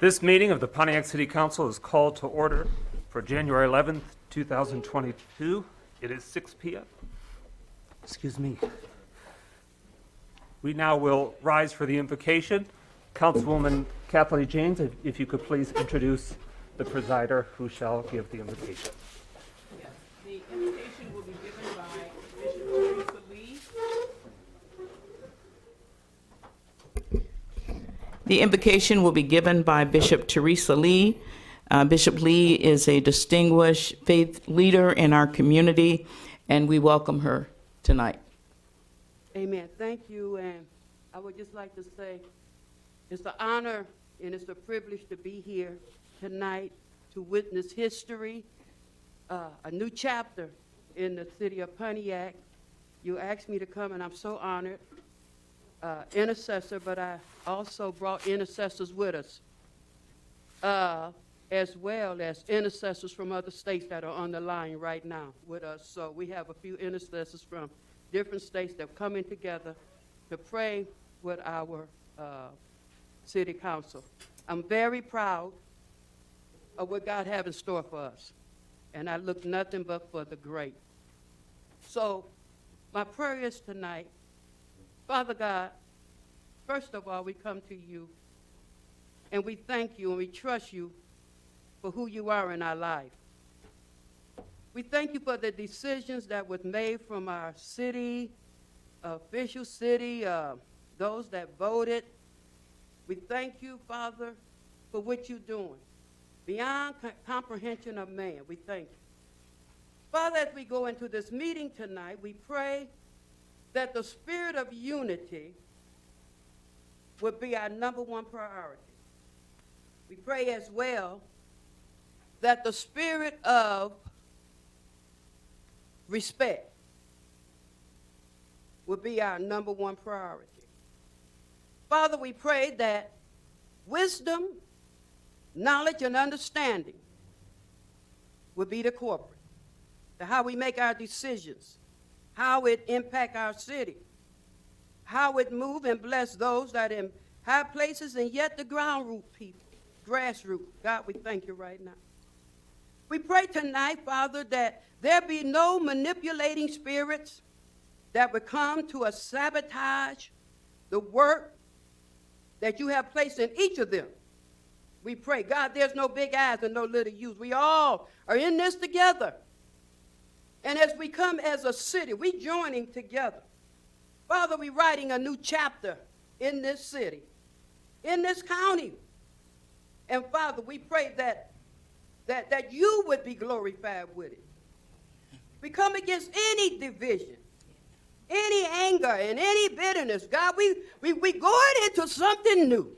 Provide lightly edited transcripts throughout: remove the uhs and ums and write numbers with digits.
This meeting of the Pontiac City Council is called to order for January 11th, 2022. It is 6 p.m. Excuse me. We now will rise for the invocation. Councilwoman Kathleen James, if you could please introduce the presider who shall give the invocation. Yes, the invocation will be given by Bishop Teresa Lee. The invocation will be given by Bishop Teresa Lee. Bishop Lee is a distinguished faith leader in our community, and we welcome her tonight. Amen. Thank you. And I would just like to say it's an honor and it's a privilege to be here tonight to witness history, a new chapter in the city of Pontiac. You asked me to come, and I'm so honored. Intercessor, but I also brought intercessors with us, as well as intercessors from other states that are on the line right now with us. So we have a few intercessors from different states that are coming together to pray with our city council. I'm very proud of what God has in store for us, and I look nothing but for the great. So my prayer is tonight, Father God, first of all, we come to you, and we thank you, and we trust you for who you are in our life. We thank you for the decisions that was made from our city, official city, those that voted. We thank you, Father, for what you're doing. Beyond comprehension of man, we thank you. Father, as we go into this meeting tonight, we pray that the spirit of unity would be our number one priority. We pray as well that the spirit of respect would be our number one priority. Father, we pray that wisdom, knowledge, and understanding would be the corporate, to how we make our decisions, how it impact our city, how it move and bless those that are in high places and yet the ground root people, grassroots. God, we thank you right now. We pray tonight, Father, that there be no manipulating spirits that would come to sabotage the work that you have placed in each of them. We pray, God, there's no big eyes and no little U's. We all are in this together. And as we come as a city, we joining together. Father, we're writing a new chapter in this city, in this county. And Father, we pray that you would be glorified with it. We come against any division, any anger, and any bitterness. God, we going into something new.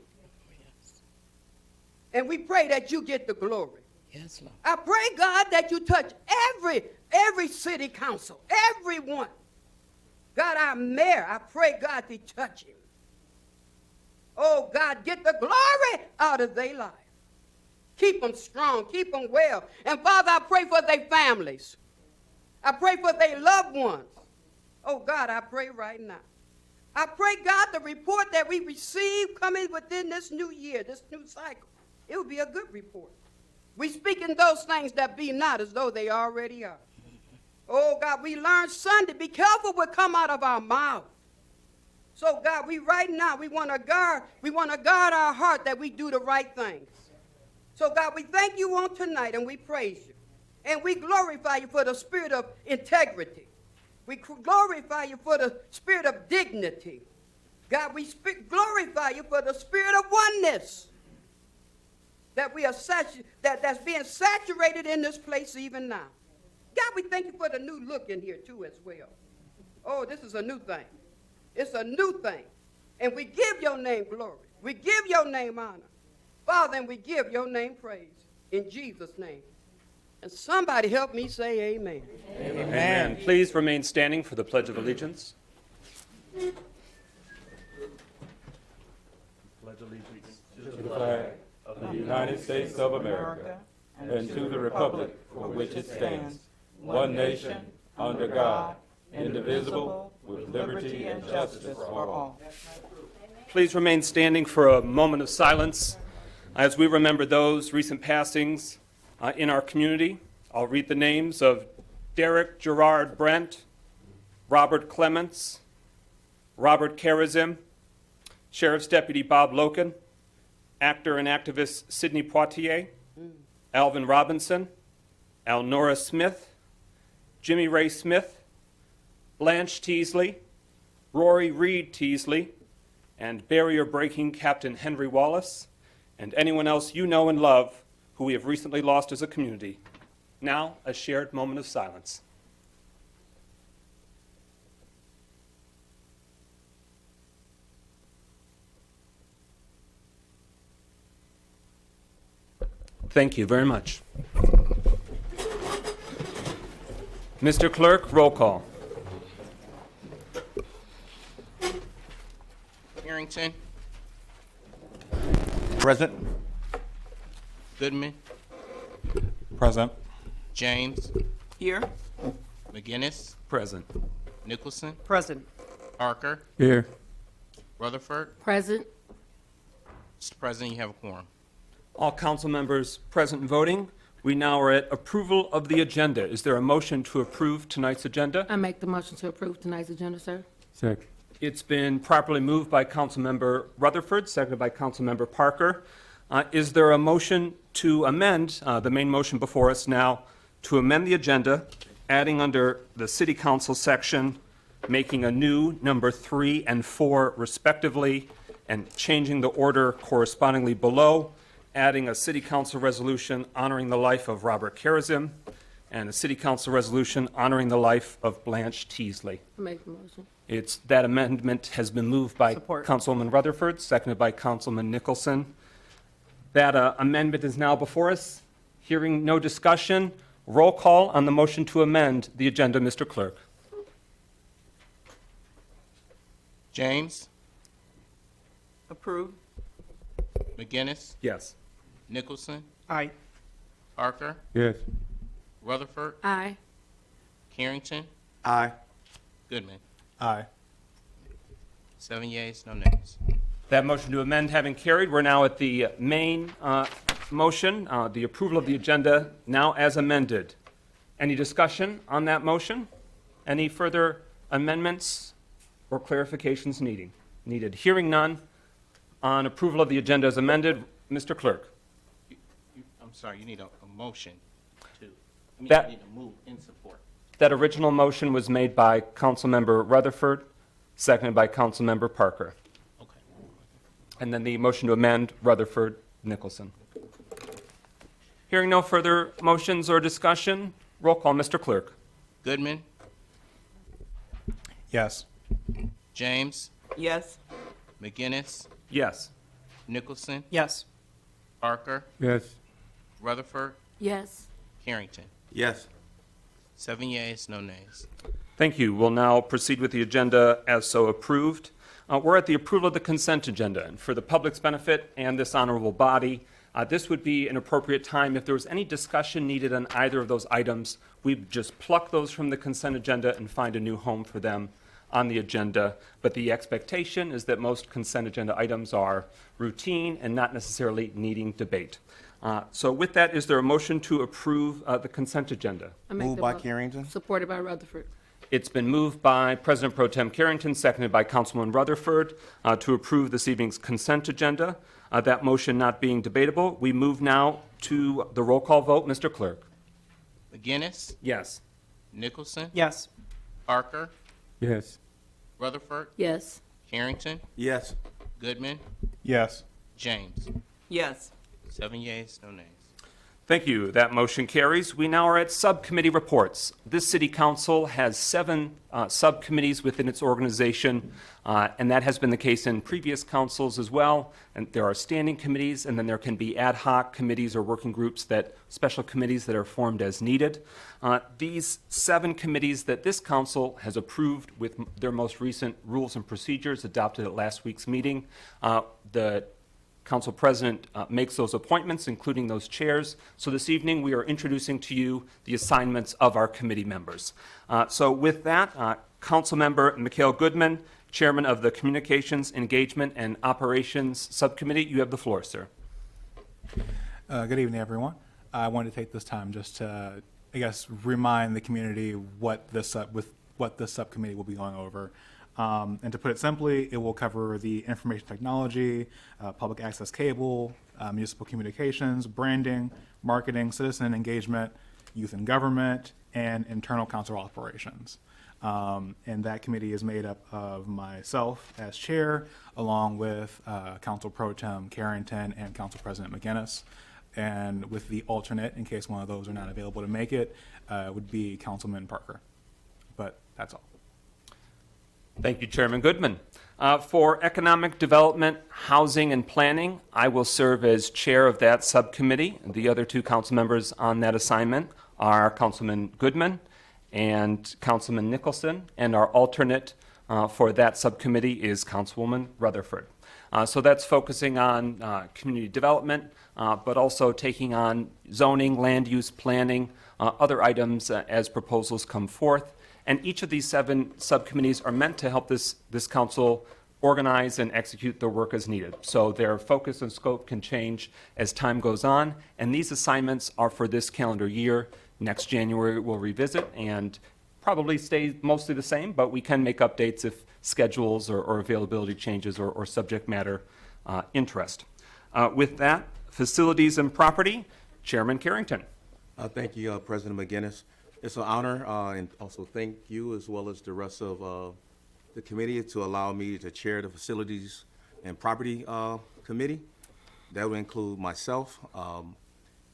And we pray that you get the glory. Yes, Lord. I pray, God, that you touch every city council, everyone. God, our mayor, I pray, God, to touch him. Oh, God, get the glory out of their life. Keep them strong, keep them well. And, Father, I pray for their families. I pray for their loved ones. Oh, God, I pray right now. I pray, God, the report that we receive coming within this new year, this new cycle, it will be a good report. We speak in those things that be not as though they already are. Oh, God, we learned Sunday, be careful what come out of our mouth. So, God, we right now, we want to guard our heart that we do the right things. So, God, we thank you on tonight, and we praise you. And we glorify you for the spirit of integrity. We glorify you for the spirit of dignity. God, we glorify you for the spirit of oneness that we are that's being saturated in this place even now. God, we thank you for the new look in here, too, as well. Oh, this is a new thing. It's a new thing. And we give your name glory. We give your name honor. Father, and we give your name praise. In Jesus' name. And somebody help me say amen. Amen. Amen. Please remain standing for the Pledge of Allegiance. Pledge allegiance to the flag of the United States of America and to the republic for which it stands, one nation, under God, indivisible, with liberty and justice for all. Please remain standing for a moment of silence As we remember those recent passings in our community, I'll read the names of Derek Gerard Brent, Robert Clements, Robert Karazim, Sheriff's Deputy Bob Loken, actor and activist Sidney Poitier, Alvin Robinson, Alnora Smith, Jimmy Ray Smith, Blanche Teasley, Rory Reed Teasley, and barrier-breaking Captain Henry Wallace, and anyone else you know and love who we have recently lost as a community. Now, a shared moment of silence. Thank you very much. Mr. Clerk, roll call. Harrington, Present. Goodman, Present. James, Here. McGinnis, Present. Nicholson, Present. Parker, Here. Rutherford. Present. Mr. President, you have a quorum. All council members present and voting. We now are at approval of the agenda. Is there a motion to approve tonight's agenda? I make the motion to approve tonight's agenda, sir. Second. It's been properly moved by Councilmember Rutherford, seconded by Councilmember Parker. Is there a motion to amend the main motion before us now to amend the agenda, adding under the City Council section, making a new number 3 and 4 respectively, and changing the order correspondingly below, adding a City Council resolution honoring the life of Robert Karazim, and a City Council resolution honoring the life of Blanche Teasley. I make the motion. That amendment has been moved by Support. Councilwoman Rutherford, seconded by Councilman Nicholson. That amendment is now before us. Hearing no discussion, roll call on the motion to amend the agenda, Mr. Clerk. James, Approve. McGinnis, Yes. Nicholson, Aye. Parker, Yes. Rutherford, Aye. Harrington, Aye. Goodman. Aye. 7 yeas, no nays. That motion to amend having carried, we're now at the main motion, the approval of the agenda, now as amended. Any discussion on that motion? Any further amendments or clarifications needed? Hearing none, on approval of the agenda as amended, Mr. Clerk. I'm sorry, you need a motion to, That- you need to move in support. That original motion was made by Councilmember Rutherford, seconded by Councilmember Parker. Okay. And then the motion to amend, Rutherford, Nicholson. Hearing no further motions or discussion, roll call, Mr. Clerk. Goodman, Yes. James, Yes. McGinnis, Yes. Nicholson, Yes. Parker, Yes. Rutherford, Yes. Harrington. Yes. 7 yeas, no nays. Thank you. We'll now proceed with the agenda as so approved. We're at the approval of the consent agenda, and for the public's benefit and this honorable body, this would be an appropriate time. If there was any discussion needed on either of those items, we'd just pluck those from the consent agenda and find a new home for them on the agenda. But the expectation is that most consent agenda items are routine and not necessarily needing debate. So with that, is there a motion to approve the consent agenda? I make Moved the by mo- Carrington. Supported by Rutherford. It's been moved by President Pro Tem Carrington, seconded by Councilman Rutherford, to approve this evening's consent agenda. That motion not being debatable, we move now to the roll call vote. Mr. Clerk. McGinnis, Yes. Nicholson, Yes. Parker, Yes. Rutherford, Yes. Harrington, Yes. Goodman, Yes. James. Yes. 7 yeas, no nays. Thank you. That motion carries. We now are at subcommittee reports. This city council has 7 subcommittees within its organization, and that has been the case in previous councils as well. And there are standing committees, and then there can be ad hoc committees or working groups special committees that are formed as needed. These 7 committees that this council has approved with their most recent rules and procedures adopted at last week's meeting, the Council President makes those appointments, including those chairs. So this evening, we are introducing to you the assignments of our committee members. So with that, Councilmember Mikhail Goodman, Chairman of the Communications, Engagement, and Operations Subcommittee, you have the floor, sir. Good evening, everyone. I wanted to take this time just to, remind the community what this subcommittee will be going over. And to put it simply, it will cover the information technology, public access cable, municipal communications, branding, marketing, citizen engagement, youth and government, and internal council operations. And that committee is made up of myself as chair, along with Council Pro Tem Carrington and Council President McGinnis. And with the alternate, in case one of those are not available to make it, would be Councilman Parker. But that's all. Thank you, Chairman Goodman. For Economic Development, Housing, and Planning, I will serve as chair of that subcommittee. The other two council members on that assignment are Councilman Goodman and Councilman Nicholson, and our alternate for that subcommittee is Councilwoman Rutherford. So that's focusing on community development, but also taking on zoning, land use planning, other items as proposals come forth. And each of these 7 subcommittees are meant to help this council organize and execute their work as needed. So their focus and scope can change as time goes on. And these assignments are for this calendar year. Next January, we'll revisit and probably stay mostly the same, but we can make updates if schedules or availability changes or subject matter interest. With that, Facilities and Property, Chairman Carrington. Thank you, President McGinnis. It's an honor, and also thank you as well as the rest of the committee to allow me to chair the Facilities and Property Committee. That will include myself,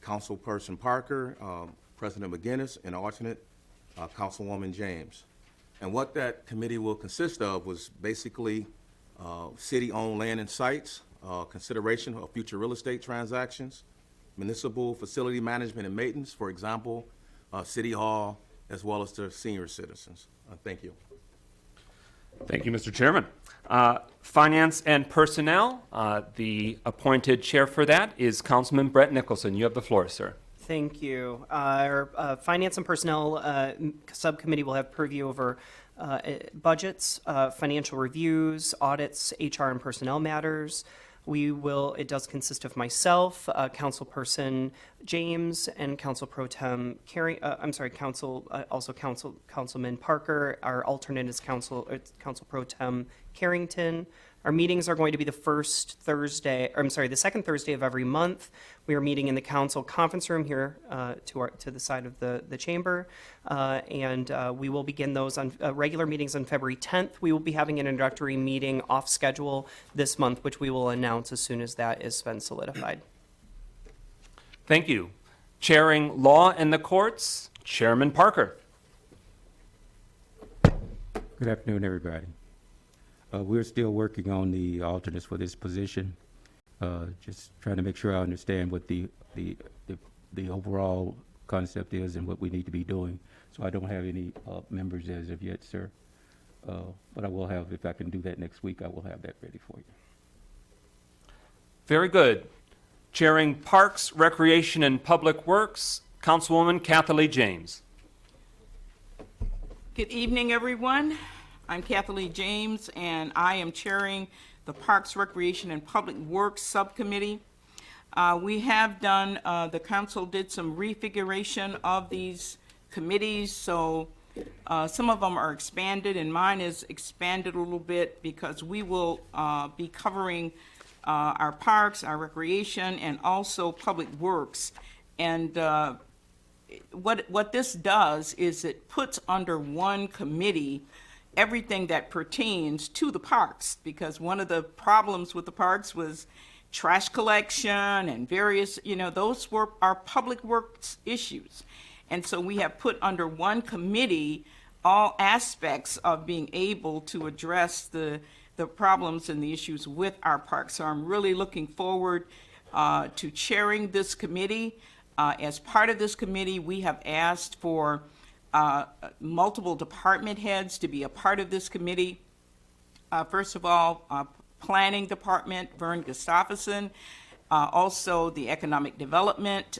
Councilperson Parker, President McGinnis, and alternate Councilwoman James. And what that committee will consist of was basically city-owned land and sites, consideration of future real estate transactions, municipal facility management and maintenance, for example, City Hall, as well as the senior citizens. Thank you. Thank you, Mr. Chairman. Finance and Personnel, the appointed chair for that is Councilman Brett Nicholson. You have the floor, sir. Thank you. Our Finance and Personnel Subcommittee will have purview over budgets, financial reviews, audits, HR and personnel matters. It does consist of myself, Councilperson James, and Council Pro Tem Councilman Parker. Our alternate is Council Pro Tem Carrington. Our meetings are going to be the second Thursday of every month. We are meeting in the council conference room here to the side of the chamber, and we will begin those on regular meetings on February 10th. We will be having an introductory meeting off schedule this month, which we will announce as soon as that has been solidified. Thank you. Chairing Law and the Courts, Chairman Parker. Good afternoon, everybody. We're still working on the alternates for this position. Just trying to make sure I understand what the overall concept is and what we need to be doing. So I don't have any members as of yet, sir. But I will have, if I can do that next week, I will have that ready for you. Very good. Chairing Parks, Recreation, and Public Works, Councilwoman Kathy James. Good evening, everyone. I'm Kathy James, and I am chairing the Parks, Recreation, and Public Works Subcommittee. We have done, the council did some refiguration of these committees, so some of them are expanded, and mine is expanded a little bit because we will be covering our parks, our recreation, and also public works. And what this does is it puts under one committee everything that pertains to the parks, because one of the problems with the parks was trash collection and various, those were our public works issues. And so we have put under one committee all aspects of being able to address the problems and the issues with our parks. So I'm really looking forward to chairing this committee. As part of this committee, we have asked for multiple department heads to be a part of this committee. First of all, Planning Department, Vern Gustafson, also the Economic Development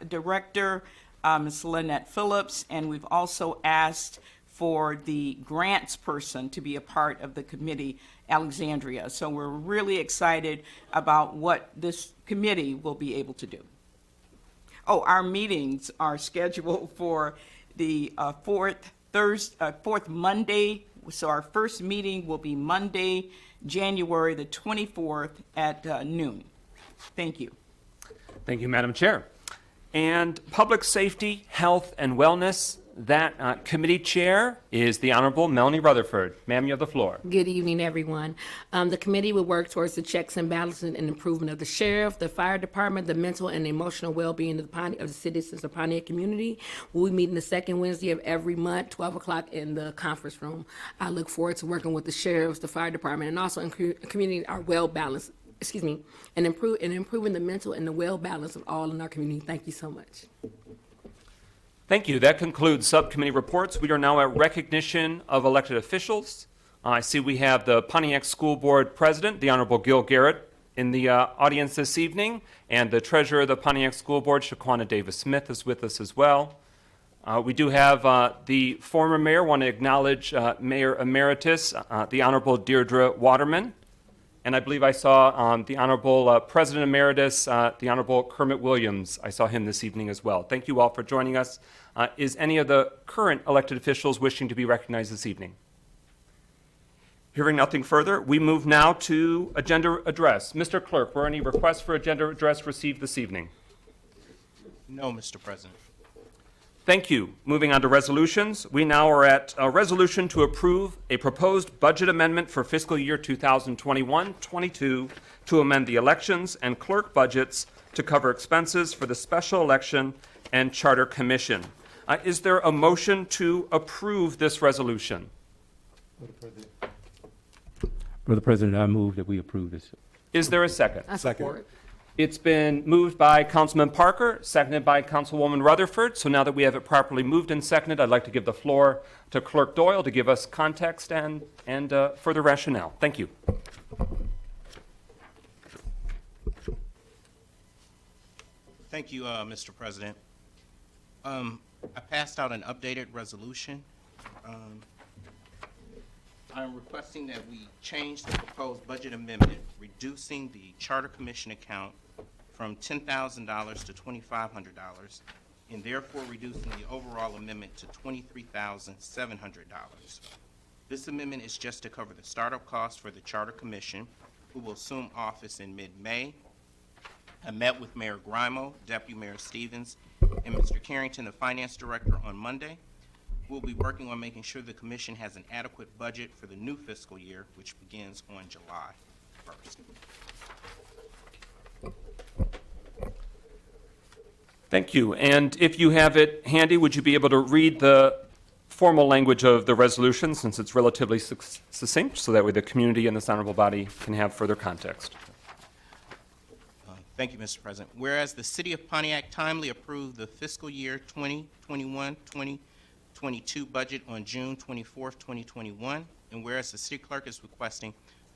Director, Ms. Lynette Phillips, and we've also asked for the grants person to be a part of the committee, Alexandria. So we're really excited about what this committee will be able to do. Oh, our meetings are scheduled for the fourth Monday. So our first meeting will be Monday, January the 24th at noon. Thank you. Thank you, Madam Chair. And Public Safety, Health, and Wellness, that committee chair is the Honorable Melanie Rutherford. Ma'am, you have the floor. Good evening, everyone. The committee will work towards the checks and balances and improvement of the sheriff, the fire department, the mental and emotional well-being of the citizens of Pontiac community. We'll be meeting the second Wednesday of every month, 12 o'clock in the conference room. I look forward to working with the sheriffs, the fire department, and also community are well-balanced, and improving the mental and the well-balance of all in our community. Thank you so much. Thank you. That concludes subcommittee reports. We are now at recognition of elected officials. I see we have the Pontiac School Board President, the Honorable Gil Garrett, in the audience this evening, and the Treasurer of the Pontiac School Board, Shaquana Davis-Smith, is with us as well. We do have the former mayor. Want to acknowledge Mayor Emeritus, the Honorable Deirdre Waterman. And I believe I saw the Honorable President Emeritus, the Honorable Kermit Williams. I saw him this evening as well. Thank you all for joining us. Is any of the current elected officials wishing to be recognized this evening? Hearing nothing further, we move now to agenda address. Mr. Clerk, were any requests for agenda address received this evening? No, Mr. President. Thank you. Moving on to resolutions. We now are at a resolution to approve a proposed budget amendment for fiscal year 2021-22 to amend the elections and clerk budgets to cover expenses for the special election and charter commission. Is there a motion to approve this resolution? Brother President, I move that we approve this. Is there a second? I support. It's been moved by Councilman Parker, seconded by Councilwoman Rutherford. So now that we have it properly moved and seconded, I'd like to give the floor to Clerk Doyle to give us context and further rationale. Thank you. Thank you, Mr. President. I passed out an updated resolution. I'm requesting that we change the proposed budget amendment, reducing the Charter Commission account from $10,000 to $2,500, and therefore reducing the overall amendment to $23,700. This amendment is just to cover the startup costs for the Charter Commission, who will assume office in mid-May. I met with Mayor Grimo, Deputy Mayor Stevens, and Mr. Carrington, the Finance Director, on Monday. We'll be working on making sure the Commission has an adequate budget for the new fiscal year, which begins on July 1st. Thank you. And if you have it handy, would you be able to read the formal language of the resolution, since it's relatively succinct, so that way the community and this honorable body can have further context? Thank you, Mr. President. Whereas the City of Pontiac timely approved the fiscal year 2021-2022 budget on June 24th, 2021, and whereas the City Clerk is requesting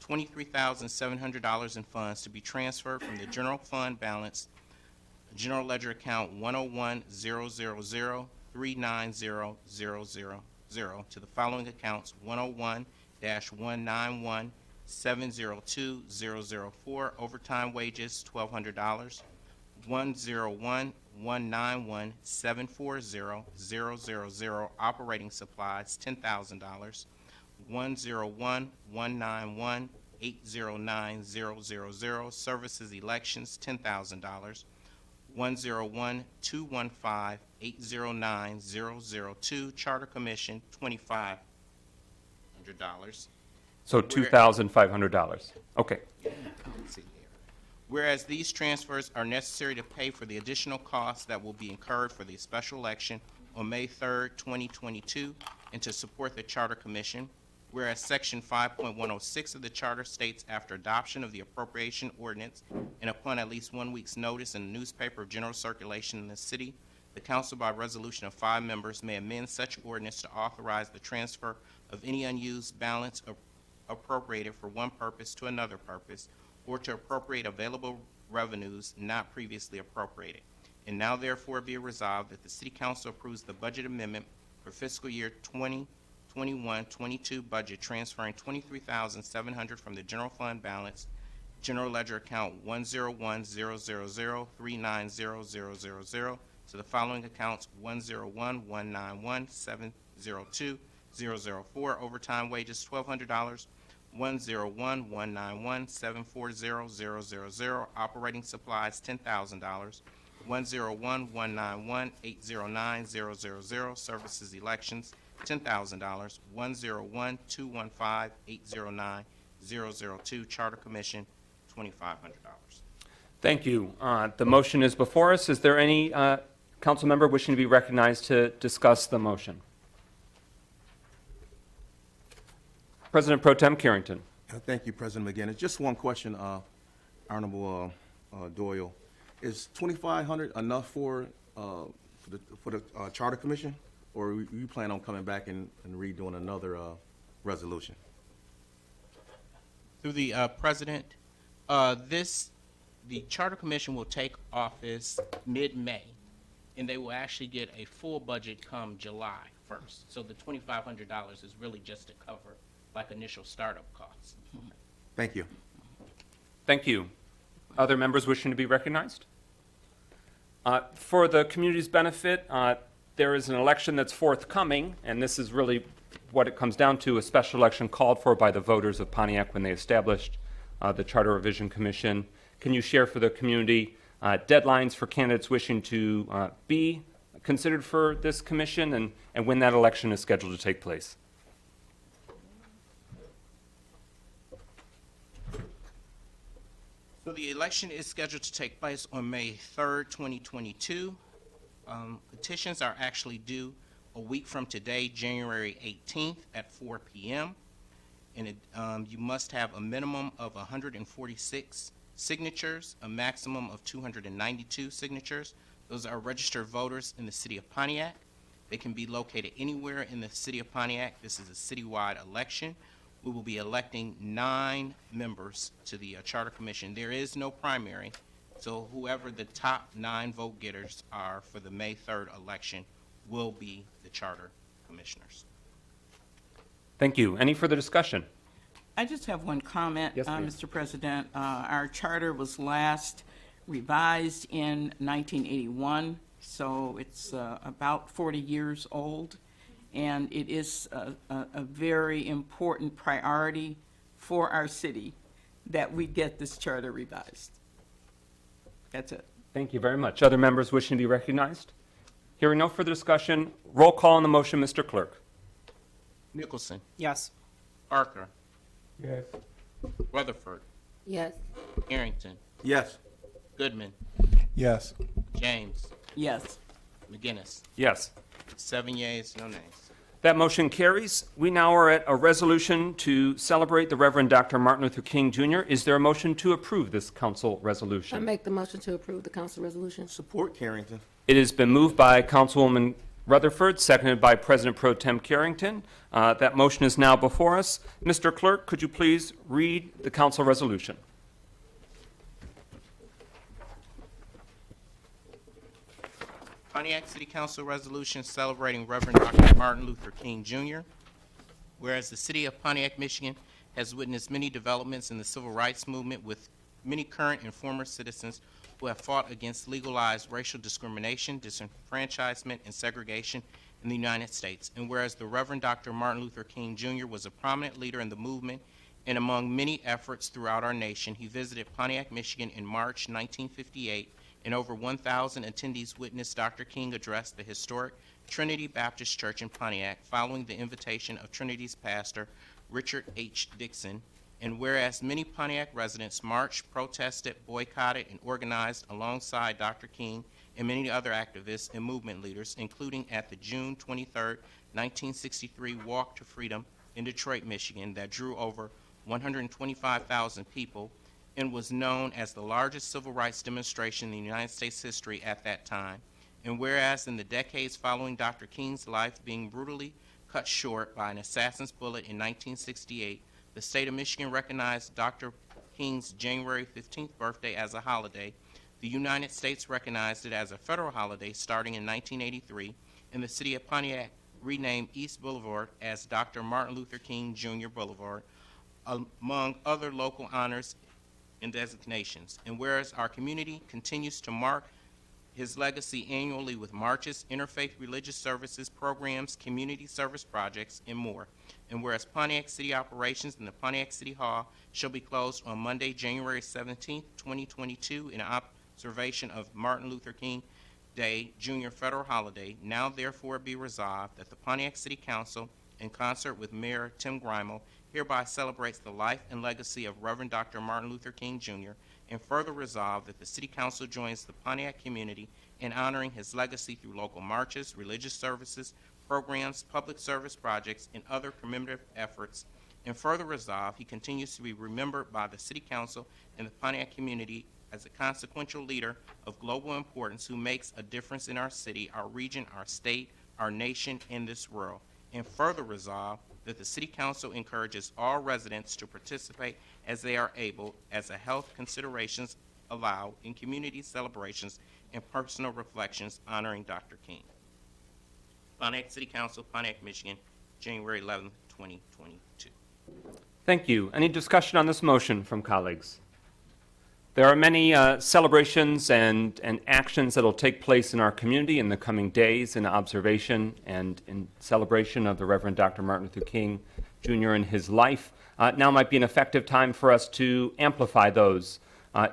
$23,700 in funds to be transferred from the general fund balance, general ledger account 101-000-390-000 to the following accounts: 101-191-702-004, overtime wages $1,200, 101-191-740-000, operating supplies $10,000, 101-191-809-000, services elections $10,000, 101-215-809-002, charter commission $2,500. So $2,500. Okay. Whereas these transfers are necessary to pay for the additional costs that will be incurred for the special election on May 3rd, 2022, and to support the Charter Commission. Whereas Section 5.106 of the Charter states, after adoption of the appropriation ordinance and upon at least 1 week's notice in the newspaper of general circulation in the city, the council by resolution of 5 members may amend such ordinance to authorize the transfer of any unused balance appropriated for one purpose to another purpose, or to appropriate available revenues not previously appropriated. And now therefore be it resolved that the City Council approves the budget amendment for fiscal year 21-22 budget, transferring $23,700 from the general fund balance, general ledger account 10100039000 to the following accounts: 1011917020004 overtime wages $1,200, 1011917400000 operating supplies $10,000, 10119180900 services elections $10,000, 1012158090002 charter commission $2,500. Thank you. The motion is before us. Is there any council member wishing to be recognized to discuss the motion? President Pro Tem Carrington. Thank you, President McGinnis. Just one question, Honorable Doyle. Is 2,500 enough for the Charter Commission, or you plan on coming back and redoing another resolution? Through the President, the Charter Commission will take office mid-May, and they will actually get a full budget come July 1st. So the $2,500 is really just to cover like initial startup costs. Thank you. Thank you. Other members wishing to be recognized? For the community's benefit, there is an election that's forthcoming, and this is really what it comes down to, a special election called for by the voters of Pontiac when they established the Charter Revision Commission. Can you share for the community deadlines for candidates wishing to be considered for this commission, and when that election is scheduled to take place? So the election is scheduled to take place on May 3rd, 2022. Petitions are actually due a week from today, January 18th at 4 p.m. And you must have a minimum of 146 signatures, a maximum of 292 signatures. Those are registered voters in the city of Pontiac. They can be located anywhere in the city of Pontiac. This is a citywide election. We will be electing 9 members to the Charter Commission. There is no primary, so whoever the top 9 vote getters are for the May 3rd election will be the Charter Commissioners. Thank you. Any further discussion? I just have one comment, Yes, ma'am. Mr. President. Our charter was last revised in 1981, so it's about 40 years old, and it is a very important priority for our city that we get this charter revised. That's it. Thank you very much. Other members wishing to be recognized? Hearing no further discussion, roll call on the motion, Mr. Clerk. Nicholson, Yes. Parker, Yes. Rutherford, Yes. Harrington, Yes. Goodman, Yes. James, Yes. McGinnis. Yes. 7 yeas, no nays. That motion carries. We now are at a resolution to celebrate the Reverend Dr. Martin Luther King Jr. Is there a motion to approve this council I resolution? make the motion to approve the council resolution. Support Carrington. It has been moved by Councilwoman Rutherford, seconded by President Pro Tem Carrington. That motion is now before us. Mr. Clerk, could you please read the council resolution? Pontiac City Council resolution celebrating Reverend Dr. Martin Luther King Jr. Whereas the city of Pontiac, Michigan has witnessed many developments in the civil rights movement with many current and former citizens who have fought against legalized racial discrimination, disenfranchisement, and segregation in the United States. And whereas the Reverend Dr. Martin Luther King Jr. was a prominent leader in the movement, and among many efforts throughout our nation, he visited Pontiac, Michigan in March 1958, and over 1,000 attendees witnessed Dr. King address the historic Trinity Baptist Church in Pontiac following the invitation of Trinity's pastor, Richard H. Dixon. And whereas many Pontiac residents marched, protested, boycotted, and organized alongside Dr. King and many other activists and movement leaders, including at the June 23, 1963 Walk to Freedom in Detroit, Michigan, that drew over 125,000 people and was known as the largest civil rights demonstration in the United States history at that time. And whereas in the decades following Dr. King's life being brutally cut short by an assassin's bullet in 1968, the state of Michigan recognized Dr. King's January 15th birthday as a holiday. The United States recognized it as a federal holiday starting in 1983, and the city of Pontiac rename East Boulevard as Dr. Martin Luther King Jr. Boulevard, among other local honors and designations. And whereas our community continues to mark his legacy annually with marches, interfaith religious services, programs, community service projects, and more. And whereas Pontiac City operations in the Pontiac City Hall shall be closed on Monday, January 17th, 2022, in observation of Martin Luther King Day, Junior Federal Holiday, now therefore be resolved that the Pontiac City Council, in concert with Mayor Tim Grimel, hereby celebrates the life and legacy of Reverend Dr. Martin Luther King Jr., and further resolve that the City Council joins the Pontiac community in honoring his legacy through local marches, religious services, programs, public service projects, and other commemorative efforts. And further resolve, he continues to be remembered by the City Council and the Pontiac community as a consequential leader of global importance who makes a difference in our city, our region, our state, our nation, and this world. And further resolve that the City Council encourages all residents to participate as they are able, as a health considerations allow, in community celebrations and personal reflections honoring Dr. King. Pontiac City Council, Pontiac, Michigan, January 11th, 2022. Thank you. Any discussion on this motion from colleagues? There are many celebrations and actions that will take place in our community in the coming days in observation and in celebration of the Reverend Dr. Martin Luther King Jr. and his life. Now might be an effective time for us to amplify those.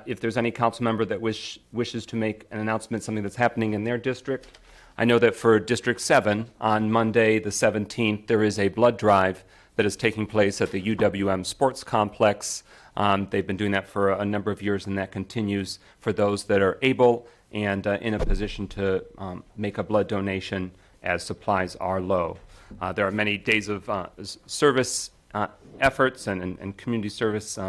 If there's any council member that wishes to make an announcement, something that's happening in their district. I know that for District 7, on Monday the 17th, there is a blood drive that is taking place at the UWM Sports Complex. They've been doing that for a number of years, and that continues for those that are able and in a position to make a blood donation as supplies are low. There are many days of service efforts and community service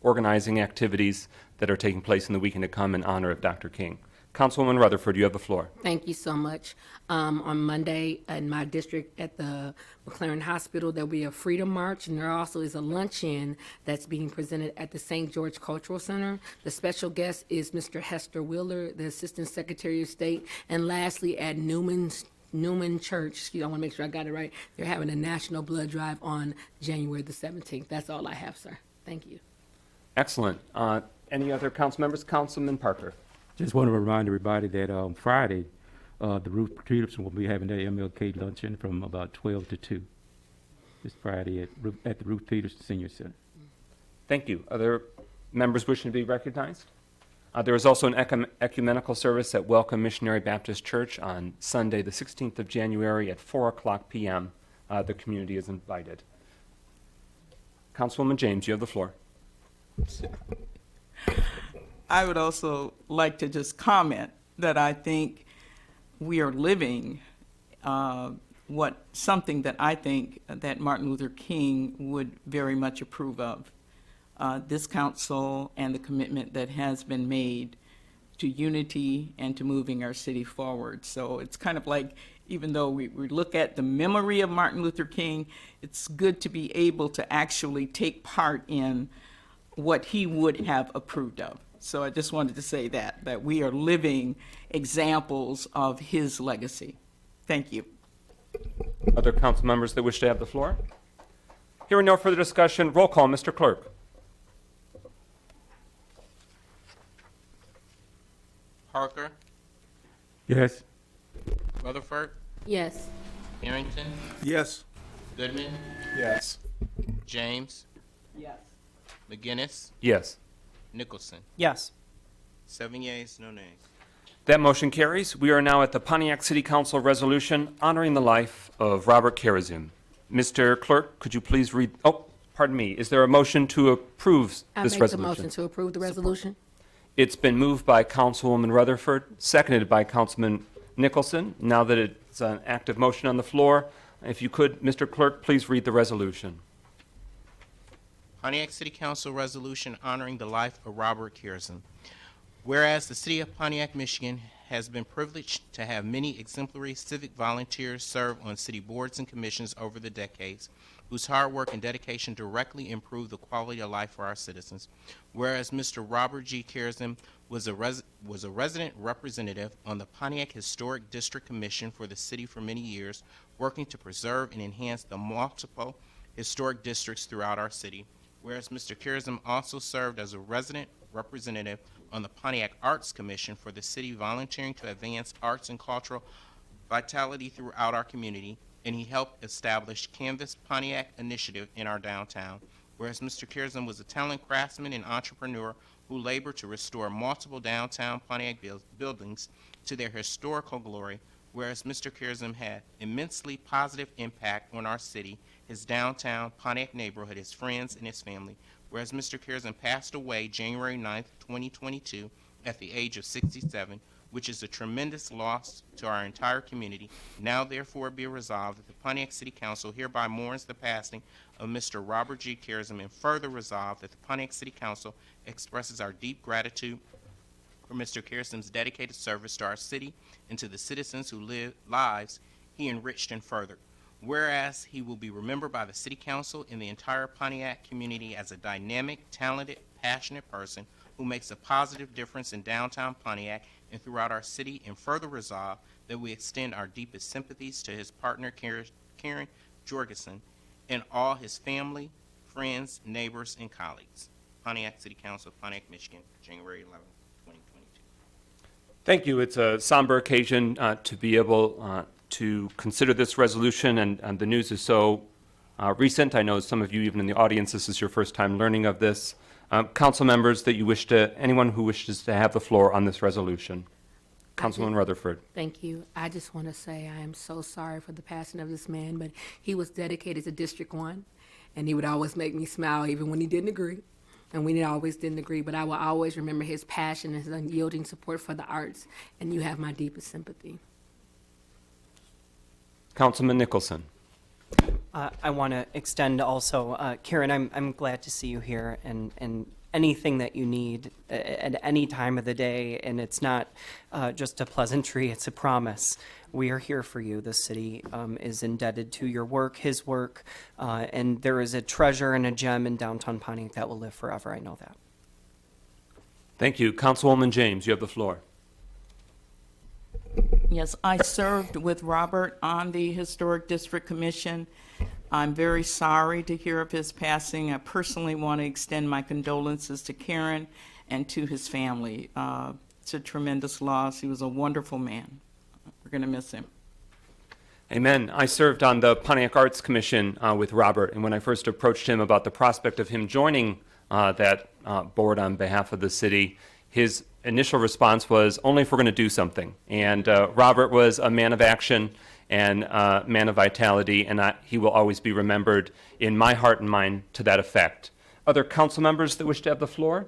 organizing activities that are taking place in the weekend to come in honor of Dr. King. Councilwoman Rutherford, you have the floor. Thank you so much. On Monday in my district at the McLaren Hospital, there'll be a Freedom March, and there also is a luncheon that's being presented at the St. George Cultural Center. The special guest is Mr. Hester Wheeler, the Assistant Secretary of State. And lastly, at Newman Church, I want to make sure I got it right, they're having a national blood drive on January the 17th. That's all I have, sir. Thank you. Excellent. Any other council members? Councilman Parker. Just want to remind everybody that on Friday, the Ruth Peterson will be having their MLK luncheon from about 12 to 2. This Friday at the Ruth Peterson Senior Center. Thank you. Other members wishing to be recognized? There is also an ecumenical service at Welcome Missionary Baptist Church on Sunday, the 16th of January at 4:00 p.m. The community is invited. Councilwoman James, you have the floor. I would also like to just comment that I think we are living something that I think that Martin Luther King would very much approve of. This council and the commitment that has been made to unity and to moving our city forward. So it's kind of like, even though we look at the memory of Martin Luther King, it's good to be able to actually take part in what he would have approved of. So I just wanted to say that we are living examples of his legacy. Thank you. Other council members that wish to have the floor? Hearing no further discussion, roll call, Mr. Clerk. Parker, Yes. Rutherford, Yes. Arrington, Yes. Goodman, Yes. James, Yes. McGinnis, Yes. Nicholson. Yes. 7 yeas, no nays. That motion carries. We are now at the Pontiac City Council resolution honoring the life of Robert Karazim. Mr. Clerk, could you please read? Oh, pardon me. Is there a motion to approve I this make the resolution? motion to approve the resolution. It's been moved by Councilwoman Rutherford, seconded by Councilman Nicholson. Now that it's an active motion on the floor, if you could, Mr. Clerk, please read the resolution. Pontiac City Council resolution honoring the life of Robert Karazim. Whereas the City of Pontiac, Michigan has been privileged to have many exemplary civic volunteers serve on city boards and commissions over the decades, whose hard work and dedication directly improve the quality of life for our citizens. Whereas Mr. Robert G. Kiersam was a resident representative on the Pontiac Historic District Commission for the city for many years, working to preserve and enhance the multiple historic districts throughout our city. Whereas Mr. Kiersam also served as a resident representative on the Pontiac Arts Commission for the city, volunteering to advance arts and cultural vitality throughout our community, and he helped establish Canvas Pontiac Initiative in our downtown. Whereas Mr. Kiersam was a talented craftsman and entrepreneur who labored to restore multiple downtown Pontiac buildings to their historical glory. Whereas Mr. Kiersam had immensely positive impact on our city, his downtown Pontiac neighborhood, his friends, and his family. Whereas Mr. Kiersam passed away January 9th, 2022, at the age of 67, which is a tremendous loss to our entire community. Now therefore be resolved that the Pontiac City Council hereby mourns the passing of Mr. Robert G. Kiersam, and further resolved that the Pontiac City Council expresses our deep gratitude for Mr. Kiersam's dedicated service to our city and to the citizens who lives he enriched and furthered. Whereas he will be remembered by the City Council and the entire Pontiac community as a dynamic, talented, passionate person who makes a positive difference in downtown Pontiac and throughout our city, and further resolve that we extend our deepest sympathies to his partner, Karen Jorgensen, and all his family, friends, neighbors, and colleagues. Pontiac City Council, Pontiac, Michigan, January 11, 2022. Thank you. It's a somber occasion to be able to consider this resolution, and the news is so recent. I know some of you, even in the audience, this is your first time learning of this. Council members anyone who wishes to have the floor on this resolution. Councilman Rutherford. Thank you. I just want to say I am so sorry for the passing of this man, but he was dedicated to District 1, and he would always make me smile even when he didn't agree. And we always didn't agree, but I will always remember his passion and his unyielding support for the arts, and you have my deepest sympathy. Councilman Nicholson. I want to extend also, Karen, I'm glad to see you here, and anything that you need at any time of the day, and it's not just a pleasantry, it's a promise. We are here for you. The city is indebted to your work, his work, and there is a treasure and a gem in downtown Pontiac that will live forever. I know that. Thank you. Councilwoman James, you have the floor. Yes, I served with Robert on the Historic District Commission. I'm very sorry to hear of his passing. I personally want to extend my condolences to Karen and to his family. It's a tremendous loss. He was a wonderful man. We're going to miss him. Amen. I served on the Pontiac Arts Commission with Robert, and when I first approached him about the prospect of him joining that board on behalf of the city, his initial response was, only if we're going to do something. And Robert was a man of action and a man of vitality, and he will always be remembered in my heart and mind to that effect. Other council members that wish to have the floor?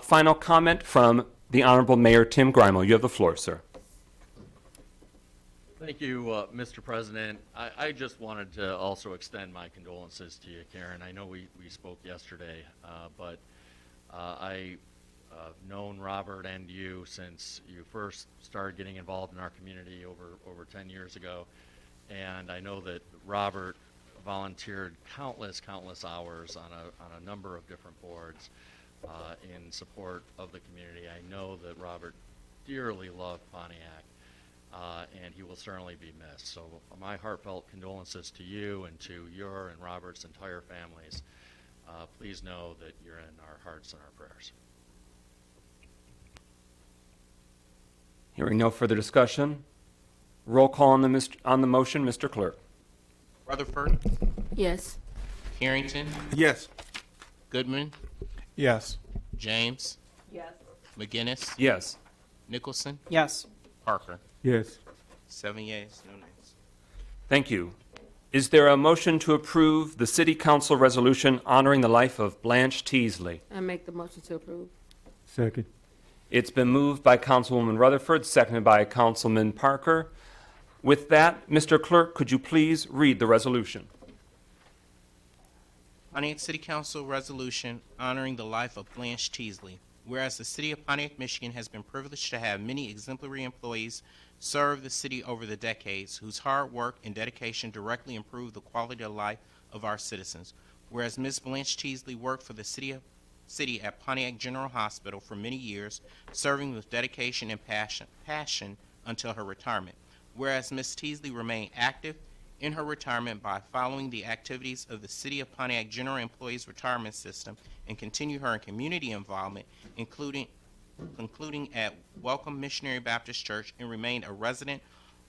Final comment from the Honorable Mayor Tim Grimo. You have the floor, sir. Thank you, Mr. President. I just wanted to also extend my condolences to you, Karen. I know we spoke yesterday, but I've known Robert and you since you first started getting involved in our community over 10 years ago, and I know that Robert volunteered countless hours on a number of different boards in support of the community. I know that Robert dearly loved Pontiac, and he will certainly be missed. So my heartfelt condolences to you and to your and Robert's entire families. Please know that you're in our hearts and our prayers. Hearing no further discussion, roll call on the motion. Mr. Clerk. Rutherford, Yes. Carrington, Yes. Goodman, Yes. James, Yes. McGinnis, Yes. Nicholson, Yes. Parker. Yes. 7 yeas, no nays. Thank you. Is there a motion to approve the City Council resolution honoring the life of Blanche Teasley? I make the motion to approve. Second. It's been moved by Councilwoman Rutherford, seconded by Councilman Parker. With that, Mr. Clerk, could you please read the resolution? Pontiac City Council resolution honoring the life of Blanche Teasley. Whereas the City of Pontiac, Michigan has been privileged to have many exemplary employees serve the city over the decades, whose hard work and dedication directly improve the quality of life of our citizens. Whereas Ms. Blanche Teasley worked for the city at Pontiac General Hospital for many years, serving with dedication and passion until her retirement. Whereas Ms. Teasley remained active in her retirement by following the activities of the City of Pontiac General Employees Retirement System and continue her community involvement, concluding at Welcome Missionary Baptist Church, and remained a resident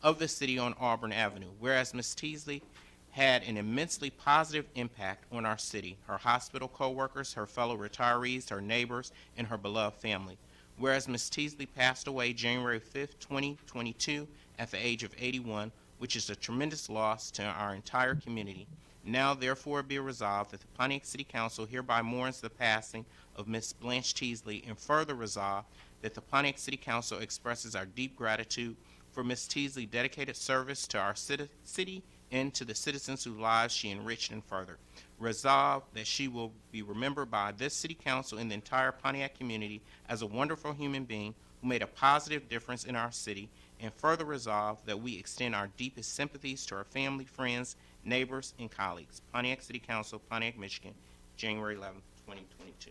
of the city on Auburn Avenue. Whereas Ms. Teasley had an immensely positive impact on our city, her hospital coworkers, her fellow retirees, her neighbors, and her beloved family. Whereas Ms. Teasley passed away January 5th, 2022, at the age of 81, which is a tremendous loss to our entire community. Now, therefore, be resolved that the Pontiac City Council hereby mourns the passing of Ms. Blanche Teasley, and further resolved that the Pontiac City Council expresses our deep gratitude for Ms. Teasley's dedicated service to our city and to the citizens whose lives she enriched and furthered. Resolved that she will be remembered by this City Council and the entire Pontiac community as a wonderful human being who made a positive difference in our city, and further resolved that we extend our deepest sympathies to her family, friends, neighbors, and colleagues. Pontiac City Council, Pontiac, Michigan, January 11, 2022.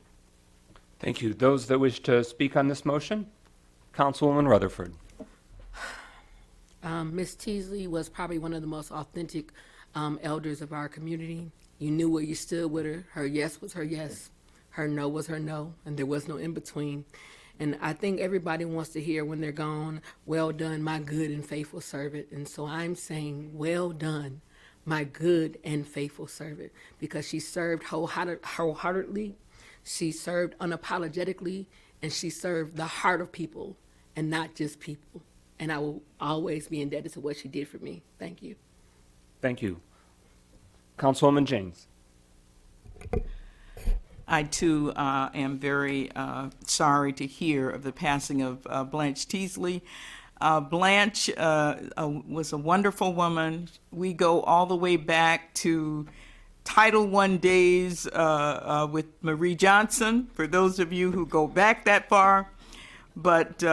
Thank you. Those that wish to speak on this motion? Councilwoman Rutherford. Miss Teasley was probably one of the most authentic elders of our community. You knew where you stood with her. Her yes was her yes. Her no was her no, and there was no in between. And I think everybody wants to hear when they're gone, well done, my good and faithful servant. And so I'm saying, well done, my good and faithful servant, because she served wholeheartedly, she served unapologetically, and she served the heart of people and not just people. And I will always be indebted to what she did for me. Thank you. Thank you. Councilwoman James. I, too, am very sorry to hear of the passing of Blanche Teasley. Blanche was a wonderful woman. We go all the way back to Title I days with Marie Johnson, for those of you who go back that far. But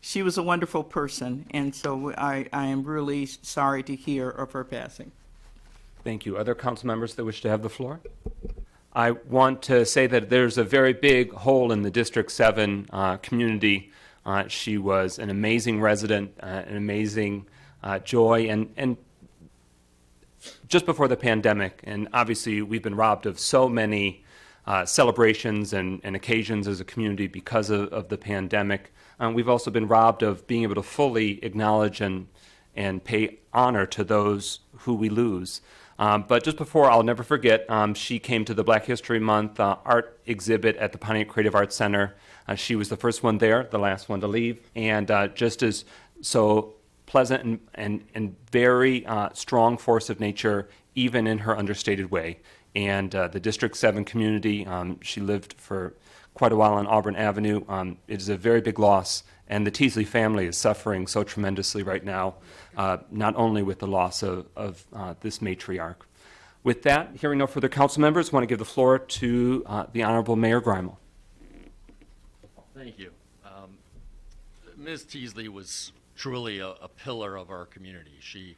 she was a wonderful person, and so I am really sorry to hear of her passing. Thank you. Other council members that wish to have the floor? I want to say that there's a very big hole in the District 7 community. She was an amazing resident, an amazing joy, and just before the pandemic, and obviously we've been robbed of so many celebrations and occasions as a community because of the pandemic. We've also been robbed of being able to fully acknowledge and pay honor to those who we lose. But just before, I'll never forget, she came to the Black History Month art exhibit at the Pontiac Creative Arts Center. She was the first one there, the last one to leave, and just as so pleasant and very strong force of nature, even in her understated way. And the District 7 community, she lived for quite a while on Auburn Avenue. It is a very big loss, and the Teasley family is suffering so tremendously right now, not only with the loss of this matriarch. With that, hearing no further council members, I want to give the floor to the Honorable Mayor Grimal. Thank you. Ms. Teasley was truly a pillar of our community. She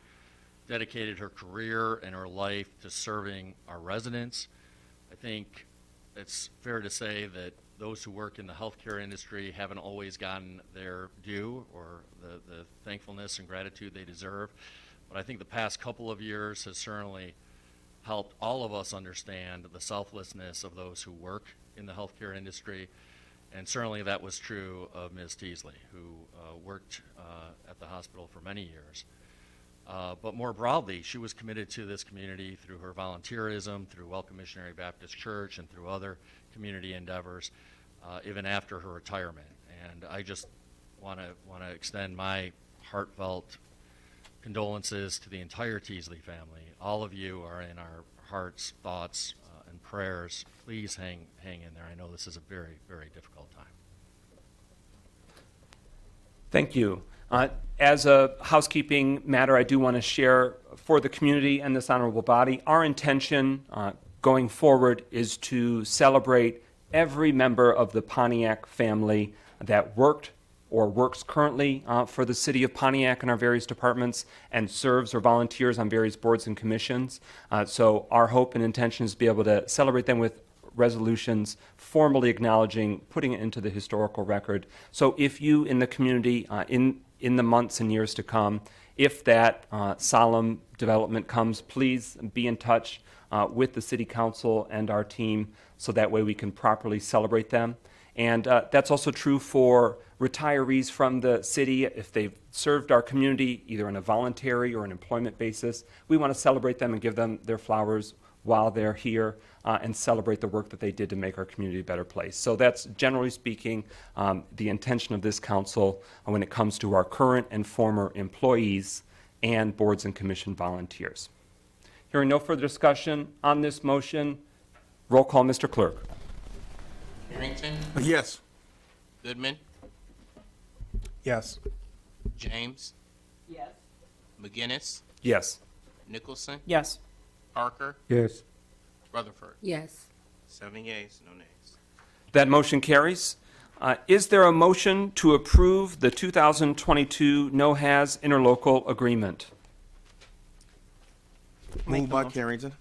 dedicated her career and her life to serving our residents. I think it's fair to say that those who work in the healthcare industry haven't always gotten their due or the thankfulness and gratitude they deserve. But I think the past couple of years has certainly helped all of us understand the selflessness of those who work in the healthcare industry. And certainly that was true of Ms. Teasley, who worked at the hospital for many years. But more broadly, she was committed to this community through her volunteerism, through Welcome Missionary Baptist Church, and through other community endeavors, even after her retirement. And I just want to extend my heartfelt condolences to the entire Teasley family. All of you are in our hearts, thoughts, and prayers. Please hang in there. I know this is a very, very difficult time. Thank you. As a housekeeping matter, I do want to share for the community and this honorable body, our intention going forward is to celebrate every member of the Pontiac family that worked or works currently for the city of Pontiac in our various departments and serves or volunteers on various boards and commissions. So our hope and intention is to be able to celebrate them with resolutions formally acknowledging, putting it into the historical record. So if you in the community, in the months and years to come, if that solemn development comes, please be in touch with the city council and our team so that way we can properly celebrate them. And that's also true for retirees from the city. If they've served our community either on a voluntary or an employment basis, we want to celebrate them and give them their flowers while they're here and celebrate the work that they did to make our community a better place. So that's, generally speaking, the intention of this council when it comes to our current and former employees and boards and commission volunteers. Hearing no further discussion on this motion, roll call, Mr. Clerk. Harrington, Yes. Goodman, Yes. James, Yes. McGinnis, Yes. Nicholson, Yes. Parker, Yes. Rutherford. Yes. 7 yeas, no nays. That motion carries. Is there a motion to approve the 2022 NOHAS interlocal agreement? Moved by Carrington.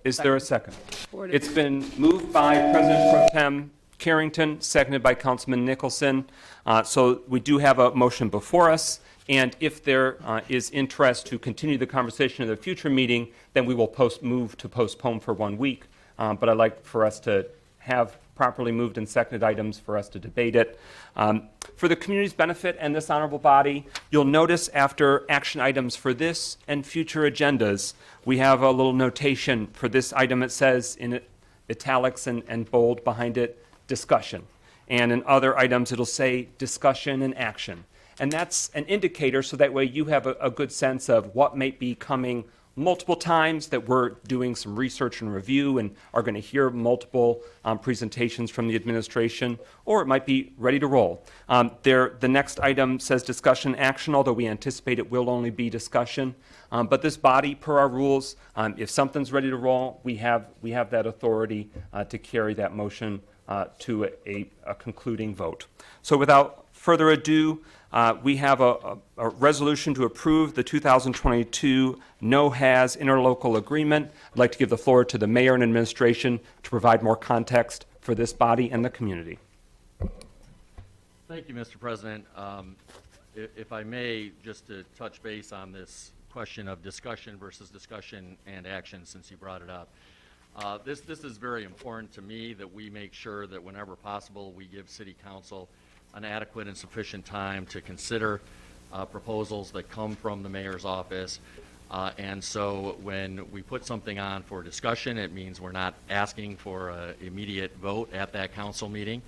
Is there a second? Supported. It's been moved by President Pro Tem Carrington, seconded by Councilman Nicholson. So we do have a motion before us, and if there is interest to continue the conversation in a future meeting, then we will move to postpone for 1 week. But I'd like for us to have properly moved and seconded items for us to debate it. For the community's benefit and this honorable body, you'll notice after action items for this and future agendas, we have a little notation for this item. It says in italics and bold behind it, discussion. And in other items, it'll say discussion and action. And that's an indicator so that way you have a good sense of what may be coming multiple times, that we're doing some research and review and are going to hear multiple presentations from the administration, or it might be ready to roll. The next item says discussion action, although we anticipate it will only be discussion. But this body, per our rules, if something's ready to roll, we have that authority to carry that motion to a concluding vote. So without further ado, we have a resolution to approve the 2022 NOHAS interlocal agreement. I'd like to give the floor to the mayor and administration to provide more context for this body and the community. Thank you, Mr. President. If I may, just to touch base on this question of discussion versus discussion and action, since you brought it up. This is very important to me, that we make sure that whenever possible, we give City Council an adequate and sufficient time to consider proposals that come from the mayor's office. And so when we put something on for discussion, it means we're not asking for an immediate vote at that council meeting.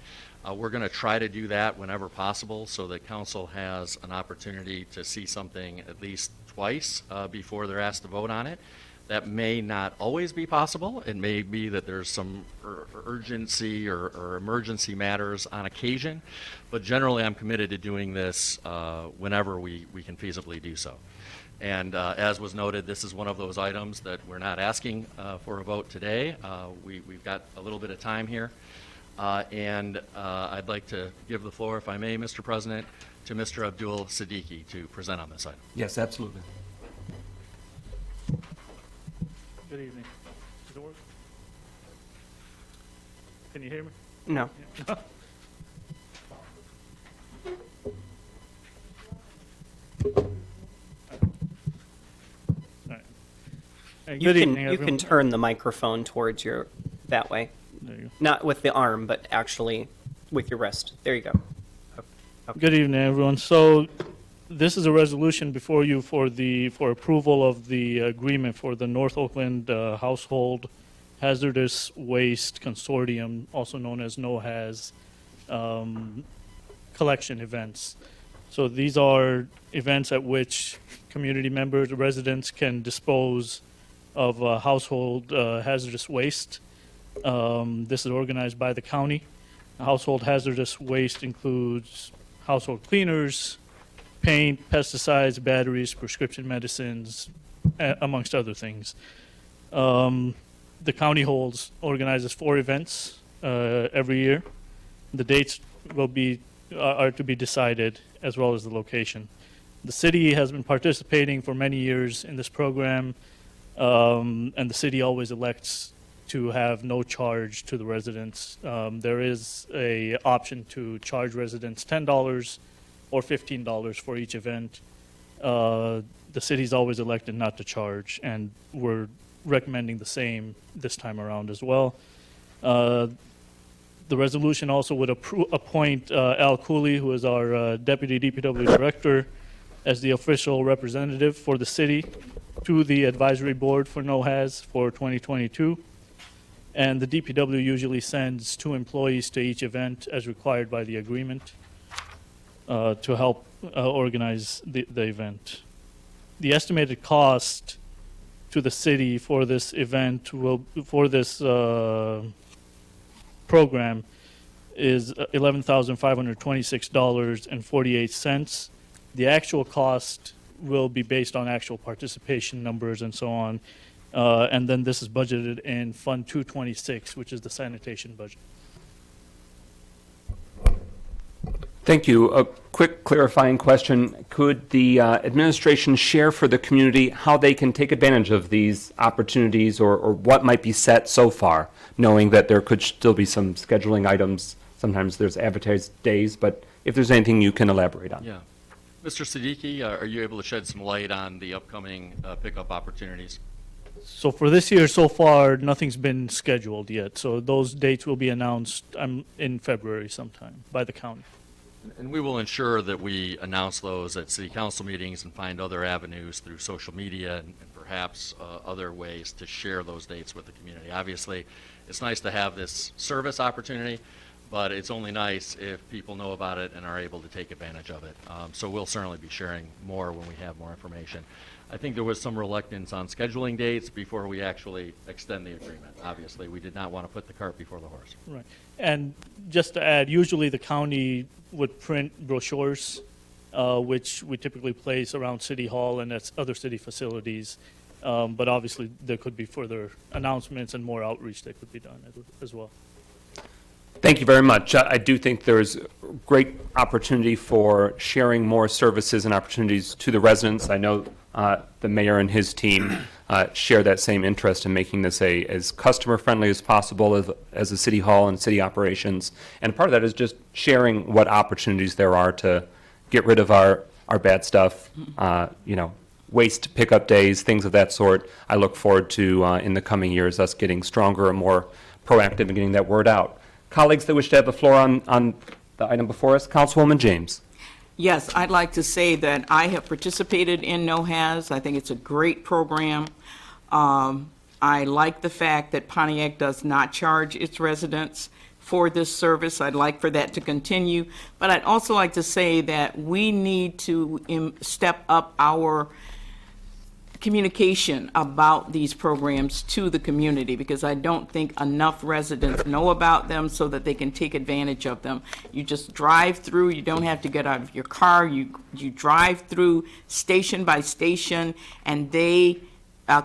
We're going to try to do that whenever possible so that council has an opportunity to see something at least twice before they're asked to vote on it. That may not always be possible. It may be that there's some urgency or emergency matters on occasion, but generally I'm committed to doing this whenever we can feasibly do so. And as was noted, this is one of those items that we're not asking for a vote today. We've got a little bit of time here. And I'd like to give the floor, if I may, Mr. President, to Mr. Abdul Siddiqui to present on this item. Yes, absolutely. Good evening. Does it work? Can you hear me? No. All right. Hey, You good can evening, you everyone. can turn the microphone towards your that way, There you not with the arm, but actually with your wrist. There you go. go. Good evening, everyone. So this is a resolution before you for approval of the agreement for the North Oakland Household Hazardous Waste Consortium, also known as NOHAS, collection events. So these are events at which community members, residents can dispose of household hazardous waste. This is organized by the county. Household hazardous waste includes household cleaners, paint, pesticides, batteries, prescription medicines, amongst other things. The county organizes 4 events every year. The dates are to be decided, as well as the location. The city has been participating for many years in this program, and the city always elects to have no charge to the residents. There is a option to charge residents $10 or $15 for each event. The city's always elected not to charge, and we're recommending the same this time around as well. The resolution also would appoint Al Cooley, who is our Deputy DPW Director, as the official representative for the city to the advisory board for NOHAS for 2022. And the DPW usually sends 2 employees to each event as required by the agreement to help organize the event. The estimated cost to the city for this event for this program is $11,526.48. The actual cost will be based on actual participation numbers and so on. And then this is budgeted in Fund 226, which is the sanitation budget. Thank you. A quick clarifying question. Could the administration share for the community how they can take advantage of these opportunities, or what might be set so far, knowing that there could still be some scheduling items? Sometimes there's advertised days, but if there's anything you can elaborate on. Yeah. Mr. Siddiqui, are you able to shed some light on the upcoming pickup opportunities? So for this year, so far, nothing's been scheduled yet. So those dates will be announced in February sometime by the county. And we will ensure that we announce those at city council meetings and find other avenues through social media and perhaps other ways to share those dates with the community. Obviously, it's nice to have this service opportunity, but it's only nice if people know about it and are able to take advantage of it. So we'll certainly be sharing more when we have more information. I think there was some reluctance on scheduling dates before we actually extend the agreement. Obviously, we did not want to put the cart before the horse. Right. And just to add, usually the county would print brochures, which we typically place around City Hall and at other city facilities. But obviously, there could be further announcements and more outreach that could be done as well. Thank you very much. I do think there's great opportunity for sharing more services and opportunities to the residents. I know the mayor and his team share that same interest in making this as customer-friendly as possible as a city hall and city operations. And part of that is just sharing what opportunities there are to get rid of our bad stuff, waste pickup days, things of that sort. I look forward to, in the coming years, us getting stronger and more proactive in getting that word out. Colleagues that wish to have the floor on the item before us, Councilwoman James. Yes, I'd like to say that I have participated in NOHAS. I think it's a great program. I like the fact that Pontiac does not charge its residents for this service. I'd like for that to continue. But I'd also like to say that we need to step up our communication about these programs to the community, because I don't think enough residents know about them so that they can take advantage of them. You just drive through, you don't have to get out of your car, you drive through station by station, and they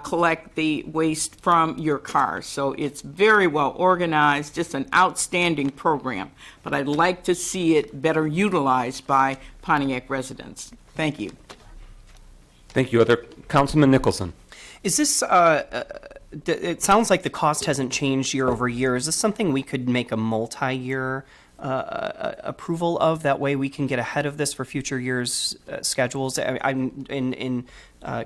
collect the waste from your car. So it's very well organized, just an outstanding program. But I'd like to see it better utilized by Pontiac residents. Thank you. Thank you. Other Councilman Nicholson. Is this, it sounds like the cost hasn't changed year over year. Is this something we could make a multi-year approval of? That way we can get ahead of this for future years' schedules. I'm in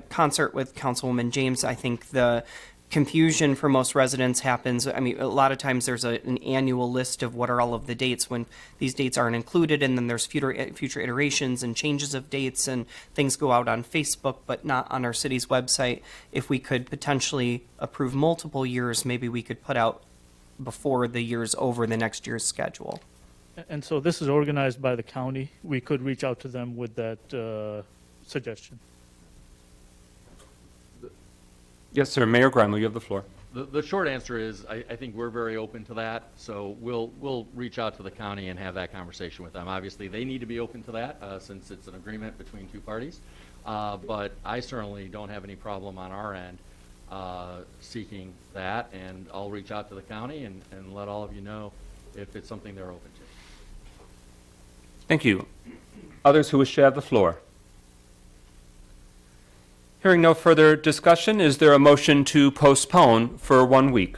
concert with Councilwoman James. I think the confusion for most residents happens. I mean, a lot of times there's an annual list of what are all of the dates when these dates aren't included, and then there's future iterations and changes of dates, and things go out on Facebook but not on our city's website. If we could potentially approve multiple years, maybe we could put out before the year's over the next year's schedule. And so this is organized by the county. We could reach out to them with that suggestion. Yes, sir. Mayor Grimel, you have the floor. The short answer is I think we're very open to that. So we'll reach out to the county and have that conversation with them. Obviously, they need to be open to that since it's an agreement between two parties. But I certainly don't have any problem on our end seeking that, and I'll reach out to the county and let all of you know if it's something they're open to. Thank you. Others who wish to have the floor? Hearing no further discussion, is there a motion to postpone for 1 week?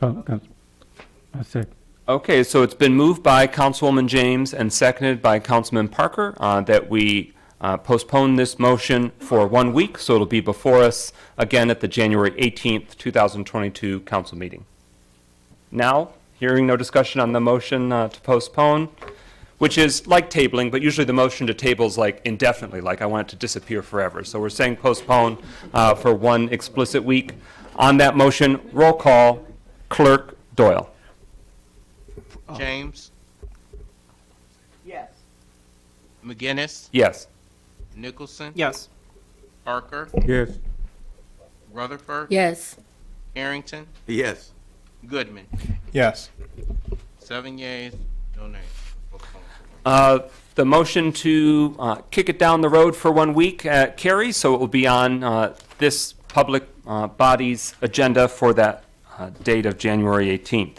I say. Okay, so it's been moved by Councilwoman James and seconded by Councilman Parker that we postpone this motion for 1 week, so it'll be before us again at the January 18th, 2022 council meeting. Now, hearing no discussion on the motion to postpone, which is like tabling, but usually the motion to table is like indefinitely, like I want it to disappear forever. So we're saying postpone for 1 explicit week. On that motion, roll call, Clerk Doyle. James, Yes. McGinnis, Yes. Nicholson, Yes. Parker, Yes. Rutherford, Yes. Harrington, Yes. Goodman. Yes. 7 yeas, no nays. The motion to kick it down the road for 1 week carries, so it will be on this public body's agenda for that date of January 18th.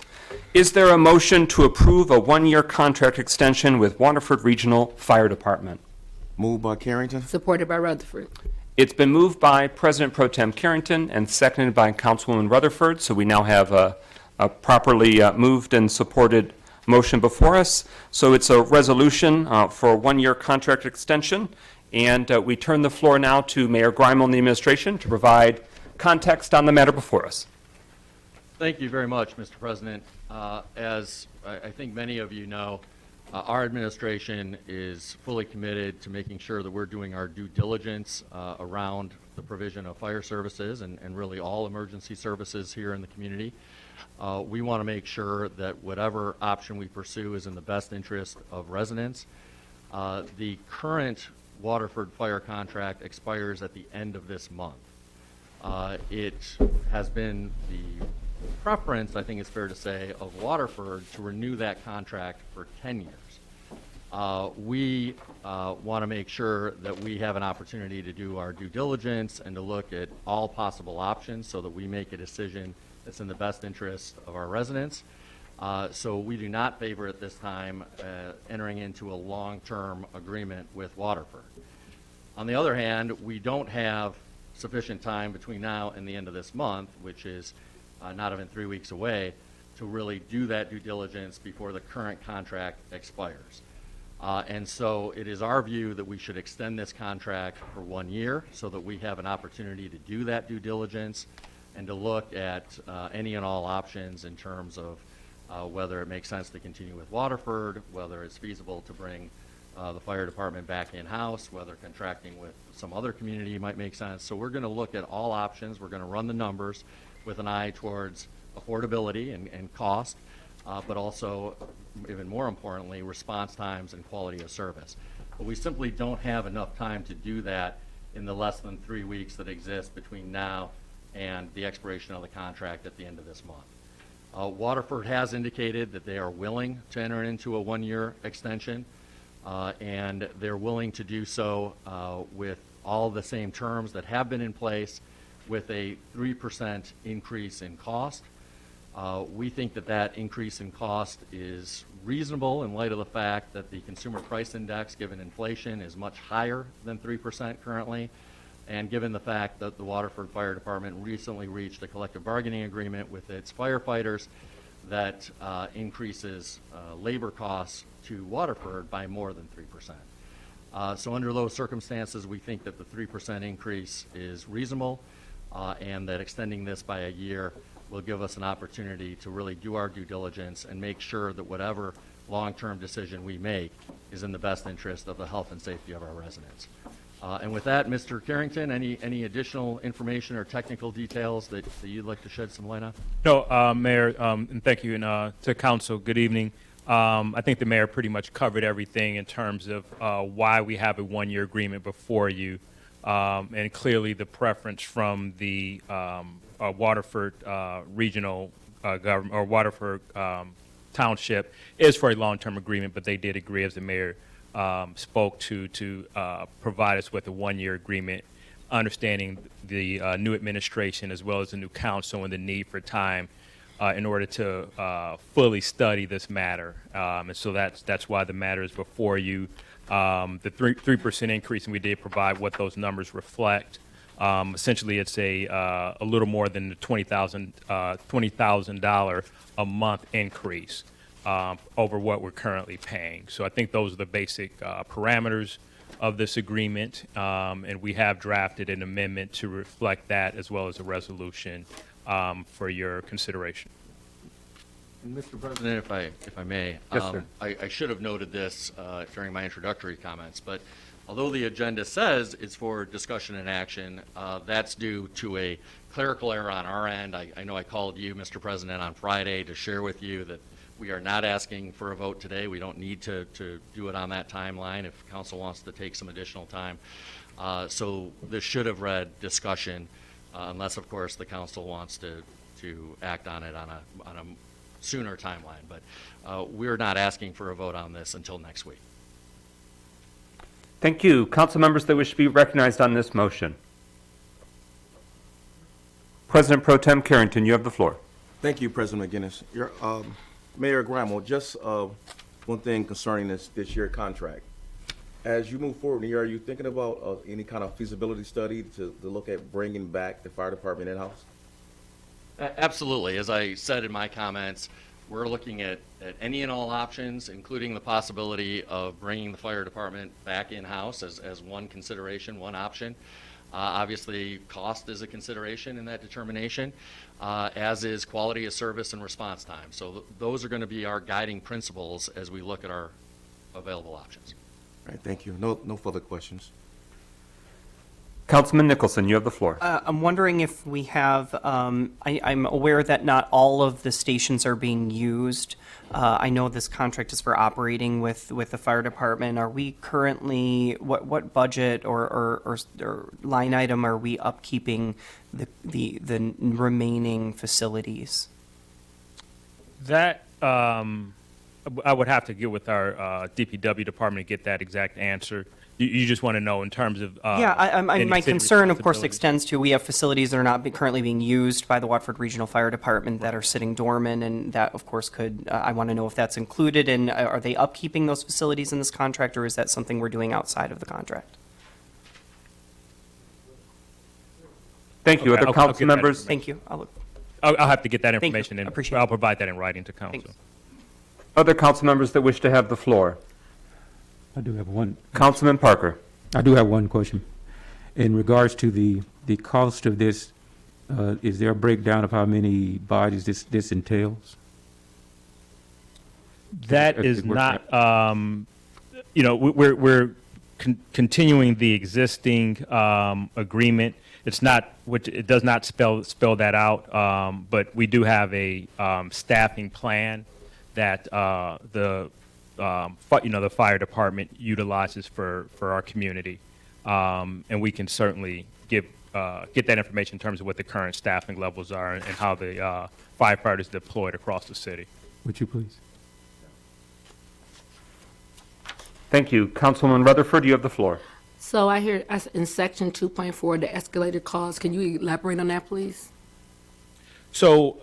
Is there a motion to approve a 1-year contract extension with Wanderford Regional Fire Department? Moved by Carrington. Supported by Rutherford. It's been moved by President Pro Tem Carrington and seconded by Councilwoman Rutherford, so we now have a properly moved and supported motion before us. So it's a resolution for a 1-year contract extension, and we turn the floor now to Mayor Grimal and the administration to provide context on the matter before us. Thank you very much, Mr. President. As I think many of you know, our administration is fully committed to making sure that we're doing our due diligence around the provision of fire services and really all emergency services here in the community. We want to make sure that whatever option we pursue is in the best interest of residents. The current Waterford fire contract expires at the end of this month. It has been the preference, I think it's fair to say, of Waterford to renew that contract for 10 years. We want to make sure that we have an opportunity to do our due diligence and to look at all possible options so that we make a decision that's in the best interest of our residents. So we do not favor at this time entering into a long-term agreement with Waterford. On the other hand, we don't have sufficient time between now and the end of this month, which is not even 3 weeks away, to really do that due diligence before the current contract expires. And so it is our view that we should extend this contract for 1 year so that we have an opportunity to do that due diligence and to look at any and all options in terms of whether it makes sense to continue with Waterford, whether it's feasible to bring the fire department back in-house, whether contracting with some other community might make sense. So we're going to look at all options. We're going to run the numbers with an eye towards affordability and cost, but also, even more importantly, response times and quality of service. But we simply don't have enough time to do that in the less than 3 weeks that exist between now and the expiration of the contract at the end of this month. Waterford has indicated that they are willing to enter into a 1-year extension, and they're willing to do so with all the same terms that have been in place, with a 3% increase in cost. We think that that increase in cost is reasonable in light of the fact that the consumer price index, given inflation, is much higher than 3% currently, and given the fact that the Waterford Fire Department recently reached a collective bargaining agreement with its firefighters that increases labor costs to Waterford by more than 3%. So under those circumstances, we think that the 3% increase is reasonable, and that extending this by a year will give us an opportunity to really do our due diligence and make sure that whatever long-term decision we make is in the best interest of the health and safety of our residents. And with that, Mr. Carrington, any additional information or technical details that you'd like to shed some light on? No, Mayor, and thank you, and to council, good evening. I think the mayor pretty much covered everything in terms of why we have a 1-year agreement before you, and clearly the preference from the Waterford regional government or Waterford township is for a long-term agreement, but they did agree, as the mayor spoke to provide us with a 1-year agreement, understanding the new administration as well as the new council and the need for time in order to fully study this matter. And so that's why the matter is before you. The 3% increase, and we did provide what those numbers reflect. Essentially, it's a little more than the $20,000 a month increase over what we're currently paying. So I think those are the basic parameters of this agreement, and we have drafted an amendment to reflect that as well as a resolution for your consideration. Mr. President, if I may. Yes, sir. I should have noted this during my introductory comments, but although the agenda says it's for discussion and action, that's due to a clerical error on our end. I know I called you, Mr. President, on Friday to share with you that we are not asking for a vote today. We don't need to do it on that timeline if council wants to take some additional time. So this should have read discussion, unless, of course, the council wants to act on it on a sooner timeline. But we're not asking for a vote on this until next week. Thank you. Council members that wish to be recognized on this motion. President Pro Tem Carrington, you have the floor. Thank you, President McGinnis. Mayor Gramo, just one thing concerning this year contract. As you move forward in the year, are you thinking about any kind of feasibility study to look at bringing back the fire department in-house? Absolutely. As I said in my comments, we're looking at any and all options, including the possibility of bringing the fire department back in-house as one consideration, one option. Obviously, cost is a consideration in that determination, as is quality of service and response time. So those are going to be our guiding principles as we look at our available options. All right, thank you. No further questions. Councilman Nicholson, you have the floor. I'm wondering if we have, I'm aware that not all of the stations are being used. I know this contract is for operating with the fire department. Are we currently, what budget or line item are we upkeeping the remaining facilities? That, I would have to get with our DPW department to get that exact answer. You just want to know in terms of any my city concern, of course, responsibilities? extends to we have facilities that are not currently being used by the Waterford Regional Fire Department that are sitting dormant, and that, of course, could. I want to know if that's included, and are they upkeeping those facilities in this contract, or is that something we're doing outside of the contract? Thank you. Okay, Other I'll council get that members? Thank you. I'll look. I'll have to get that Thank you. information, and Appreciate it. I'll provide that in writing to council. Thanks. Other council members that wish to have the floor? I do have one. Councilman Parker. I do have one question. In regards to the cost of this, is there a breakdown of how many bodies this entails? That is not, we're continuing the existing agreement. It's not, it does not spell that out, but we do have a staffing plan that the fire department utilizes for our community, and we can certainly get that information in terms of what the current staffing levels are and how the firefighters deployed across the city. Would you please? Thank you. Councilwoman Rutherford, you have the floor. So I hear in section 2.4, the escalated costs. Can you elaborate on that, please? So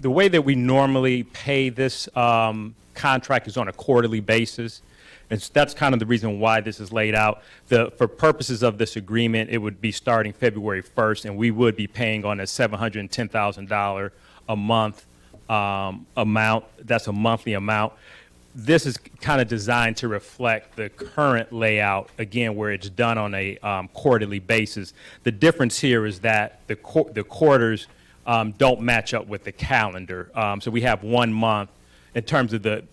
the way that we normally pay this contract is on a quarterly basis. And that's kind of the reason why this is laid out. For purposes of this agreement, it would be starting February 1st, and we would be paying on a $710,000 a month amount. That's a monthly amount. This is kind of designed to reflect the current layout, again, where it's done on a quarterly basis. The difference here is that the quarters don't match up with the calendar. So we have 1 month in terms of the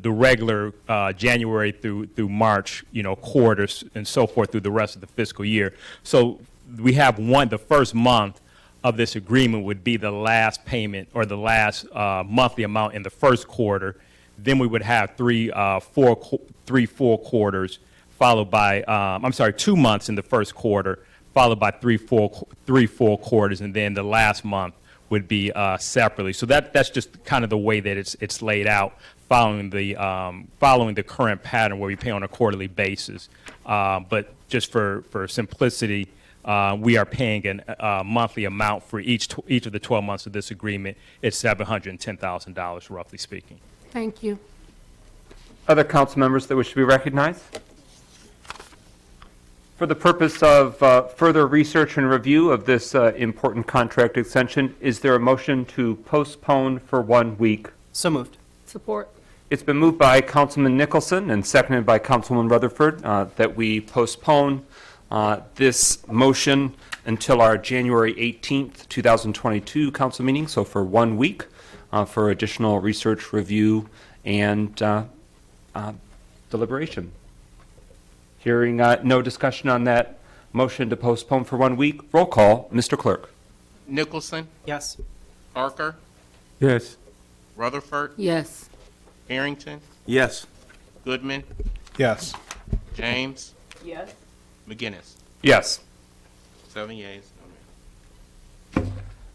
regular January through March, quarters and so forth through the rest of the fiscal year. So we have the first month of this agreement would be the last payment or the last monthly amount in the first quarter. Then we would have three full quarters, followed by 2 months in the first quarter, followed by three full quarters, and then the last month would be separately. So that's just kind of the way that it's laid out, following the current pattern where we pay on a quarterly basis. But just for simplicity, we are paying a monthly amount for each of the 12 months of this agreement. It's $710,000, roughly speaking. Thank you. Other council members that wish to be recognized? For the purpose of further research and review of this important contract extension, is there a motion to postpone for 1 week? So moved. Support. It's been moved by Councilman Nicholson and seconded by Councilwoman Rutherford that we postpone this motion until our January 18th, 2022 council meeting, so for 1 week, for additional research, review, and deliberation. Hearing no discussion on that motion to postpone for 1 week, roll call, Mr. Clerk. Nicholson, Yes. Parker, Yes. Rutherford, Yes. Harrington, Yes. Goodman, Yes. James, Yes. McGinnis. Yes. 7 yeas, no nays.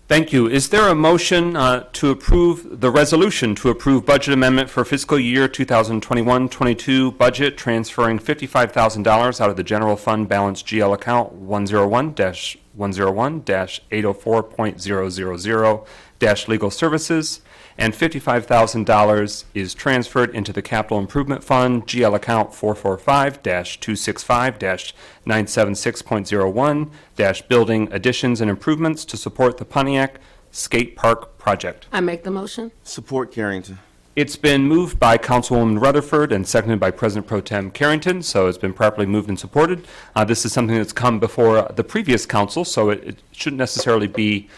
Thank you. Is there a motion to approve the resolution to approve budget amendment for fiscal year 2021-22 budget, transferring $55,000 out of the general fund balance GL account 101-101-804.000 legal services, and $55,000 is transferred into the capital improvement fund GL account 445-265-976.01 building additions and improvements to support the Pontiac Skatepark project? I make the motion. Support Carrington. It's been moved by Councilwoman Rutherford and seconded by President Pro Tem Carrington, so it's been properly moved and supported. This is something that's come before the previous council, so it shouldn't necessarily be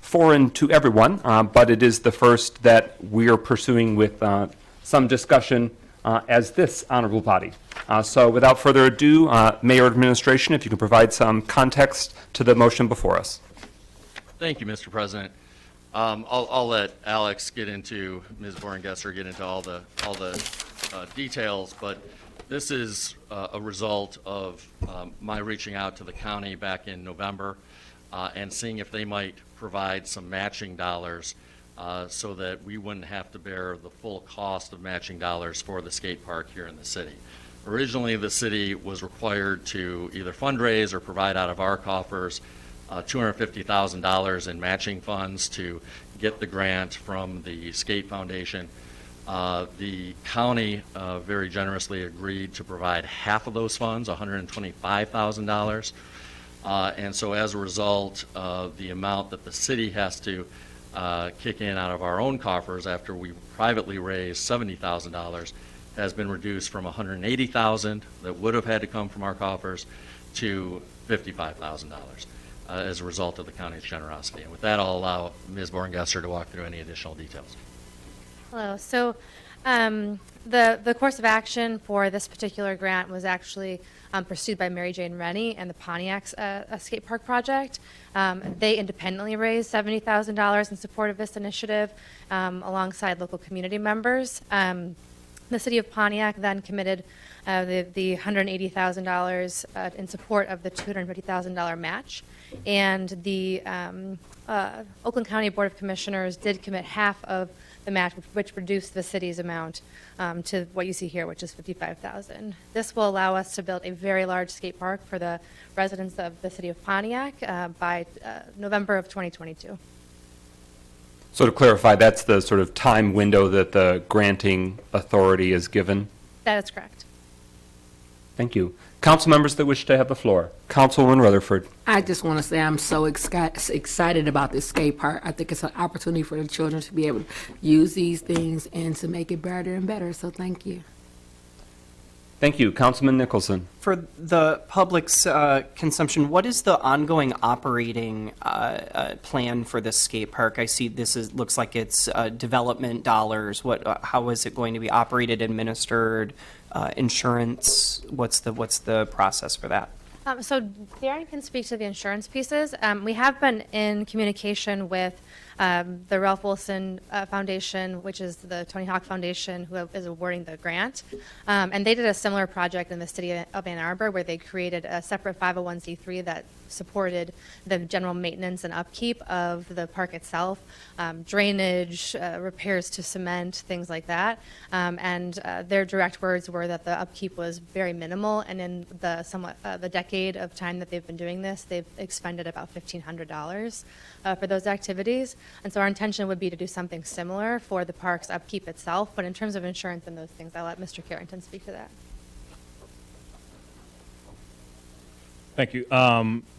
foreign to everyone, but it is the first that we are pursuing with some discussion as this honorable body. So without further ado, Mayor Administration, if you can provide some context to the motion before us. Thank you, Mr. President. I'll let Alex get into, Ms. Borengesser get into all the details, but this is a result of my reaching out to the county back in November and seeing if they might provide some matching dollars so that we wouldn't have to bear the full cost of matching dollars for the skate park here in the city. Originally, the city was required to either fundraise or provide out of our coffers $250,000 in matching funds to get the grant from the Skate Foundation. The county very generously agreed to provide half of those funds, $125,000. And so as a result, the amount that the city has to kick in out of our own coffers after we privately raised $70,000 has been reduced from $180,000 that would have had to come from our coffers to $55,000 as a result of the county's generosity. And with that, I'll allow Ms. Borengesser to walk through any additional details. Hello. So the course of action for this particular grant was actually pursued by Mary Jane Rennie and the Pontiac Skate Park project. They independently raised $70,000 in support of this initiative alongside local community members. The city of Pontiac then committed the $180,000 in support of the $250,000 match. And the Oakland County Board of Commissioners did commit half of the match, which reduced the city's amount to what you see here, which is $55,000. This will allow us to build a very large skate park for the residents of the city of Pontiac by November of 2022. So to clarify, that's the sort of time window that the granting authority is given? That is correct. Thank you. Council members that wish to have the floor. Councilwoman Rutherford. I just want to say I'm so excited about this skate park. I think it's an opportunity for the children to be able to use these things and to make it better and better. So thank you. Thank you. Councilman Nicholson. For the public's consumption, what is the ongoing operating plan for this skate park? I see looks like it's development dollars. How is it going to be operated, administered, insurance? What's the process for that? So Darren can speak to the insurance pieces. We have been in communication with the Ralph Wilson Foundation, which is the Tony Hawk Foundation, who is awarding the grant. And they did a similar project in the city of Ann Arbor where they created a separate 501c3 that supported the general maintenance and upkeep of the park itself, drainage, repairs to cement, things like that. And their direct words were that the upkeep was very minimal, and in the decade of time that they've been doing this, they've expended about $1,500 for those activities. And so our intention would be to do something similar for the park's upkeep itself, but in terms of insurance and those things, I'll let Mr. Carrington speak to that. Thank you.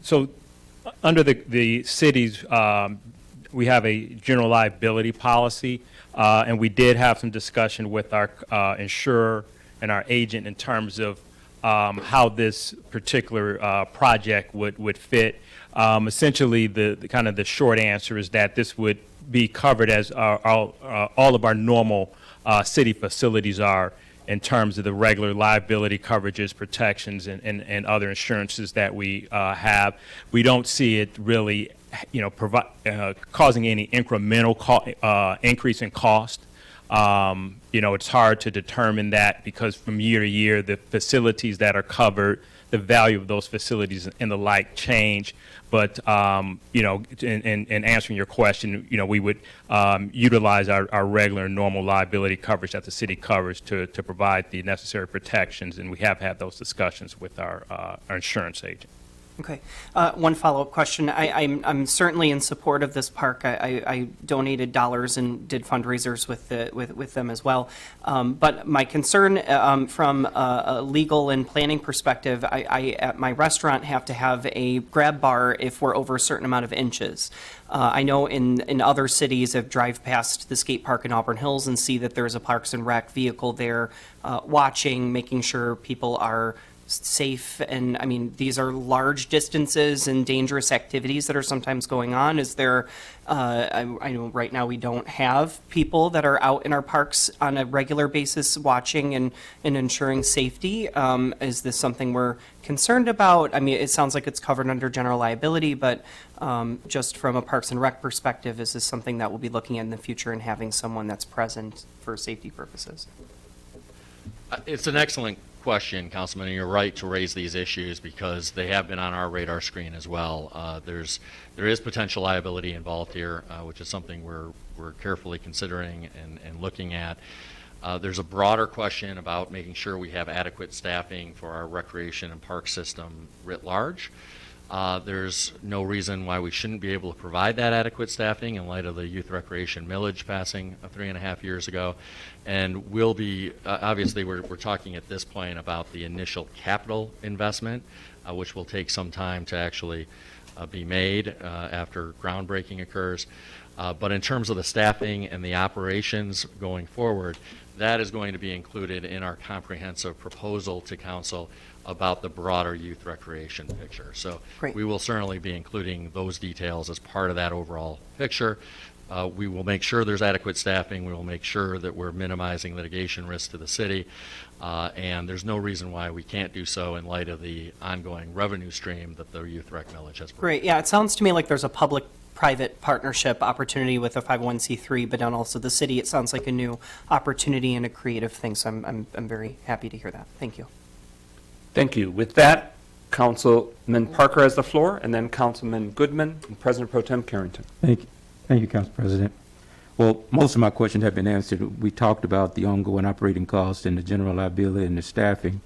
So under the city's, we have a general liability policy, and we did have some discussion with our insurer and our agent in terms of how this particular project would fit. Essentially, the kind of the short answer is that this would be covered as all of our normal city facilities are, in terms of the regular liability coverages, protections, and other insurances that we have. We don't see it really, causing any incremental increase in cost. It's hard to determine that because from year to year, the facilities that are covered, the value of those facilities and the like change. But, in answering your question, we would utilize our regular normal liability coverage that the city covers to provide the necessary protections. And we have had those discussions with our insurance agent. Okay. One follow-up question. I'm certainly in support of this park. I donated dollars and did fundraisers with them as well. But my concern from a legal and planning perspective, I at my restaurant have to have a grab bar if we're over a certain amount of inches. I know in other cities, I've drive past the skate park in Auburn Hills and see that there's a Parks and Rec vehicle there watching, making sure people are safe. And I mean, these are large distances and dangerous activities that are sometimes going on. Is there, I know right now we don't have people that are out in our parks on a regular basis watching and ensuring safety. Is this something we're concerned about? I mean, it sounds like it's covered under general liability, but just from a Parks and Rec perspective, is this something that we'll be looking at in the future and having someone that's present for safety purposes? It's an excellent question, Councilman, and you're right to raise these issues because they have been on our radar screen as well. There is potential liability involved here, which is something we're carefully considering and looking at. There's a broader question about making sure we have adequate staffing for our recreation and park system writ large. There's no reason why we shouldn't be able to provide that adequate staffing in light of the youth recreation millage passing 3.5 years ago. And we'll be, obviously, we're talking at this point about the initial capital investment, which will take some time to actually be made after groundbreaking occurs. But in terms of the staffing and the operations going forward, that is going to be included in our comprehensive proposal to council about the broader youth recreation picture. So Great. We will certainly be including those details as part of that overall picture. We will make sure there's adequate staffing. We will make sure that we're minimizing litigation risk to the city. And there's no reason why we can't do so in light of the ongoing revenue stream that the youth rec millage has provided. Great. Yeah, it sounds to me like there's a public-private partnership opportunity with a 501c3, but then also the city. It sounds like a new opportunity and a creative thing. So I'm very happy to hear that. Thank you. Thank you. With that, Councilman Parker has the floor, and then Councilman Goodman and President Pro Tem Carrington. Thank you, Council President. Well, most of my questions have been answered. We talked about the ongoing operating costs and the general liability and the staffing.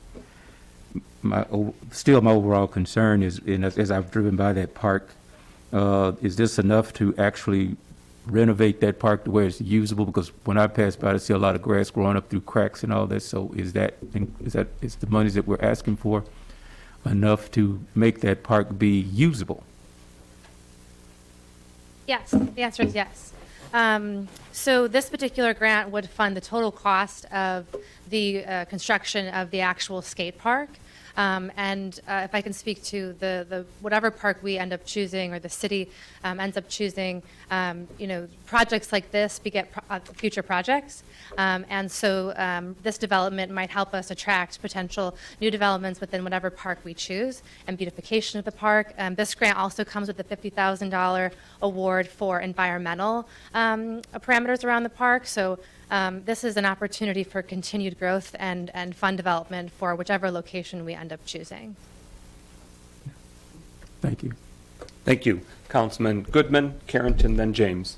My overall concern is, as I've driven by that park, is this enough to actually renovate that park to where it's usable? Because when I pass by, I see a lot of grass growing up through cracks and all that. So is the monies that we're asking for enough to make that park be usable? Yes, the answer is yes. So this particular grant would fund the total cost of the construction of the actual skate park. And if I can speak to the whatever park we end up choosing or the city ends up choosing, projects like this beget future projects. And so this development might help us attract potential new developments within whatever park we choose and beautification of the park. This grant also comes with a $50,000 award for environmental parameters around the park. So this is an opportunity for continued growth and fund development for whichever location we end up choosing. Thank you. Thank you. Councilman Goodman, Carrington, then James.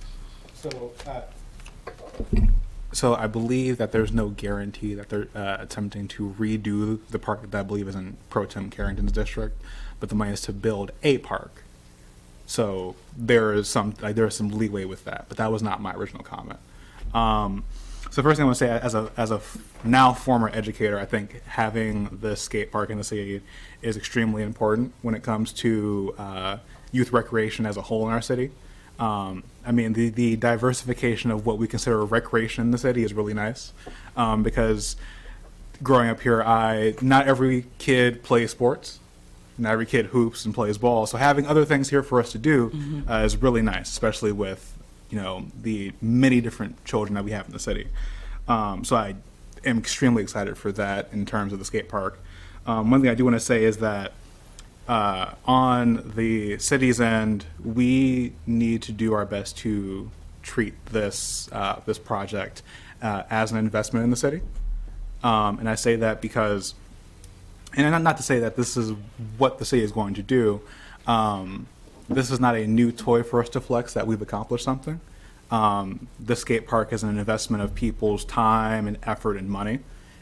So I believe that there's no guarantee that they're attempting to redo the park that I believe is in Pro Tem Carrington's district, but the money is to build a park. So there is some leeway with that, but that was not my original comment. So first thing I want to say, as a now former educator, I think having the skate park in the city is extremely important when it comes to youth recreation as a whole in our city. I mean, the diversification of what we consider recreation in the city is really nice, because growing up here, not every kid plays sports. Not every kid hoops and plays ball. So having other things here for us to do is really nice, especially with the many different children that we have in the city. So I am extremely excited for that in terms of the skate park. One thing I do want to say is that on the city's end, we need to do our best to treat this this project as an investment in the city. And I say that because, and not to say that this is what the city is going to do. This is not a new toy for us to flex that we've accomplished something. The skate park is an investment of people's time and effort and money,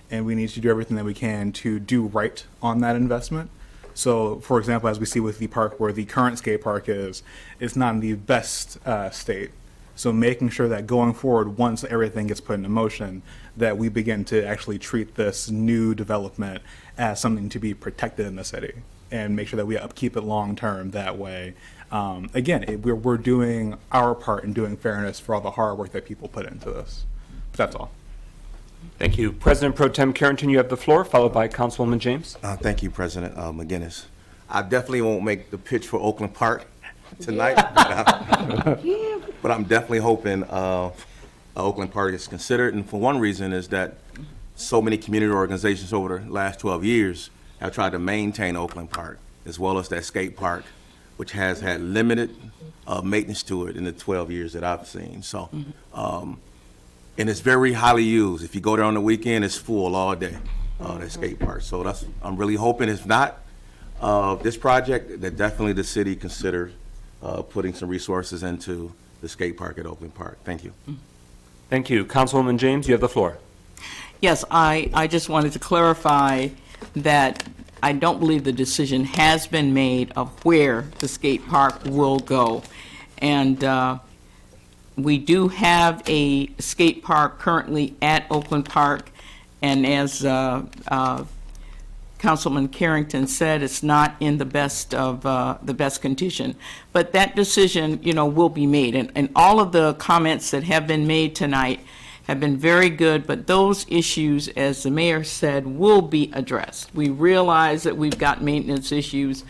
and we need to do everything that we can to do right on that investment. So, for example, as we see with the park where the current skate park is, it's not in the best state. So making sure that going forward, once everything gets put into motion, that we begin to actually treat this new development as something to be protected in the city and make sure that we upkeep it long term that way. Again, we're doing our part in doing fairness for all the hard work that people put into this. But that's all. Thank you. President Pro Tem Carrington, you have the floor, followed by Councilwoman James. Thank you, President McGinnis. I definitely won't make the pitch for Oakland Park tonight, but I'm definitely hoping Oakland Park is considered. And for one reason is that so many community organizations over the last 12 years have tried to maintain Oakland Park, as well as that skate park, which has had limited maintenance to it in the 12 years that I've seen. So, and it's very highly used. If you go there on the weekend, it's full all day, that skate park. So I'm really hoping if not this project, that definitely the city consider putting some resources into the skate park at Oakland Park. Thank you. Thank you. Councilwoman James, you have the floor. Yes, I just wanted to clarify that I don't believe the decision has been made of where the skate park will go. And we do have a skate park currently at Oakland Park, and as Councilman Carrington said, it's not in the best condition. But that decision, will be made. And all of the comments that have been made tonight have been very good, but those issues, as the mayor said, will be addressed. We realize that we've got maintenance issues,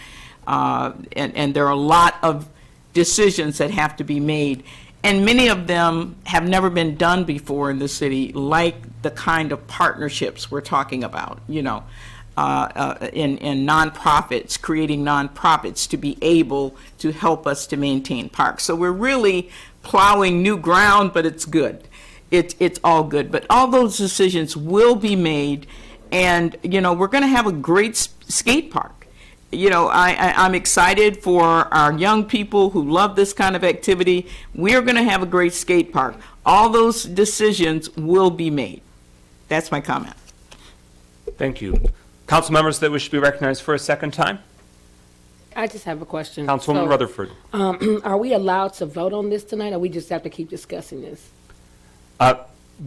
and there are a lot of decisions that have to be made. And many of them have never been done before in the city, like the kind of partnerships we're talking about, in nonprofits, creating nonprofits to be able to help us to maintain parks. So we're really plowing new ground, but it's good. It's all good. But all those decisions will be made, and, we're going to have a great skate park. I'm excited for our young people who love this kind of activity. We're going to have a great skate park. All those decisions will be made. That's my comment. Thank you. Council members that wish to be recognized for a second time? I just have a question. Councilwoman Rutherford. Are we allowed to vote on this tonight, or we just have to keep discussing this?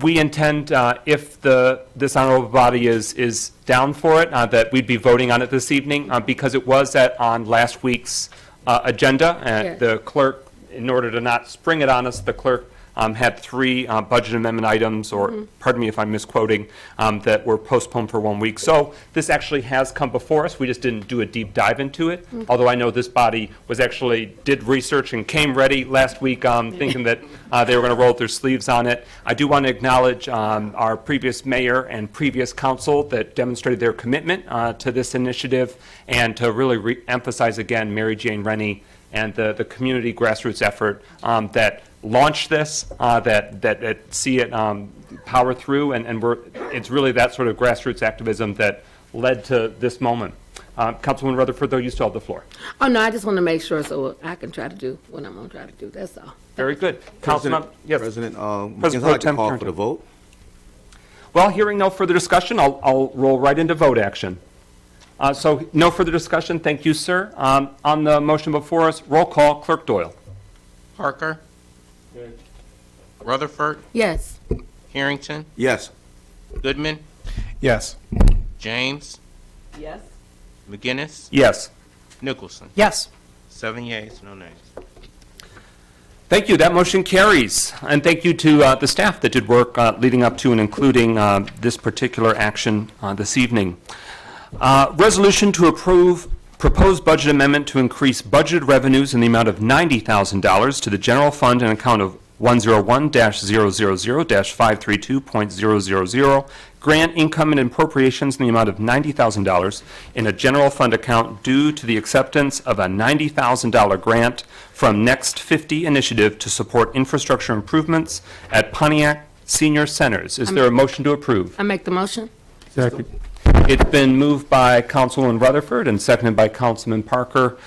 We intend, if this honorable body is down for it, that we'd be voting on it this evening, because it was on last week's agenda. Sure. The clerk, in order to not spring it on us, the clerk had three budget amendment items, or pardon me if I'm misquoting, that were postponed for 1 week. So this actually has come before us. We just didn't do a deep dive into it, although I know this body did research and came ready last week thinking that they were going to roll up their sleeves on it. I do want to acknowledge our previous mayor and previous council that demonstrated their commitment to this initiative, and to really emphasize again Mary Jane Rennie and the community grassroots effort that launched this, that see it power through, and it's really that sort of grassroots activism that led to this moment. Councilwoman Rutherford, though, you still have the floor. Oh, no, I just want to make sure so I can try to do what I'm going to try to do. That's all. Very good. Councilman, yes. President, President I'd like Pro to call Tem for the vote. Well, hearing no further discussion, I'll roll right into vote action. So no further discussion. Thank you, sir. On the motion before us, roll call, Clerk Doyle. Parker? Rutherford? Yes. Harrington? Yes. Goodman? Yes. James? Yes. McGinnis? Yes. Nicholson? Yes. 7 yeas, no nays. Thank you. That motion carries. And thank you to the staff that did work leading up to and including this particular action this evening. Resolution to approve proposed budget amendment to increase budgeted revenues in the amount of $90,000 to the general fund in account of 101-000-532.000, grant income and appropriations in the amount of $90,000 in a general fund account due to the acceptance of a $90,000 grant from Next 50 initiative to support infrastructure improvements at Pontiac Senior Centers. Is there a motion to approve? I make the motion? Second. It's been moved by Councilwoman Rutherford and seconded by Councilman Parker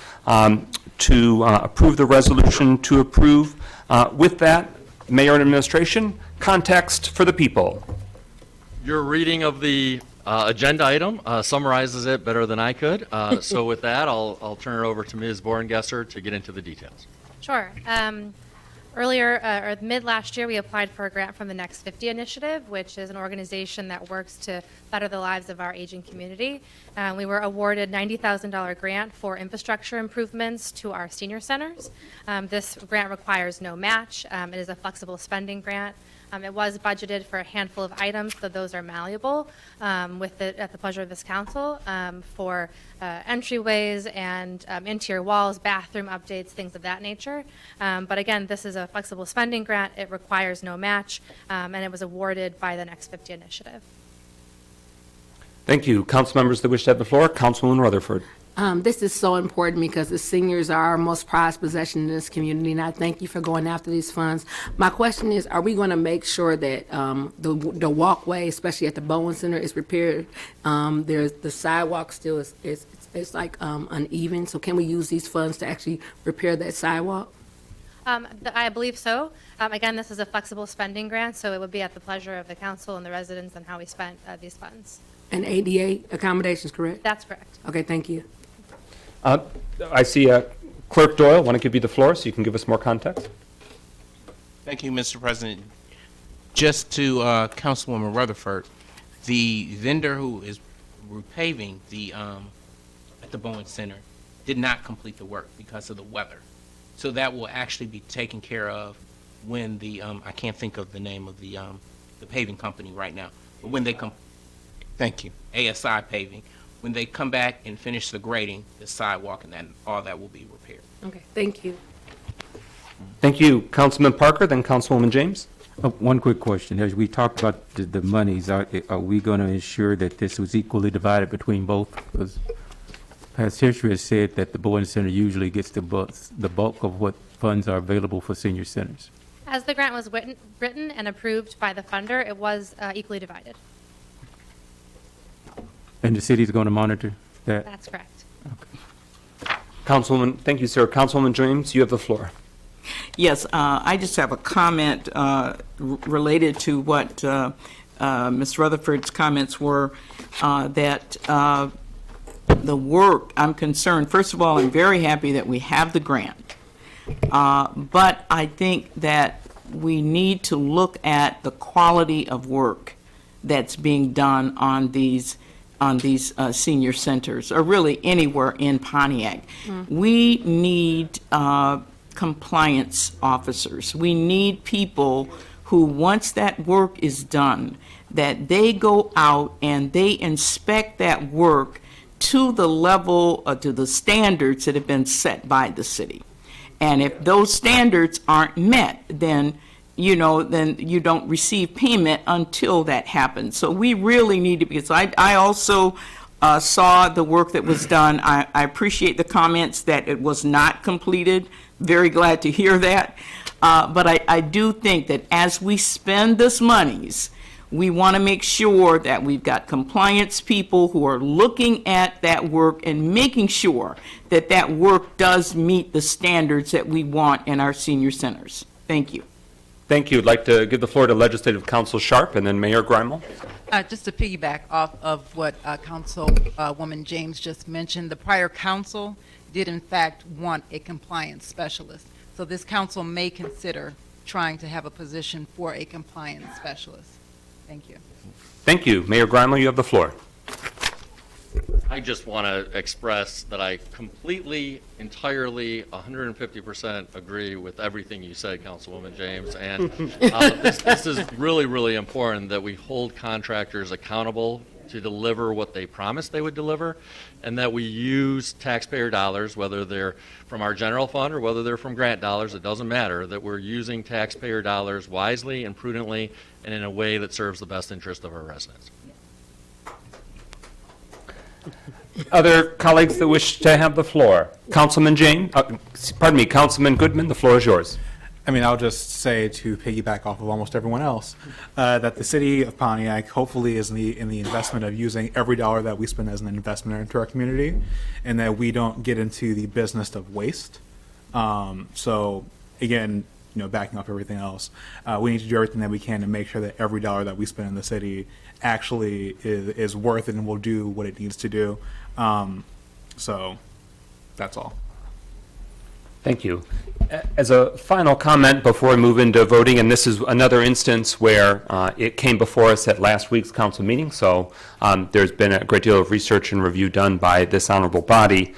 to approve the resolution to approve. With that, Mayor and Administration, context for the people. Your reading of the agenda item summarizes it better than I could. So with that, I'll turn it over to Ms. Borngesser to get into the details. Sure. Earlier, or mid last year, we applied for a grant from the Next 50 initiative, which is an organization that works to better the lives of our aging community. We were awarded $90,000 grant for infrastructure improvements to our senior centers. This grant requires no match. It is a flexible spending grant. It was budgeted for a handful of items, so those are malleable at the pleasure of this council for entryways and interior walls, bathroom updates, things of that nature. But again, this is a flexible spending grant. It requires no match, and it was awarded by the Next 50 initiative. Thank you. Council members that wish to have the floor, Councilwoman Rutherford. This is so important because the seniors are our most prized possession in this community, and I thank you for going after these funds. My question is, are we going to make sure that the walkway, especially at the Bowen Center, is repaired? There's the sidewalk still it's like uneven, so can we use these funds to actually repair that sidewalk? I believe so. Again, this is a flexible spending grant, so it would be at the pleasure of the council and the residents on how we spent these funds. And ADA accommodations, correct? That's correct. Okay, thank you. I see Clerk Doyle. Want to give you the floor so you can give us more context? Thank you, Mr. President. Just to Councilwoman Rutherford, the vendor who is repaving at the Bowen Center did not complete the work because of the weather. So that will actually be taken care of when I can't think of the name of the paving company right now, but when they come, thank you, ASI Paving. When they come back and finish the grading, the sidewalk and all that will be repaired. Okay, thank you. Thank you. Councilman Parker, then Councilwoman James. One quick question. As we talked about the monies, are we going to ensure that this was equally divided between both? Because past history has said that the Bowen Center usually gets the bulk of what funds are available for senior centers. As the grant was written and approved by the funder, it was equally divided. And the city's going to monitor that? That's correct. Councilwoman, thank you, sir. Councilwoman James, you have the floor. Yes, I just have a comment related to what Ms. Rutherford's comments were, that the work, I'm concerned. First of all, I'm very happy that we have the grant, but I think that we need to look at the quality of work that's being done on these senior centers, or really anywhere in Pontiac. We need compliance officers. We need people who, once that work is done, that they go out and they inspect that work to the level, to the standards that have been set by the city. And if those standards aren't met, then you don't receive payment until that happens. So we really need to, because I also saw the work that was done. I appreciate the comments that it was not completed. Very glad to hear that. But I do think that as we spend this monies, we want to make sure that we've got compliance people who are looking at that work and making sure that that work does meet the standards that we want in our senior centers. Thank you. Thank you. I'd like to give the floor to Legislative Counsel Sharp and then Mayor Grimel. Just to piggyback off of what Councilwoman James just mentioned, the prior council did in fact want a compliance specialist. So this council may consider trying to have a position for a compliance specialist. Thank you. Thank you. Mayor Grimel, you have the floor. I just want to express that I completely, entirely, 150% agree with everything you said, Councilwoman James. And this is really, really important that we hold contractors accountable to deliver what they promised they would deliver, and that we use taxpayer dollars, whether they're from our general fund or whether they're from grant dollars, it doesn't matter, that we're using taxpayer dollars wisely and prudently and in a way that serves the best interest of our residents. Other colleagues that wish to have the floor? Councilman Councilman Goodman, the floor is yours. I mean, I'll just say, to piggyback off of almost everyone else, that the city of Pontiac hopefully is in the investment of using every dollar that we spend as an investment into our community, and that we don't get into the business of waste. So again, backing up everything else, we need to do everything that we can to make sure that every dollar that we spend in the city actually is worth it and will do what it needs to do. So that's all. Thank you. As a final comment before we move into voting, and this is another instance where it came before us at last week's council meeting, so there's been a great deal of research and review done by this honorable body.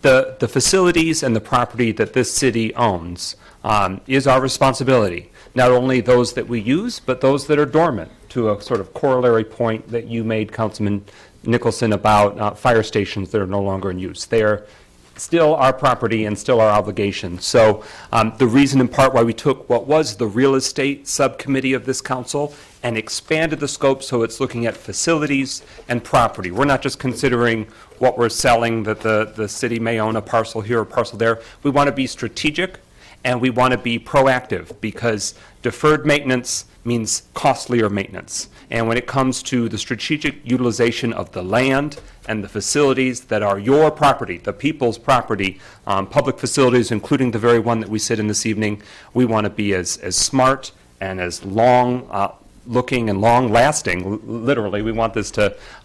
The facilities and the property that this city owns is our responsibility, not only those that we use, but those that are dormant, to a sort of corollary point that you made, Councilman Nicholson, about fire stations that are no longer in use. They are still our property and still our obligation. So the reason in part why we took what was the real estate subcommittee of this council and expanded the scope so it's looking at facilities and property. We're not just considering what we're selling, that the city may own a parcel here or a parcel there. We want to be strategic and we want to be proactive, because deferred maintenance means costlier maintenance. And when it comes to the strategic utilization of the land and the facilities that are your property, the people's property, public facilities, including the very one that we sit in this evening, we want to be as smart and as long-looking and long-lasting. Literally, we want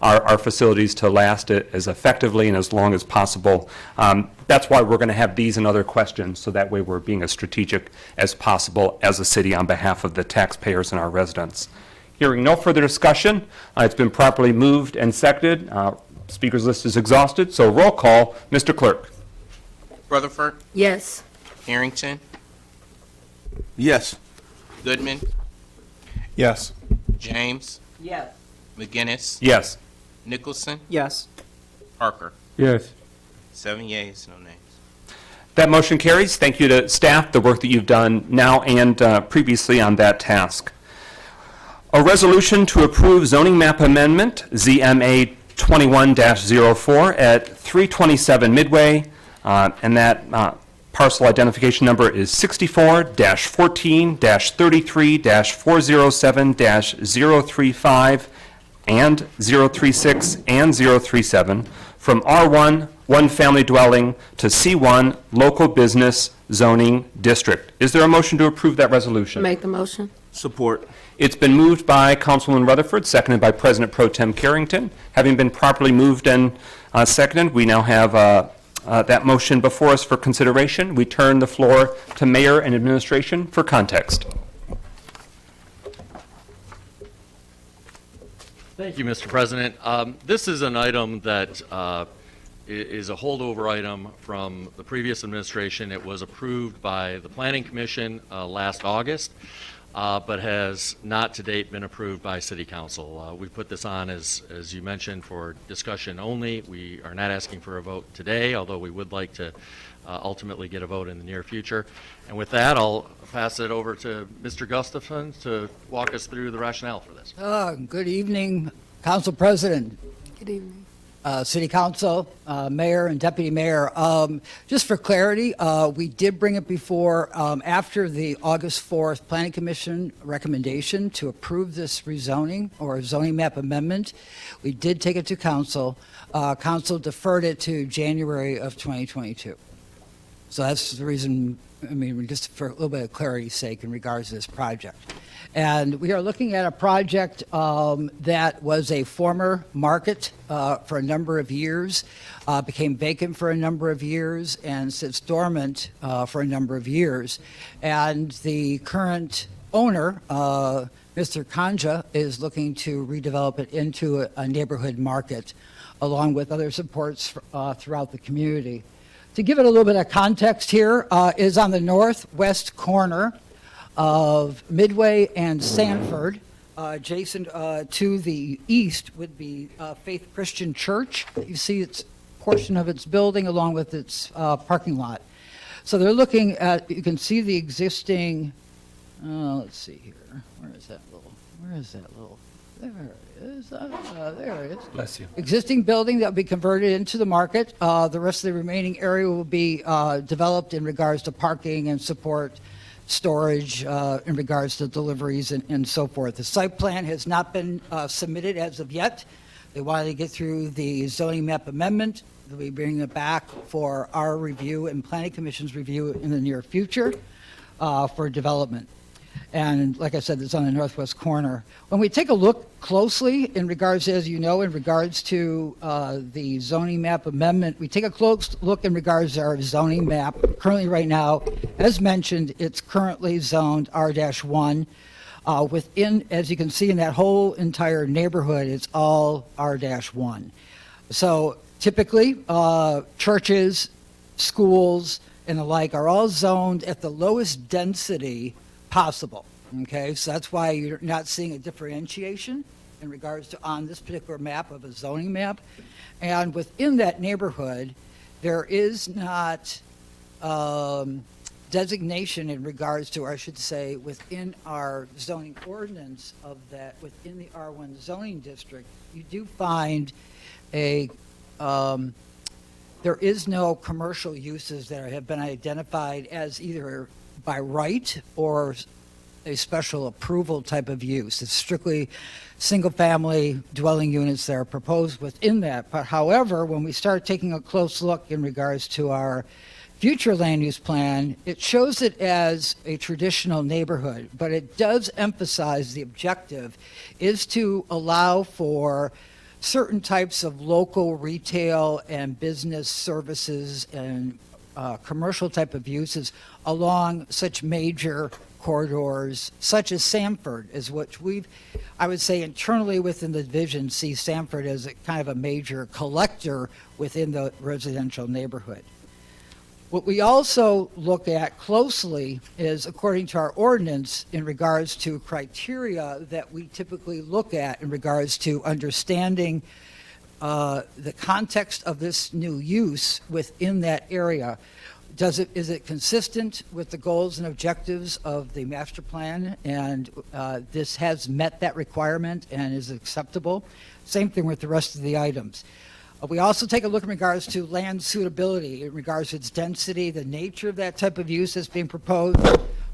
our facilities to last as effectively and as long as possible. That's why we're going to have these and other questions, so that way we're being as strategic as possible as a city on behalf of the taxpayers and our residents. Hearing no further discussion, it's been properly moved and seconded. Speaker's list is exhausted, so roll call. Mr. Clerk. Rutherford, Yes. Harrington, Yes. Goodman, Yes. James, Yes. McGinnis, Yes. Nicholson, Yes. Parker. Yes. 7 yeas, no nays. That motion carries. Thank you to staff, the work that you've done now and previously on that task. A resolution to approve zoning map amendment, ZMA 21-04 at 327 Midway, and that parcel identification number is 64-14-33-407-035 and 036 and 037 from R1, one family dwelling, to C1, local business zoning district. Is there a motion to approve that resolution? Make the motion. Support. It's been moved by Councilwoman Rutherford, seconded by President Pro Tem Carrington. Having been properly moved and seconded, we now have that motion before us for consideration. We turn the floor to Mayor and Administration for context. Thank you, Mr. President. This is an item that is a holdover item from the previous administration. It was approved by the Planning Commission last August, but has not to date been approved by City Council. We put this on, as you mentioned, for discussion only. We are not asking for a vote today, although we would like to ultimately get a vote in the near future. And with that, I'll pass it over to Mr. Gustafson to walk us through the rationale for this. Good evening, Council President. Good evening. City Council, Mayor and Deputy Mayor. Just for clarity, we did bring it before after the August 4th Planning Commission recommendation to approve this rezoning or zoning map amendment. We did take it to Council. Council deferred it to January of 2022. So that's the reason, I mean, just for a little bit of clarity's sake in regards to this project. And we are looking at a project that was a former market for a number of years, became vacant for a number of years, and sits dormant for a number of years. And the current owner, Mr. Kanja, is looking to redevelop it into a neighborhood market, along with other supports throughout the community. To give it a little bit of context here, is on the northwest corner of Midway and Sanford. Adjacent to the east would be Faith Christian Church. You see its portion of its building along with its parking lot. So they're looking at, you can see the existing, let's see here, where is that little, there it is, there it is. Bless you. Existing building that will be converted into the market. The rest of the remaining area will be developed in regards to parking and support storage in regards to deliveries and so forth. The site plan has not been submitted as of yet. They wanted to get through the zoning map amendment. They'll be bringing it back for our review and Planning Commission's review in the near future for development. And like I said, it's on the northwest corner. When we take a look closely in regards, as you know, in regards to the zoning map amendment, we take a close look in regards to our zoning map. Currently right now, as mentioned, it's currently zoned R-1. Within, as you can see in that whole entire neighborhood, it's all R-1. So typically, churches, schools, and the like are all zoned at the lowest density possible. Okay, so that's why you're not seeing a differentiation in regards to on this particular map of a zoning map. And within that neighborhood, there is not designation in regards to, or I should say, within our zoning ordinance of that, within the R1 zoning district, you do find a there is no commercial uses that have been identified as either by right or a special approval type of use. It's strictly single-family dwelling units that are proposed within that. But however, when we start taking a close look in regards to our future land use plan, it shows it as a traditional neighborhood, but it does emphasize the objective is to allow for certain types of local retail and business services and commercial type of uses along such major corridors such as Sanford, is what I would say internally within the division see Sanford as a kind of a major collector within the residential neighborhood. What we also look at closely is, according to our ordinance, in regards to criteria that we typically look at in regards to understanding the context of this new use within that area. Is it consistent with the goals and objectives of the master plan, and this has met that requirement and is acceptable? Same thing with the rest of the items. We also take a look in regards to land suitability, in regards to its density, the nature of that type of use that's being proposed.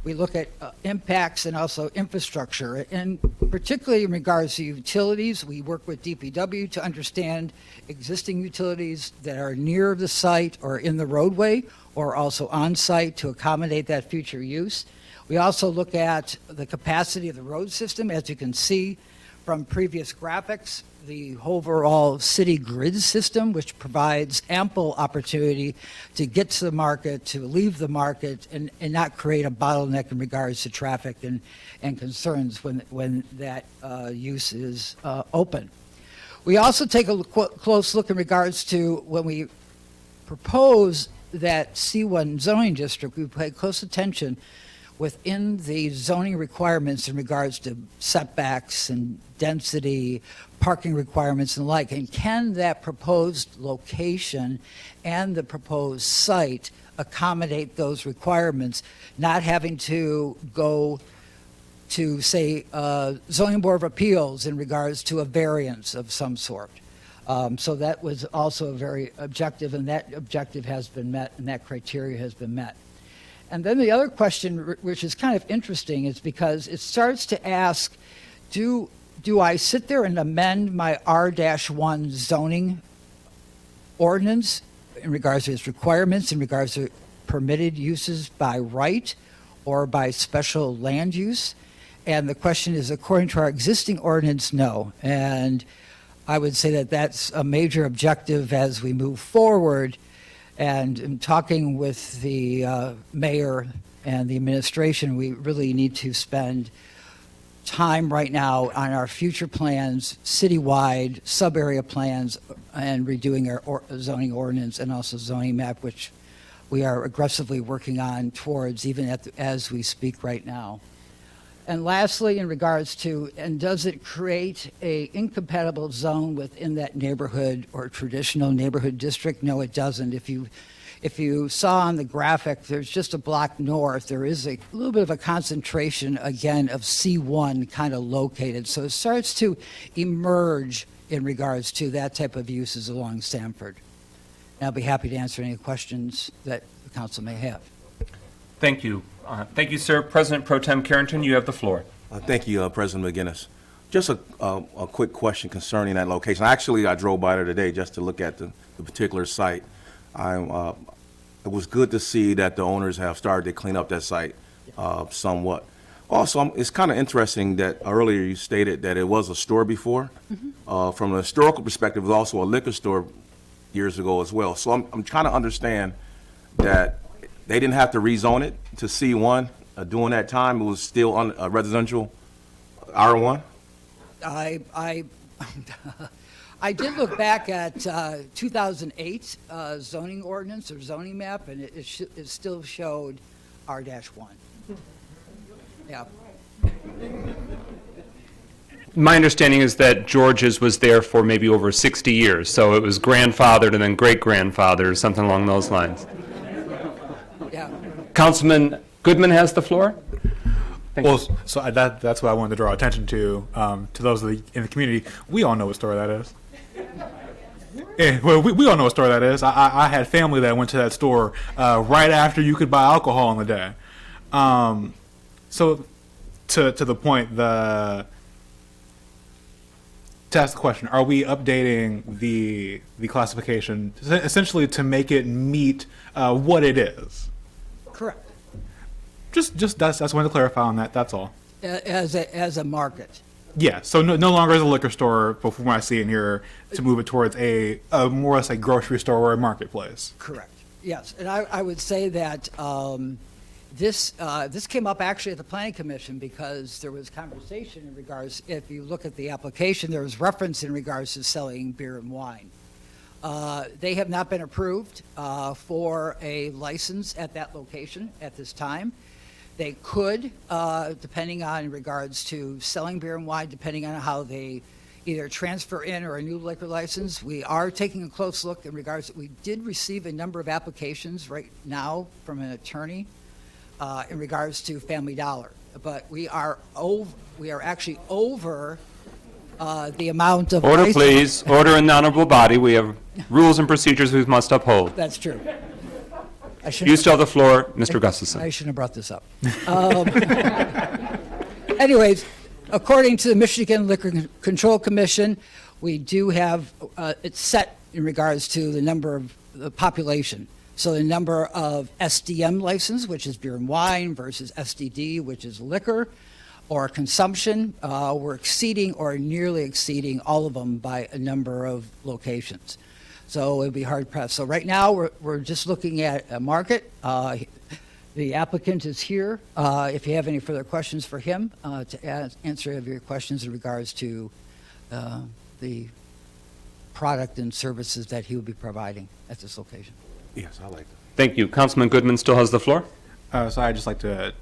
We look at impacts and also infrastructure, and particularly in regards to utilities, we work with DPW to understand existing utilities that are near the site or in the roadway or also on site to accommodate that future use. We also look at the capacity of the road system. As you can see from previous graphics, the overall city grid system, which provides ample opportunity to get to the market, to leave the market, and not create a bottleneck in regards to traffic and concerns when that use is open. We also take a close look in regards to when we propose that C1 zoning district, we pay close attention within the zoning requirements in regards to setbacks and density, parking requirements and the like, and can that proposed location and the proposed site accommodate those requirements, not having to go to, say, zoning board of appeals in regards to a variance of some sort. So that was also a very objective, and that objective has been met, and that criteria has been met. And then the other question, which is kind of interesting, is because it starts to ask, do I sit there and amend my R-1 zoning ordinance in regards to its requirements, in regards to permitted uses by right or by special land use? And the question is, according to our existing ordinance, no. And I would say that that's a major objective as we move forward. And in talking with the mayor and the administration, we really need to spend time right now on our future plans, citywide, sub-area plans, and redoing our zoning ordinance and also zoning map, which we are aggressively working on towards even as we speak right now. And lastly, in regards to, and does it create a incompatible zone within that neighborhood or traditional neighborhood district? No, it doesn't. If you saw on the graphic, there's just a block north. There is a little bit of a concentration, again, of C1 kind of located. So it starts to emerge in regards to that type of uses along Stamford. And I'll be happy to answer any questions that the council may have. Thank you. Thank you, sir. President Pro Tem Carrington, you have the floor. Thank you, President McGinnis. Just a quick question concerning that location. Actually, I drove by there today just to look at the particular site. It was good to see that the owners have started to clean up that site somewhat. Also, it's kind of interesting that earlier you stated that it was a store before. From a historical perspective, it was also a liquor store years ago as well. So I'm trying to understand that they didn't have to rezone it to C1 during that time. It was still on residential R1. I did look back at 2008 zoning ordinance or zoning map, and it still showed R-1. Yeah. My understanding is that George's was there for maybe over 60 years, so it was grandfathered and then great-grandfathered or something along those lines. Yeah. Councilman Goodman has the floor. Thank you. So that's what I wanted to draw attention to those in the community. We all know what store that is. Yeah, well, we all know what store that is. I had family that went to that store right after you could buy alcohol in the day. So to the point, to ask the question, are we updating the classification essentially to make it meet what it is? Correct. Just that's I wanted to clarify on that. That's all. As a market. Yeah. So no longer as a liquor store, but from what I see in here, to move it towards a more or less a grocery store or a marketplace. Correct. Yes, and I would say that this came up actually at the Planning Commission because there was conversation in regards. If you look at the application, there was reference in regards to selling beer and wine. They have not been approved for a license at that location at this time. They could, depending on in regards to selling beer and wine, depending on how they either transfer in or a new liquor license. We are taking a close look in regards to, we did receive a number of applications right now from an attorney in regards to Family Dollar. But we are actually over the amount of... Order, please. Order in the honorable body. We have rules and procedures we must uphold. That's true. You still have the floor, Mr. Gustafson. I shouldn't have brought this up. Anyways, according to the Michigan Liquor Control Commission, we do have it's set in regards to the number of the population. So the number of SDM license, which is beer and wine, versus SDD, which is liquor, or consumption, we're exceeding or nearly exceeding all of them by a number of locations. So it'd be hard pressed. So right now we're just looking at a market. The applicant is here. If you have any further questions for him, to answer any of your questions in regards to the product and services that he will be providing at this location. Yes, I like that. Thank you. Councilman Goodman still has the floor. So I'd just like to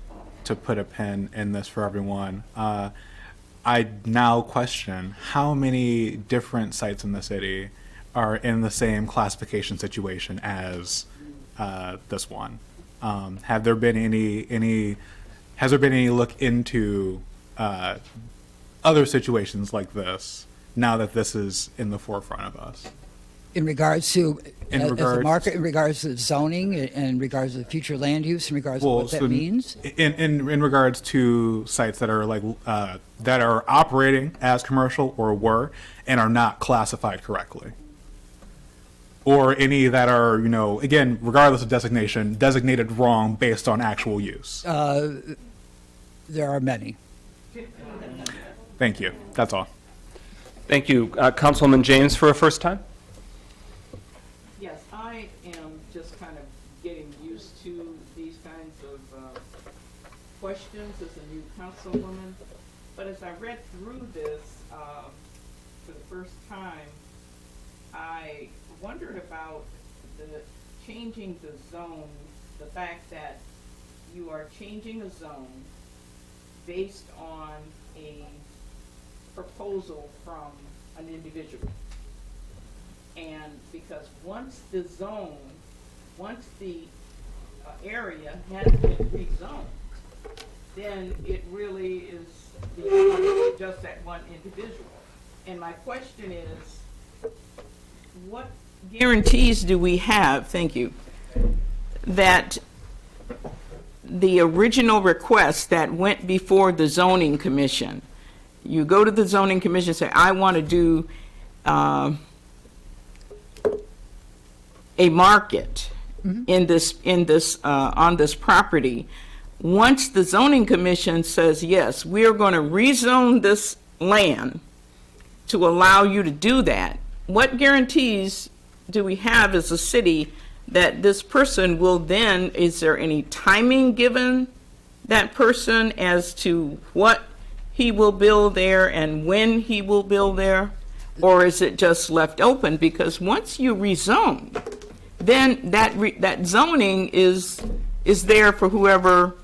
put a pin in this for everyone. I now question how many different sites in the city are in the same classification situation as this one. Have there been has there been any look into other situations like this now that this is in the forefront of us? In regards to In as a regards- market, in regards to zoning, in regards to the future land use, in regards to what that means? In regards to sites that are like that are operating as commercial or were and are not classified correctly, or any that are, you know, again, regardless of designation, designated wrong based on actual use. There are many. Thank you. That's all. Thank you. Councilwoman James for a first time. Yes, I am just kind of getting used to these kinds of questions as a new councilwoman. But as I read through this for the first time, I wondered about the changing the zone, the fact that you are changing a zone based on a proposal from an individual. And because once the area has been rezoned, then it really is beyond just that one individual. And my question is, what guarantees do we have, thank you, that the original request that went before the zoning commission, you go to the zoning commission and say, I want to do a market in this on this property. Once the zoning commission says, yes, we are going to rezone this land to allow you to do that, what guarantees do we have as a city that this person will then, is there any timing given that person as to what he will build there and when he will build there? Or is it just left open? Because once you rezone, then that zoning is there for whoever,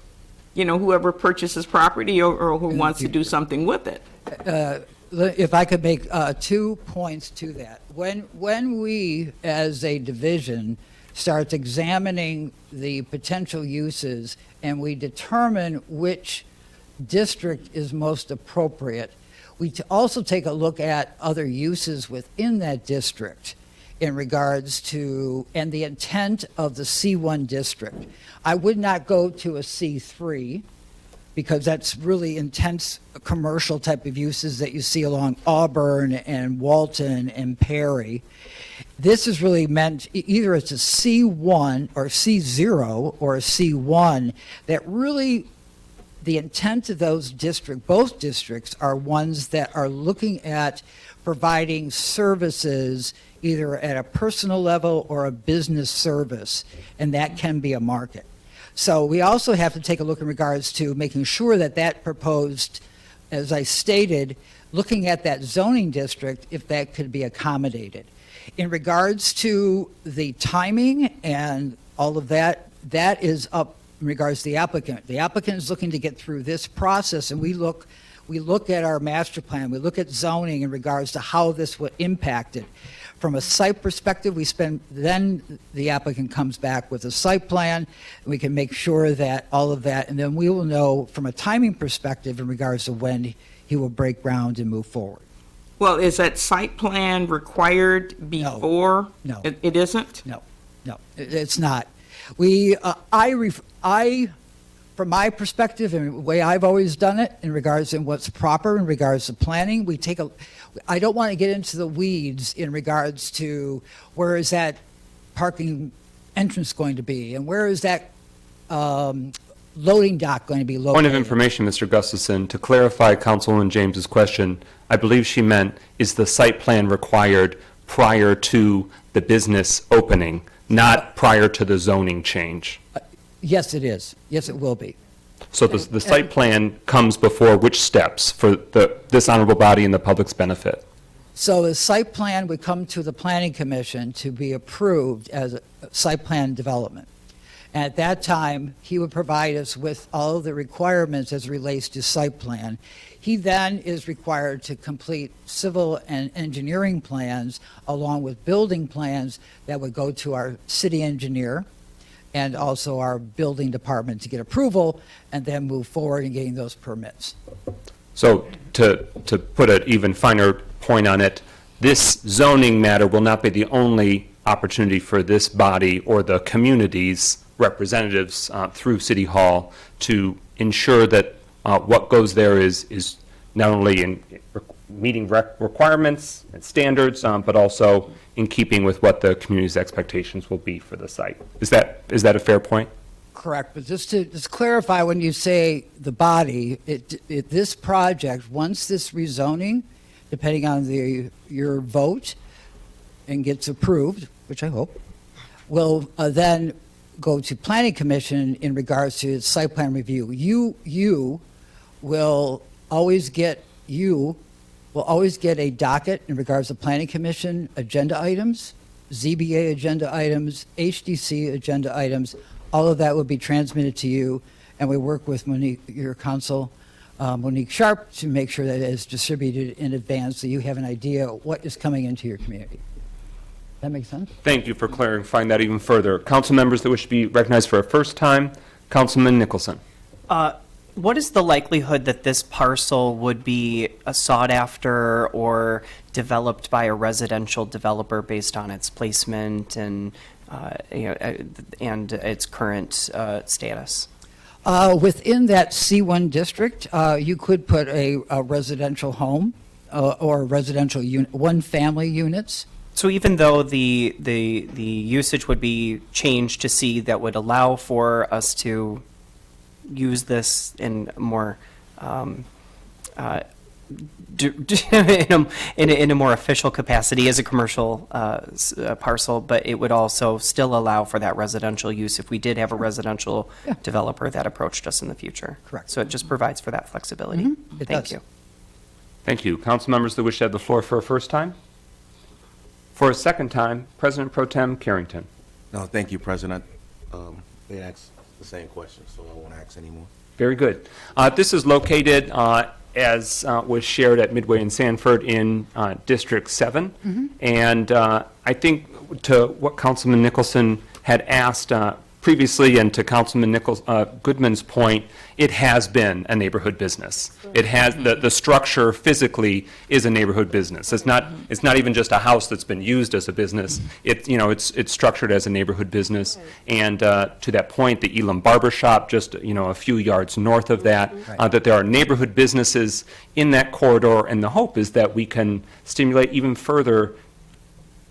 you know, whoever purchases property or who wants to do something with it. If I could make 2 points to that. When we, as a division, start examining the potential uses and we determine which district is most appropriate, we also take a look at other uses within that district in regards to, and the intent of the C1 district. I would not go to a C3 because that's really intense commercial type of uses that you see along Auburn and Walton and Perry. This is really meant, either it's a C1 or C0 or a C1, that really the intent of those both districts are ones that are looking at providing services either at a personal level or a business service, and that can be a market. So we also have to take a look in regards to making sure that that proposed, as I stated, looking at that zoning district, if that could be accommodated. In regards to the timing and all of that, that is up in regards to the applicant. The applicant is looking to get through this process, and we look at our master plan, we look at zoning in regards to how this would impact it. From a site perspective, then the applicant comes back with a site plan, and we can make sure that all of that, and then we will know from a timing perspective in regards to when he will break ground and move forward. Well, is that site plan required before? No. It isn't? No, it's not. From my perspective and the way I've always done it in regards to what's proper in regards to planning, I don't want to get into the weeds in regards to where is that parking entrance going to be and where is that loading dock going to be located. Point of information, Mr. Gustafson, to clarify Councilwoman James's question, I believe she meant, is the site plan required prior to the business opening, not prior to the zoning change? Yes, it is. Yes, it will be. So the site plan comes before which steps for this honorable body and the public's benefit? So the site plan would come to the planning commission to be approved as a site plan development. And at that time, he would provide us with all of the requirements as it relates to site plan. He then is required to complete civil and engineering plans along with building plans that would go to our city engineer and also our building department to get approval and then move forward in getting those permits. So to put an even finer point on it, this zoning matter will not be the only opportunity for this body or the community's representatives through City Hall to ensure that what goes there is not only in meeting requirements and standards, but also in keeping with what the community's expectations will be for the site. Is that a fair point? Correct, but just to clarify, when you say the body, this project, once this rezoning, depending on your vote, and gets approved, which I hope, will then go to planning commission in regards to site plan review. You will always get a docket in regards to planning commission agenda items, ZBA agenda items, HDC agenda items. All of that will be transmitted to you, and we work with Monique, your counsel, Monique Sharp, to make sure that it is distributed in advance so you have an idea what is coming into your community. That makes sense? Thank you for clarifying that even further. Council members that wish to be recognized for a first time, Councilman Nicholson. What is the likelihood that this parcel would be sought after or developed by a residential developer based on its placement and and its current status? Within that C1 district, you could put a residential home or residential one-family units. So even though the usage would be changed to C, that would allow for us to use this in more in a more official capacity as a commercial parcel, but it would also still allow for that residential use if we did have a residential developer that approached us in the future. Correct. So it just provides for that flexibility. It Thank does. you. Thank you. Council members that wish to have the floor for a first time? For a second time, President Pro Tem Carrington. No, thank you, President. They asked the same question, so I won't ask anymore. Very good. This is located, as was shared at Midway and Sanford, in District 7. And I think to what Councilman Nicholson had asked previously, and to Councilman Goodman's point, it has been a neighborhood business. It has, the structure physically is a neighborhood business. It's not even just a house that's been used as a business. It's structured as a neighborhood business. And to that point, the Elam Barber Shop, just a few yards north of that, that there are neighborhood businesses in that corridor, and the hope is that we can stimulate even further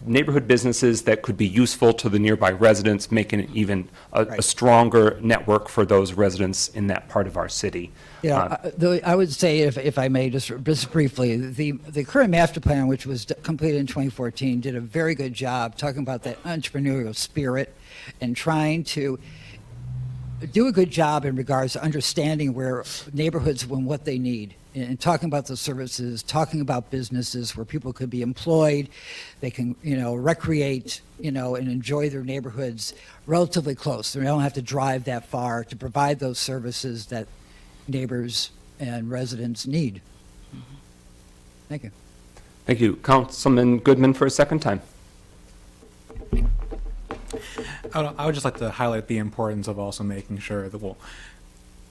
neighborhood businesses that could be useful to the nearby residents, making it even a stronger network for those residents in that part of our city. I would say, if I may, just briefly, the current master plan, which was completed in 2014, did a very good job talking about that entrepreneurial spirit and trying to do a good job in regards to understanding where neighborhoods and what they need, and talking about the services, talking about businesses where people could be employed, they can, recreate, and enjoy their neighborhoods relatively close. They don't have to drive that far to provide those services that neighbors and residents need. Thank you. Thank you. Councilman Goodman for a second time. I would just like to highlight the importance of also making sure that,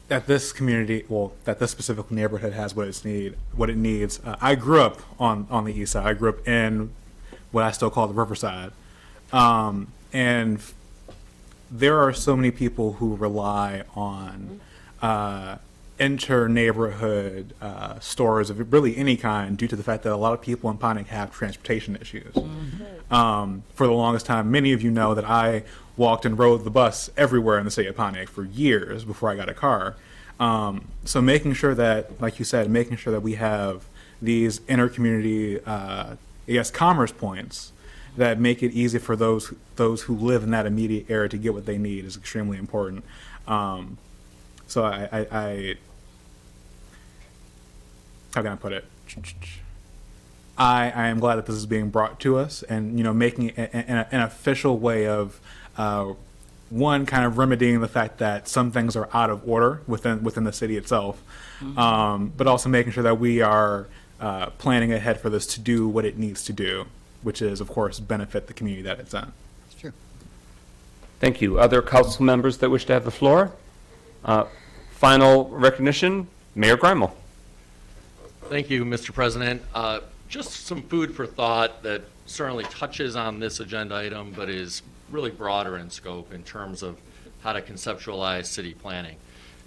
that this community, that this specific neighborhood has what it needs. I grew up on the east side. I grew up in what I still call the Riverside. And there are so many people who rely on inter-neighborhood stores of really any kind due to the fact that a lot of people in Pontiac have transportation issues. For the longest time, many of you know that I walked and rode the bus everywhere in the city of Pontiac for years before I got a car. So making sure that, like you said, making sure that we have these inter-community, commerce points that make it easy for those who live in that immediate area to get what they need is extremely important. So how can I put it? I am glad that this is being brought to us, and making it an official way of one, kind of remedying the fact that some things are out of order within the city itself, but also making sure that we are planning ahead for this to do what it needs to do, which is, of course, benefit the community that it's in. It's true. Thank you. Other council members that wish to have the floor? Final recognition, Mayor Grimal. Thank you, Mr. President. Just some food for thought that certainly touches on this agenda item, but is really broader in scope in terms of how to conceptualize city planning.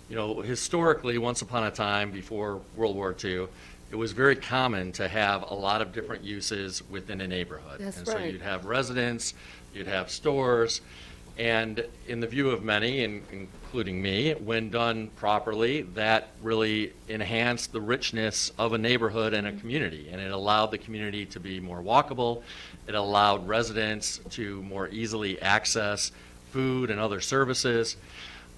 Historically, once upon a time before World War II, it was very common to have a lot of different uses within a neighborhood. That's and so right. you'd have residents, you'd have stores, and in the view of many, including me, when done properly, that really enhanced the richness of a neighborhood and a community, and it allowed the community to be more walkable. It allowed residents to more easily access food and other services.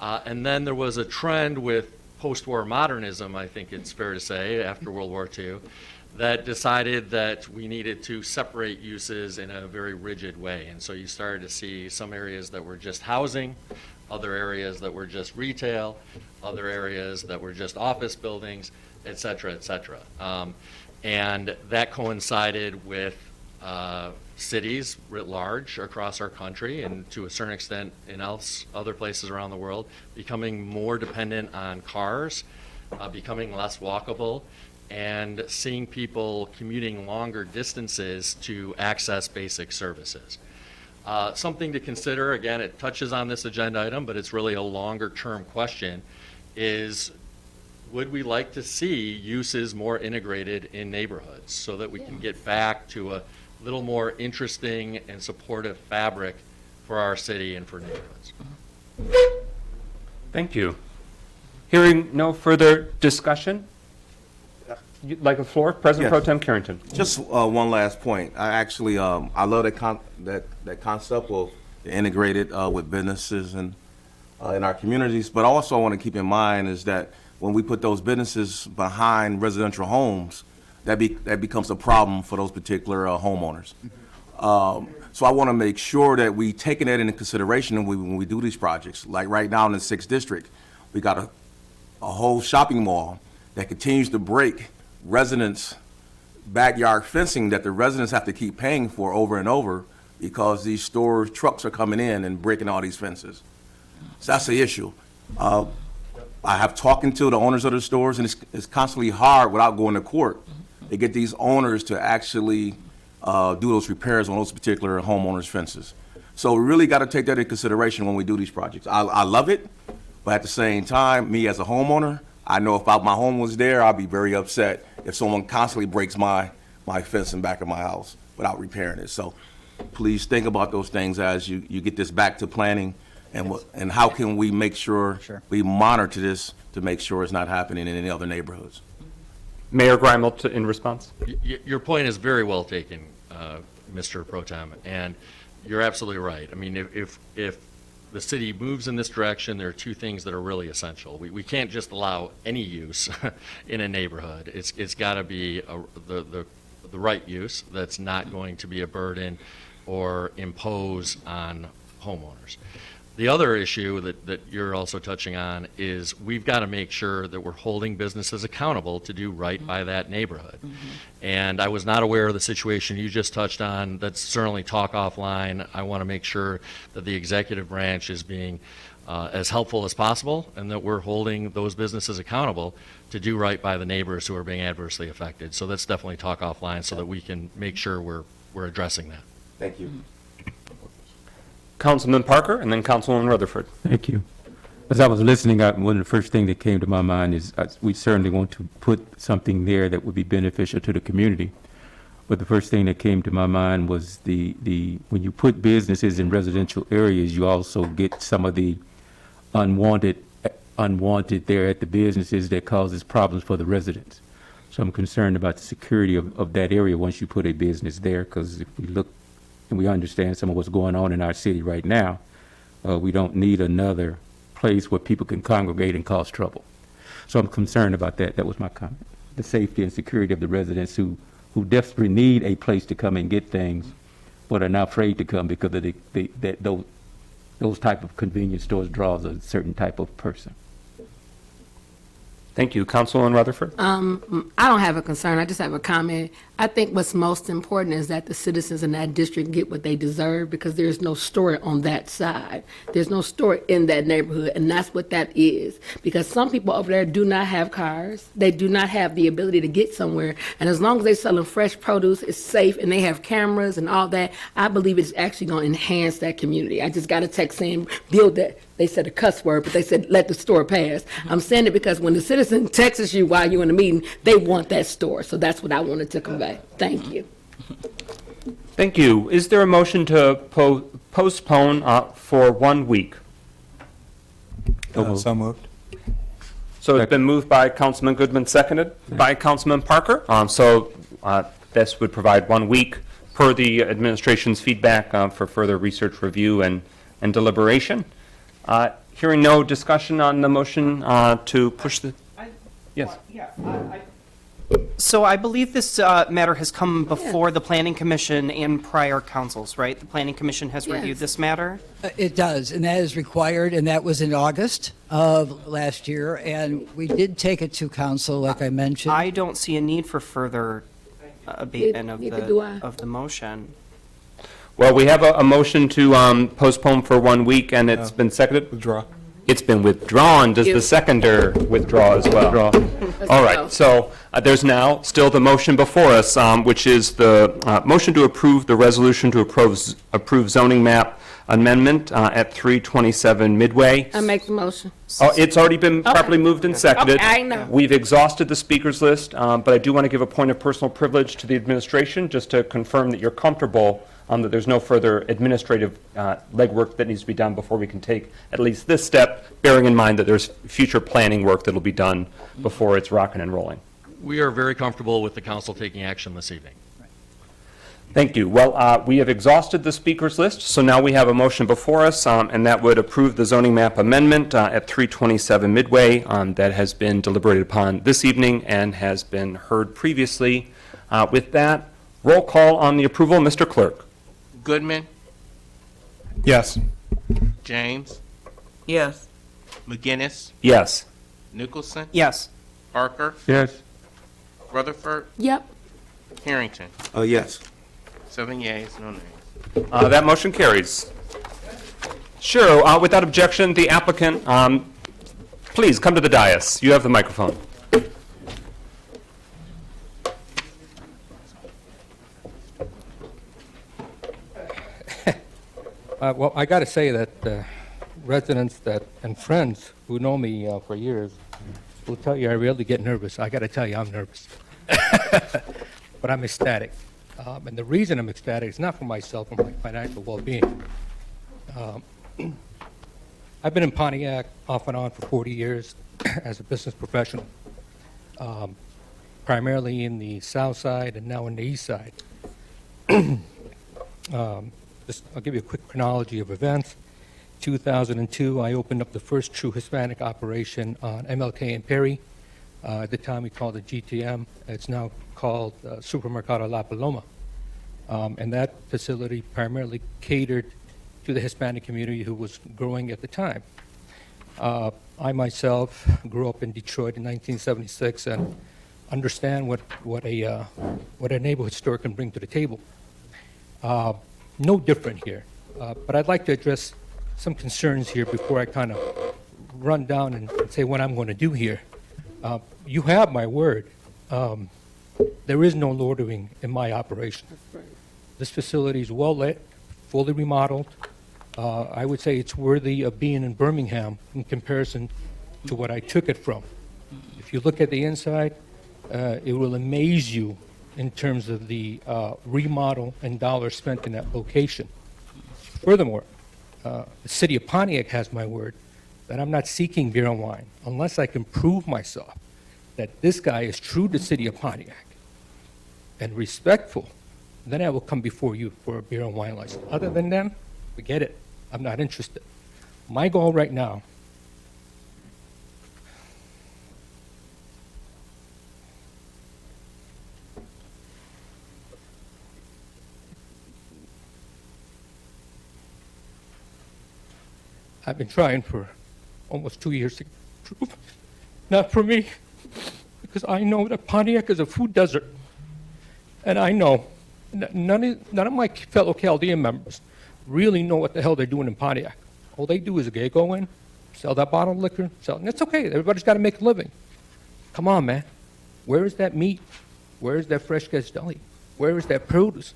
And then there was a trend with post-war modernism, I think it's fair to say, after World War II, that decided that we needed to separate uses in a very rigid way. And so you started to see some areas that were just housing, other areas that were just retail, other areas that were just office buildings, et cetera, et cetera. And that coincided with cities writ large across our country, and to a certain extent in other places around the world, becoming more dependent on cars, becoming less walkable, and seeing people commuting longer distances to access basic services. Something to consider, again, it touches on this agenda item, but it's really a longer-term question, is would we like to see uses more integrated in neighborhoods so that we can get back to a little more interesting and supportive fabric for our city and for neighborhoods? Thank you. Hearing no further discussion, you'd like the floor? President Yes. Pro Tem Carrington. Just one last point. I actually, I love that concept of integrated with businesses and in our communities. But also I want to keep in mind is that when we put those businesses behind residential homes, that becomes a problem for those particular homeowners. So I want to make sure that we taking that into consideration when we do these projects. Like right now in the 6th District, we got a whole shopping mall that continues to break residents' backyard fencing that the residents have to keep paying for over and over because these stores, trucks are coming in and breaking all these fences. So that's the issue. I have talking to the owners of the stores, and it's constantly hard without going to court to get these owners to actually do those repairs on those particular homeowners' fences. So we really got to take that into consideration when we do these projects. I love it, but at the same time, me as a homeowner, I know if my home was there, I'd be very upset if someone constantly breaks my fence in back of my house without repairing it. So please think about those things as you get this back to planning, and how can we make sure we monitor this to make sure it's not happening in any other neighborhoods. Mayor Grimal, in response. Your point is very well taken, Mr. Pro Tem, and you're absolutely right. I mean, if the city moves in this direction, there are two things that are really essential. We can't just allow any use in a neighborhood. It's got to be the right use that's not going to be a burden or impose on homeowners. The other issue that you're also touching on is we've got to make sure that we're holding businesses accountable to do right by that neighborhood. And I was not aware of the situation you just touched on. That's certainly talk offline. I want to make sure that the executive branch is being as helpful as possible, and that we're holding those businesses accountable to do right by the neighbors who are being adversely affected. So let's definitely talk offline so that we can make sure we're addressing that. Thank you. Councilman Parker, and then Councilwoman Rutherford. Thank you. As I was listening, one of the first things that came to my mind is we certainly want to put something there that would be beneficial to the community. But the first thing that came to my mind was when you put businesses in residential areas, you also get some of the unwanted there at the businesses that causes problems for the residents. So I'm concerned about the security of that area once you put a business there, because if we look and we understand some of what's going on in our city right now, we don't need another place where people can congregate and cause trouble. So I'm concerned about that. That was my comment. The safety and security of the residents who who desperately need a place to come and get things, but are now afraid to come because of those type of convenience stores draws a certain type of person. Thank you. Councilwoman Rutherford? I don't have a concern. I just have a comment. I think what's most important is that the citizens in that district get what they deserve, because there's no store on that side. There's no store in that neighborhood, and that's what that is. Because some people over there do not have cars. They do not have the ability to get somewhere. And as long as they're selling fresh produce, it's safe, and they have cameras and all that, I believe it's actually going to enhance that community. I just got a text saying, build that. They said a cuss word, but they said, let the store pass. I'm saying it because when the citizen texts you while you're in a meeting, they want that store. So that's what I wanted to convey. Thank you. Thank you. Is there a motion to postpone for 1 week? So moved. So it's been moved by Councilman Goodman, seconded by Councilman Parker. This would provide 1 week per the administration's feedback for further research, review, and deliberation. Hearing no discussion on the motion to push the... Yes. So I believe this matter has come before the Planning Commission and prior councils, right? The Planning Commission has reviewed this matter? It does, and that is required, and that was in August of last year, and we did take it to council, like I mentioned. I don't see a need for further abatement Neither do I. of the motion. Well, we have a motion to postpone for 1 week, and it's been seconded. Withdraw. It's been withdrawn. Does the seconder withdraw as well? All right, so there's now still the motion before us, which is the motion to approve the resolution to approve zoning map amendment at 327 Midway. I make the motion. Oh, it's already been properly moved and seconded. Okay, I know. We've exhausted the speakers list, but I do want to give a point of personal privilege to the administration, just to confirm that you're comfortable that there's no further administrative legwork that needs to be done before we can take at least this step, bearing in mind that there's future planning work that'll be done before it's rocking and rolling. We are very comfortable with the council taking action this evening. Thank you. Well, we have exhausted the speakers list, so now we have a motion before us, and that would approve the zoning map amendment at 327 Midway that has been deliberated upon this evening and has been heard previously. With that, roll call on the approval. Mr. Clerk. Goodman, Yes. James, Yes. McGinnis, Yes. Nicholson, Yes. Parker, Yes. Rutherford, Yep. Harrington. Yes. 7 yeas, no nays. That motion carries. Sure, without objection, the applicant, please come to the dais. You have the microphone. Well, I got to say that residents and friends who know me for years will tell you I rarely get nervous. I got to tell you, I'm nervous. But I'm ecstatic. And the reason I'm ecstatic is not for myself or my financial well-being. I've been in Pontiac off and on for 40 years as a business professional, primarily in the south side and now in the east side. I'll give you a quick chronology of events. 2002, I opened up the first true Hispanic operation on MLK and Perry. At the time, we called it GTM. It's now called Supermercado La Paloma. And that facility primarily catered to the Hispanic community who was growing at the time. I myself grew up in Detroit in 1976 and understand what a neighborhood store can bring to the table. No different here. But I'd like to address some concerns here before I kind of run down and say what I'm going to do here. You have my word. There is no loitering in my operation. This facility is well lit, fully remodeled. I would say it's worthy of being in Birmingham in comparison to what I took it from. If you look at the inside, it will amaze you in terms of the remodel and dollars spent in that location. Furthermore, the city of Pontiac has my word that I'm not seeking beer and wine unless I can prove myself that this guy is true to the city of Pontiac and respectful. Then I will come before you for a beer and wine license. Other than that, forget it. I'm not interested. My goal right now I've been trying for almost 2 years to prove, not for me, because I know that Pontiac is a food desert. And I know none of my fellow Chaldean members really know what the hell they're doing in Pontiac. All they do is go in, sell that bottled liquor, sell it. And it's okay. Everybody's got to make a living. Come on, man. Where is that meat? Where is that fresh catch deli? Where is that produce?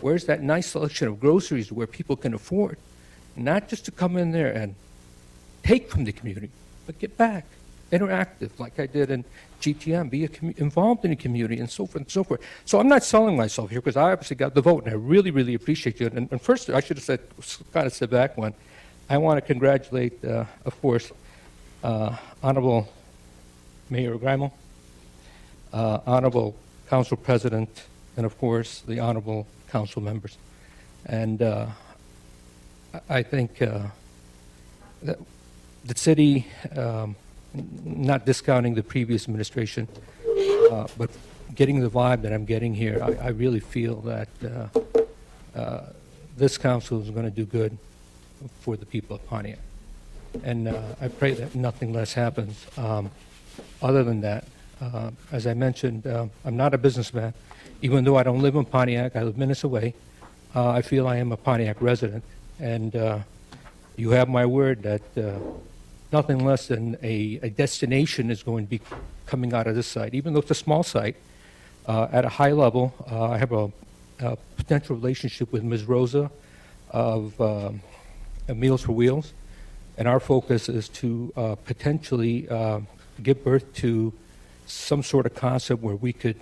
Where's that nice selection of groceries where people can afford? Not just to come in there and take from the community, but get back. Interactive, like I did in GTM, be involved in the community, and so forth and so forth. So I'm not selling myself here because I obviously got the vote, and I really, really appreciate you. And first, I should have said, kind of sit back one. I want to congratulate, of course, Honorable Mayor Grimal, Honorable Council President, and of course, the Honorable Council members. And I think that the city, not discounting the previous administration, but getting the vibe that I'm getting here, I really feel that this council is going to do good for the people of Pontiac. And I pray that nothing less happens. Other than that, as I mentioned, I'm not a businessman. Even though I don't live in Pontiac, I live minutes away. I feel I am a Pontiac resident. And you have my word that nothing less than a destination is going to be coming out of this site. Even though it's a small site, at a high level, I have a potential relationship with Ms. Rosa of Meals for Wheels, and our focus is to potentially give birth to some sort of concept where we could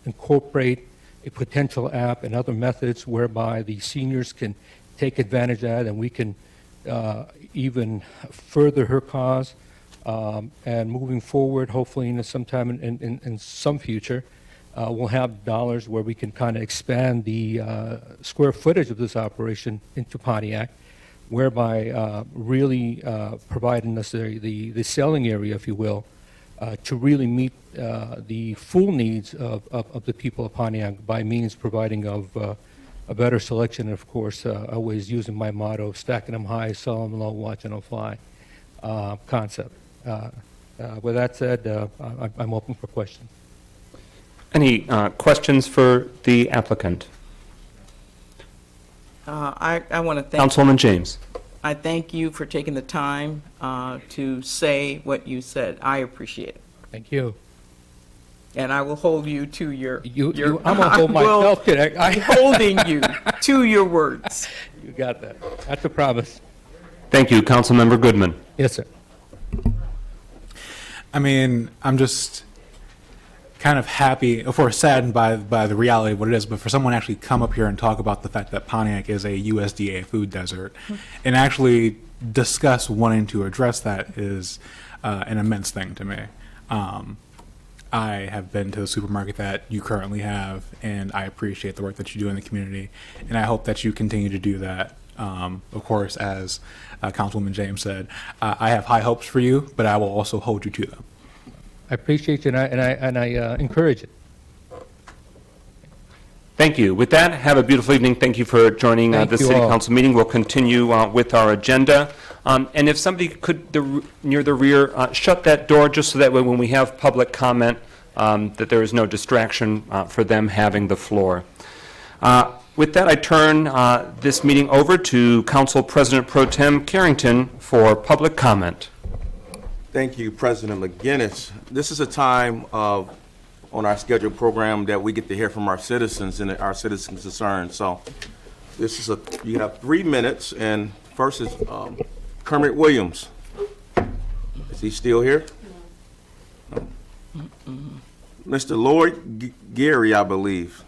incorporate a potential app and other methods whereby the seniors can take advantage of that, and we can even further her cause. And moving forward, hopefully in sometime in some future, we'll have dollars where we can kind of expand the square footage of this operation into Pontiac, whereby really providing us the selling area, if you will, to really meet the full needs of the people of Pontiac by means providing of a better selection, and of course, always using my motto, stacking them high, sell them low, watching them fly concept. With that said, I'm open for questions. Any questions for the applicant? I want to thank Councilwoman James. I thank you for taking the time to say what you said. I appreciate it. Thank you. And I will hold you to your. I'm gonna hold myself to that. I'm holding you to your words. You got that. That's a promise. Thank you, Councilmember Goodman. Yes, sir. I mean, I'm just kind of happy, of course, saddened by the reality of what it is, but for someone to actually come up here and talk about the fact that Pontiac is a USDA food desert and actually discuss wanting to address that is an immense thing to me. I have been to the supermarket that you currently have, and I appreciate the work that you do in the community, and I hope that you continue to do that. Of course, as Councilwoman James said, I have high hopes for you, but I will also hold you to them. I appreciate you, and I encourage it. Thank you. With that, have a beautiful evening. Thank you for joining Thank the you City all. Council meeting. We'll continue with our agenda. And if somebody could, near the rear, shut that door just so that way when we have public comment, that there is no distraction for them having the floor. With that, I turn this meeting over to Council President Pro Tem Carrington for public comment. Thank you, President McGinnis. This is a time on our scheduled program that we get to hear from our citizens and our citizens' concerns. So this is you have 3 minutes, and first is Kermit Williams. Is he still here? No. Mr. Lloyd Gary, I believe.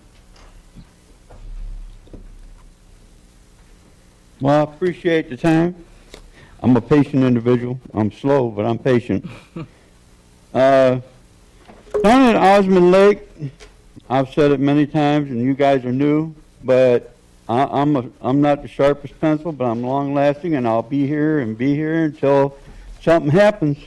Well, I appreciate the time. I'm a patient individual. I'm slow, but I'm patient. Down at Osmond Lake, I've said it many times, and you guys are new, but I'm not the sharpest pencil, but I'm long-lasting, and I'll be here until something happens.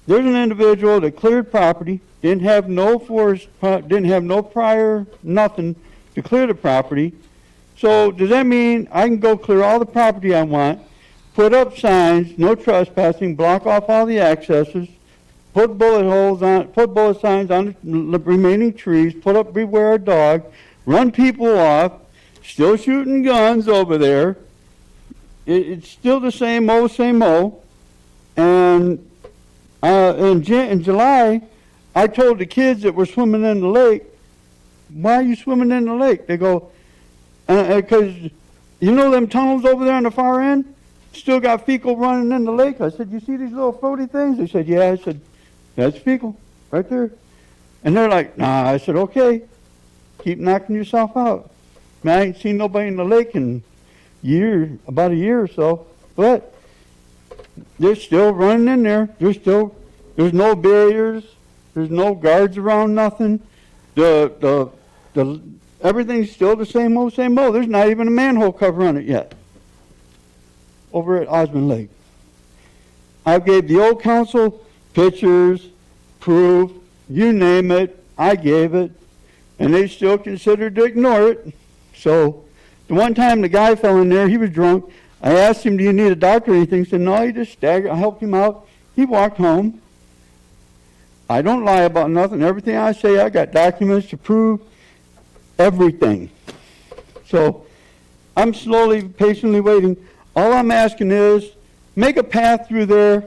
There's an individual that cleared property, didn't have no forest, didn't have no prior nothing to clear the property. So does that mean I can go clear all the property I want, put up signs, no trespassing, block off all the accesses, put bullet signs on the remaining trees, put up beware a dog, run people off, still shooting guns over there. It's still the same old. And in July, I told the kids that were swimming in the lake, why are you swimming in the lake? They go, because you know them tunnels over there on the far end? Still got fecal running in the lake. I said, you see these little floaty things? They said, yeah. I said, that's fecal, right there. And they're like, nah. I said, okay, keep knocking yourself out. Man, I ain't seen nobody in the lake in about a year or so, but they're still running in there. There's no barriers. There's no guards around, nothing. Everything's still the same old. There's not even a manhole cover on it yet. Over at Osmond Lake. I gave the old council pictures, proof, you name it, I gave it, and they still considered to ignore it. So, the one time the guy fell in there, he was drunk. I asked him, do you need a doctor or anything? He said, no, he just staggered. I helped him out. He walked home. I don't lie about nothing. Everything I say, I got documents to prove everything. So, I'm slowly, patiently waiting. All I'm asking is, make a path through there,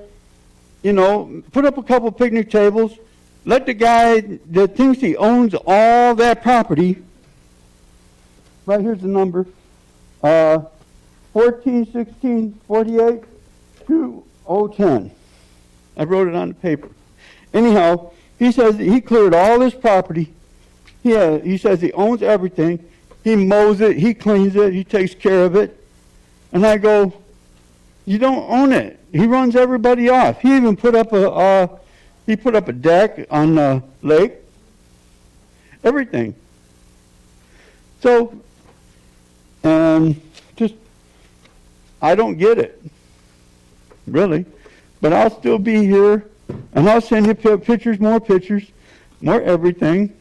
put up a couple picnic tables, let the guy that thinks he owns all that property, right here's the number, 1416482010. I wrote it on the paper. Anyhow, he says that he cleared all this property. He says he owns everything. He mows it, he cleans it, he takes care of it. And I go, you don't own it. He runs everybody off. He even put up a deck on the lake. Everything. So, I don't get it, really. But I'll still be here, and I'll send you pictures, more everything.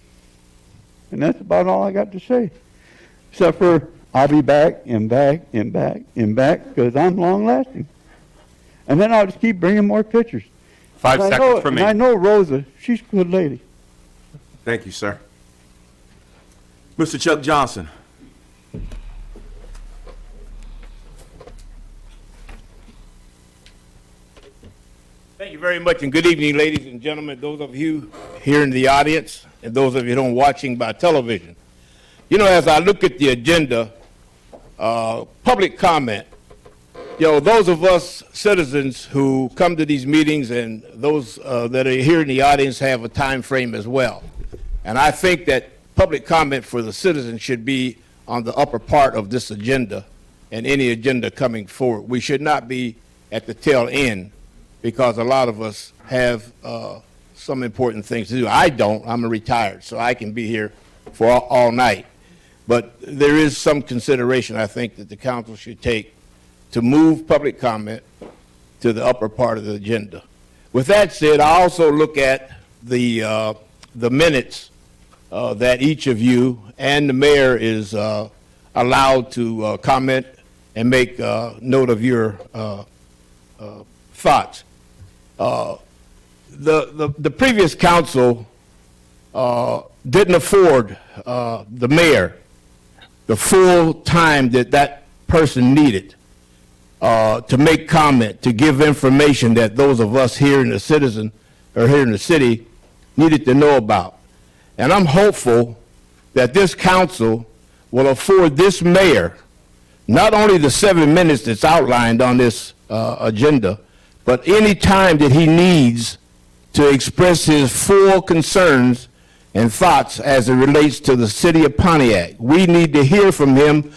And that's about all I got to say. Except for, I'll be back, because I'm long-lasting. And then I'll just keep bringing more pictures. 5 seconds for me. And I know Rosa, she's a good lady. Thank you, sir. Mr. Chuck Johnson. Thank you very much, and good evening, ladies and gentlemen, those of you here in the audience, and those of you who are watching by television. As I look at the agenda, public comment, those of us citizens who come to these meetings and those that are here in the audience have a time frame as well. And I think that public comment for the citizens should be on the upper part of this agenda and any agenda coming forward. We should not be at the tail end, because a lot of us have some important things to do. I don't. I'm retired, so I can be here for all night. But there is some consideration, I think, that the council should take to move public comment to the upper part of the agenda. With that said, I also look at the minutes that each of you and the mayor is allowed to comment and make note of your thoughts. The previous council didn't afford the mayor the full time that person needed to make comment, to give information that those of us here in the citizen or here in the city needed to know about. And I'm hopeful that this council will afford this mayor not only the 7 minutes that's outlined on this agenda, but any time that he needs to express his full concerns and thoughts as it relates to the city of Pontiac. We need to hear from him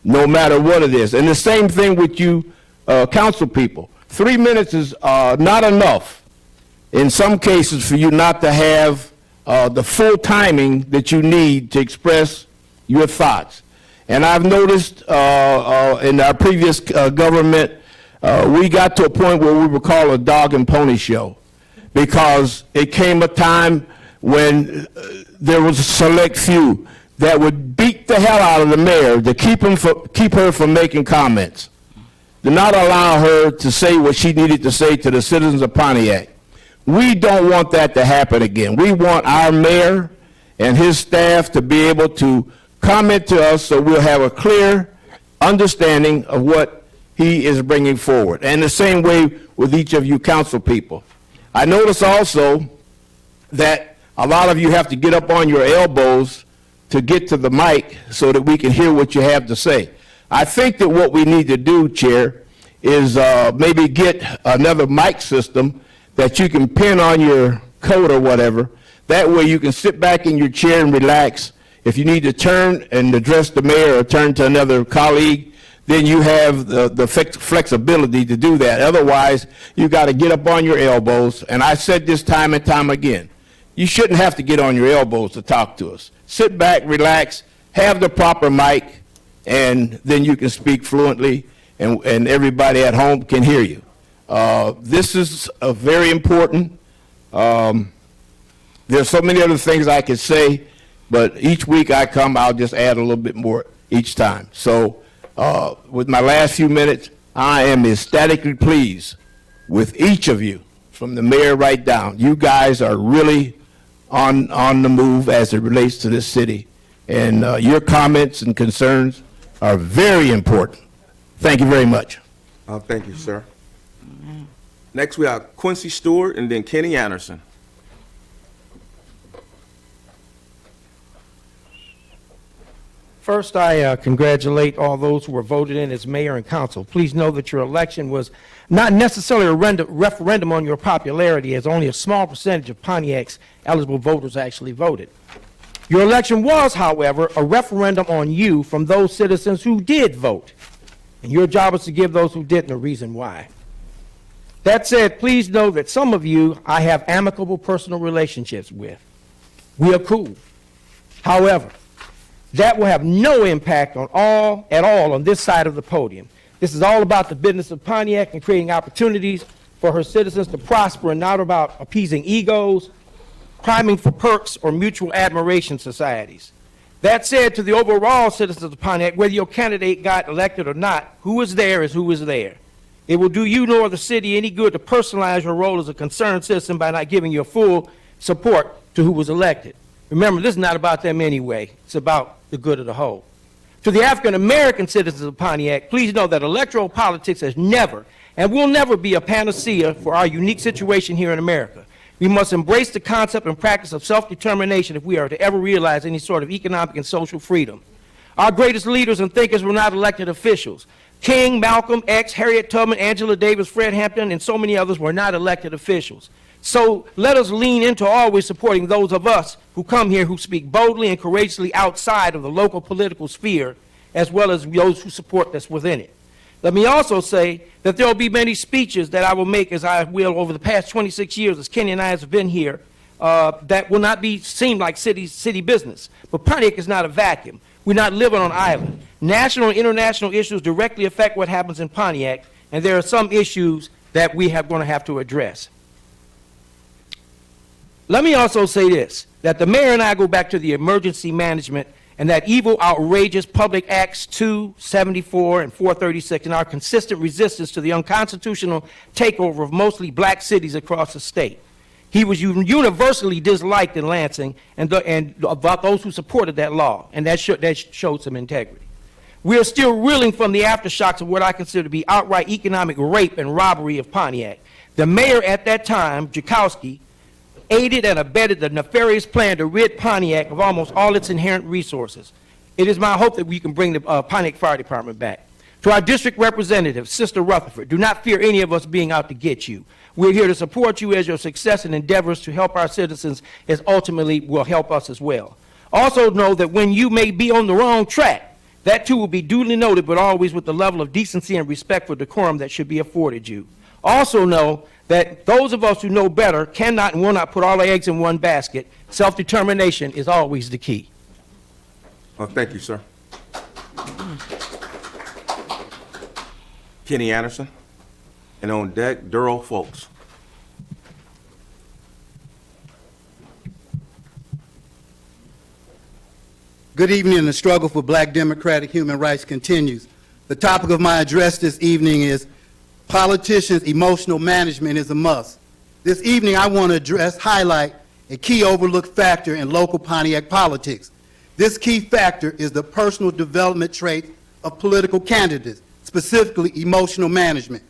no matter what it is. And the same thing with you council people. 3 minutes is not enough in some cases for you not to have the full timing that you need to express your thoughts. And I've noticed in our previous government, we got to a point where we were called a dog and pony show, because it came a time when there was a select few that would beat the hell out of the mayor to keep her from making comments. did not allow her to say what she needed to say to the citizens of Pontiac. We don't want that to happen again. We want our mayor and his staff to be able to comment to us so we'll have a clear understanding of what he is bringing forward. And the same way with each of you council people. I notice also that a lot of you have to get up on your elbows to get to the mic so that we can hear what you have to say. I think that what we need to do, Chair, is maybe get another mic system that you can pin on your coat or whatever. That way you can sit back in your chair and relax. If you need to turn and address the mayor or turn to another colleague, then you have the flexibility to do that. Otherwise, you got to get up on your elbows. And I said this time and time again, you shouldn't have to get on your elbows to talk to us. Sit back, relax, have the proper mic, and then you can speak fluently, and everybody at home can hear you. This is very important. There's so many other things I could say, but each week I come, I'll just add a little bit more each time. So with my last few minutes, I am ecstatically pleased with each of you, from the mayor right down. You guys are really on the move as it relates to this city, and your comments and concerns are very important. Thank you very much. Thank you, sir. Next, we have Quincy Stewart and then Kenny Anderson. First, I congratulate all those who were voted in as mayor and council. Please know that your election was not necessarily a referendum on your popularity, as only a small percentage of Pontiac's eligible voters actually voted. Your election was, however, a referendum on you from those citizens who did vote. And your job is to give those who didn't a reason why. That said, please know that some of you I have amicable personal relationships with. We are cool. However, that will have no impact at all on this side of the podium. This is all about the business of Pontiac and creating opportunities for her citizens to prosper, and not about appeasing egos, priming for perks, or mutual admiration societies. That said, to the overall citizens of Pontiac, whether your candidate got elected or not, who is there is who is there. It will do you nor the city any good to personalize your role as a concerned citizen by not giving your full support to who was elected. Remember, this is not about them anyway. It's about the good of the whole. To the African-American citizens of Pontiac, please know that electoral politics has never and will never be a panacea for our unique situation here in America. We must embrace the concept and practice of self-determination if we are to ever realize any sort of economic and social freedom. Our greatest leaders and thinkers were not elected officials. King, Malcolm X, Harriet Tubman, Angela Davis, Fred Hampton, and so many others were not elected officials. So let us lean into always supporting those of us who come here who speak boldly and courageously outside of the local political sphere, as well as those who support us within it. Let me also say that there will be many speeches that I will make, as I will over the past 26 years as Kenny and I have been here, that will not seem like city business. But Pontiac is not a vacuum. We're not living on an island. National and international issues directly affect what happens in Pontiac, and there are some issues that we are going to have to address. Let me also say this, that the mayor and I go back to the emergency management and that evil, outrageous Public Acts 2, 74, and 436, and our consistent resistance to the unconstitutional takeover of mostly black cities across the state. He was universally disliked in Lansing and about those who supported that law, and that showed some integrity. We are still reeling from the aftershocks of what I consider to be outright economic rape and robbery of Pontiac. The mayor at that time, Jakowski, aided and abetted the nefarious plan to rid Pontiac of almost all its inherent resources. It is my hope that we can bring the Pontiac Fire Department back. To our district representative, Sister Rutherford, do not fear any of us being out to get you. We're here to support you as your success and endeavors to help our citizens, as ultimately will help us as well. Also know that when you may be on the wrong track, that too will be duly noted, but always with the level of decency and respect for decorum that should be afforded you. Also know that those of us who know better cannot and will not put all our eggs in one basket. Self-determination is always the key. Thank you, sir. Kenny Anderson, and on deck, Durrell Folks. Good evening. The struggle for black democratic human rights continues. The topic of my address this evening is politicians' emotional management is a must. This evening, I want to highlight a key overlooked factor in local Pontiac politics. This key factor is the personal development trait of political candidates, specifically emotional management.